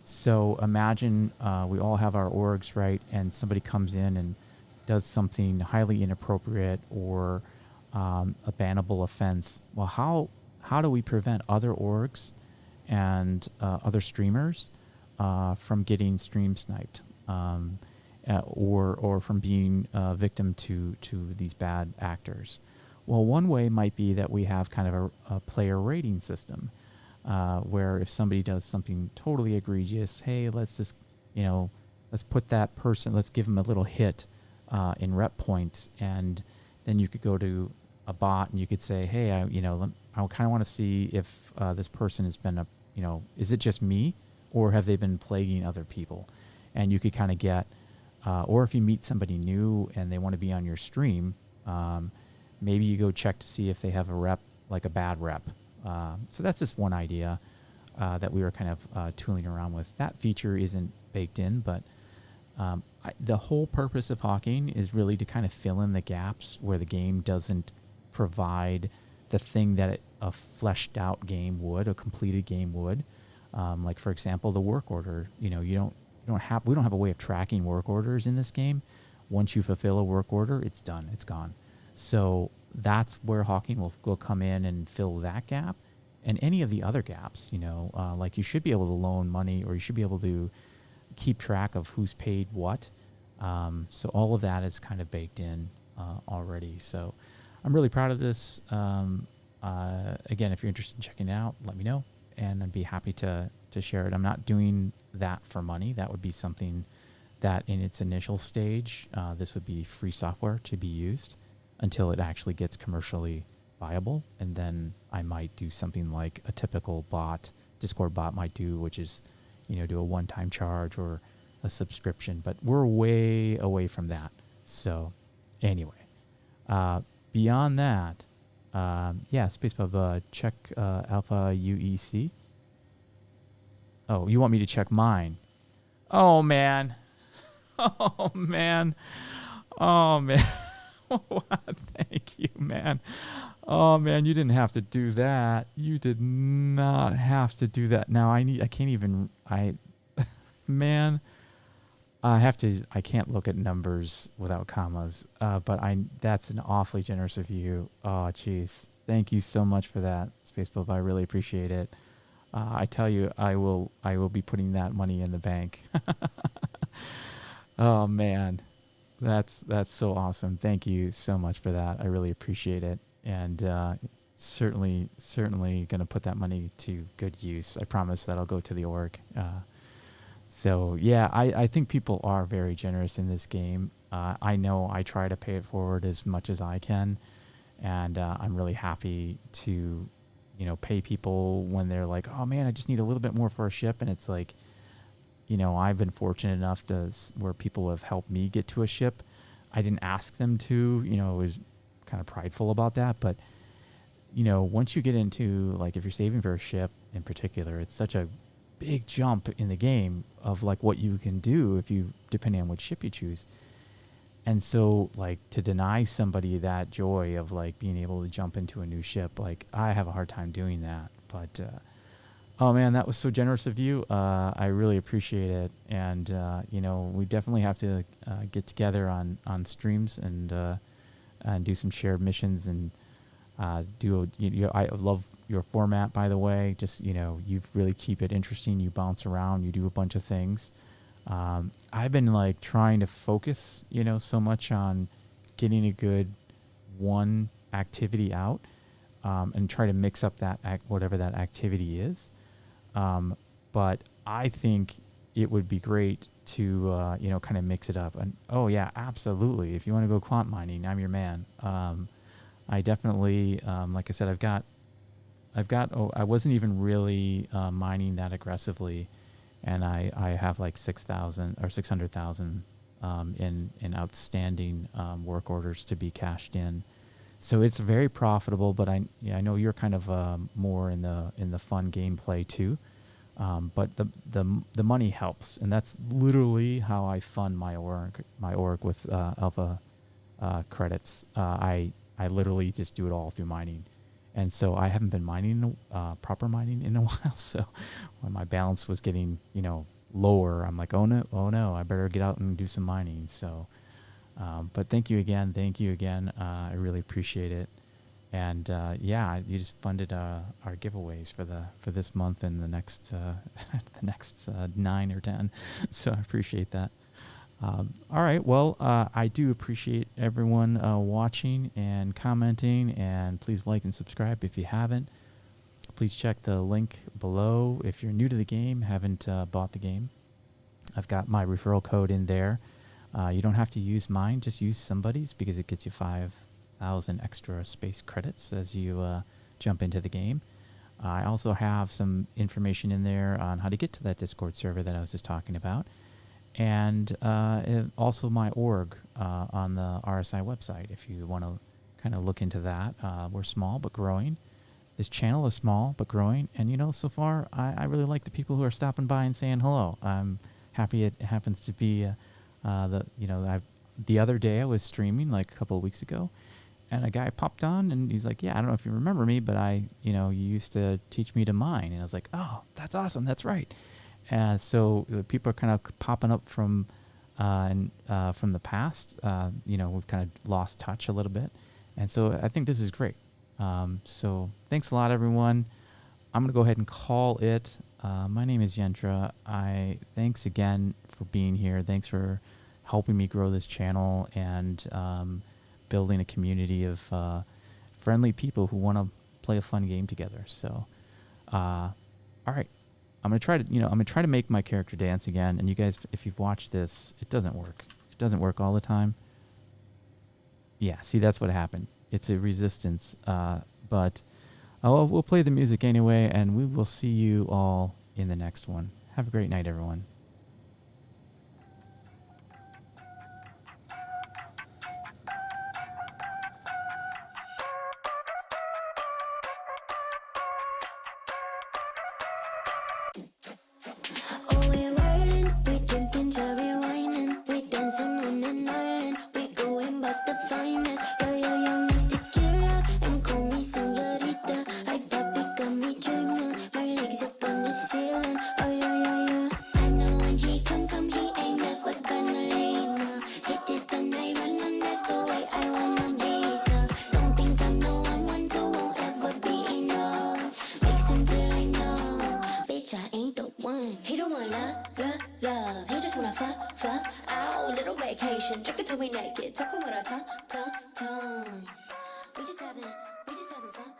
So imagine we all have our orgs, right? And somebody comes in and does something highly inappropriate or a bannable offense. Well, how do we prevent other orgs and other streamers from getting stream sniped or from being a victim to these bad actors? Well, one way might be that we have kind of a player rating system where if somebody does something totally egregious, hey, let's just, let's put that person, let's give them a little hit in rep points. And then you could go to a bot and you could say, hey, I kind of want to see if this person has been is it just me or have they been plaguing other people? And you could kind of get, or if you meet somebody new and they want to be on your stream, maybe you go check to see if they have a rep, like a bad rep. So that's just one idea that we were kind of tooling around with. That feature isn't baked in, but the whole purpose of Hawking is really to kind of fill in the gaps where the game doesn't provide the thing that a fleshed out game would, a completed game would. Like for example, the work order. We don't have a way of tracking work orders in this game. Once you fulfill a work order, it's done, it's gone. So that's where Hawking will come in and fill that gap, and any of the other gaps. Like you should be able to loan money, or you should be able to keep track of who's paid what. So all of that is kind of baked in already. So I'm really proud of this. Again, if you're interested in checking it out, let me know, and I'd be happy to share it. I'm not doing that for money. That would be something that in its initial stage, this would be free software to be used until it actually gets commercially viable, and then I might do something like a typical Discord bot might do, which is, do a one-time charge or a subscription. But we're way away from that. So anyway, beyond that, SpacePub, check Alpha UEC. Oh, you want me to check mine? Oh, man. Oh, man. Oh, man. Thank you, man. Oh, man, you didn't have to do that. You did not have to do that. Now, I can't look at numbers without commas, but that's an awfully generous of you. Oh, jeez. Thank you so much for that, SpaceBub. I really appreciate it. I tell you, I will be putting that money in the bank. Oh, man. That's so awesome. Thank you so much for that. I really appreciate it. And certainly going to put that money to good use. I promise that I'll go to the org. So, yeah, I think people are very generous in this game. I know I try to pay it forward as much as I can. And I'm really happy to, pay people when they're like, oh, man, I just need a little bit more for a ship. And it's like, I've been fortunate enough where people have helped me get to a ship. I didn't ask them to, I was kind of prideful about that. But, once you get into, like, if you're saving for a ship in particular, it's such a big jump in the game of, like, what you can do depending on which ship you choose. And so, like, to deny somebody that joy of, like, being able to jump into a new ship, like, I have a hard time doing that. But, oh, man, that was so generous of you. I really appreciate it. And, we definitely have to get together on streams and do some shared missions and I love your format, by the way. Just, you really keep it interesting. You bounce around. You do a bunch of things. I've been, like, trying to focus, so much on getting a good one activity out and try to mix up whatever that activity is. But I think it would be great to, kind of mix it up. And, oh, yeah, absolutely. If you want to go quant mining, I'm your man. I definitely, like I said, I wasn't even really mining that aggressively. And I have like 6,000 or 600,000 in outstanding work orders to be cashed in. So it's very profitable, but I know you're kind of more in the fun gameplay too. But the money helps, and that's literally how I fund my org with Alpha credits. I literally just do it all through mining. And so I haven't been mining, proper mining in a while. So when my balance was getting, lower, I'm like, oh no, I better get out and do some mining. So, but thank you again. I really appreciate it. And you just funded our giveaways for this month and the next 9 or 10. So I appreciate that. All right. Well, I do appreciate everyone watching and commenting, and please like and subscribe if you haven't. Please check the link below if you're new to the game, haven't bought the game. I've got my referral code in there. You don't have to use mine, just use somebody's because it gets you 5,000 extra space credits as you jump into the game. I also have some information in there on how to get to that Discord server that I was just talking about. And also my org on the RSI website, if you want to kind of look into that. We're small but growing. This channel is small but growing. And, so far, I really like the people who are stopping by and saying hello. I'm happy it happens to be the other day I was streaming like a couple of weeks ago. And a guy popped on and he's like, yeah, I don't know if you remember me, but you used to teach me to mine. And I was like, oh, that's awesome. That's right. So people are kind of popping up from the past. We've kind of lost touch a little bit. And so I think this is great. So thanks a lot, everyone. I'm going to go ahead and call it. My name is Yentra. Thanks again for being here. Thanks for helping me grow this channel and building a community of friendly people who want to play a fun game together. So, all right. I'm gonna try to make my character dance again. And you guys, if you've watched this, it doesn't work. It doesn't work all the time. Yeah, see, that's what happened. it's a resistance. But we'll play the music anyway, and we will see you all in the next one. Have a great night, everyone. Oh, we wildin', we drinking cherry wine and we dancing on an island. We going back the finest. Yeah, young Miss Tequila and call me señorita. Ay, papi, got me dreaming. My legs up on the ceiling. Oh, yeah. I know when he come, he ain't never gonna leave. No. Hit it the night run and that's the way I wanna be. So don't think I'm the one to won't ever be enough. Mix until I know, bitch, I ain't the one. He don't want love. He just wanna fuck. Ow, little vacation. Drink it till we naked. Talking with our tongues. We just having fun.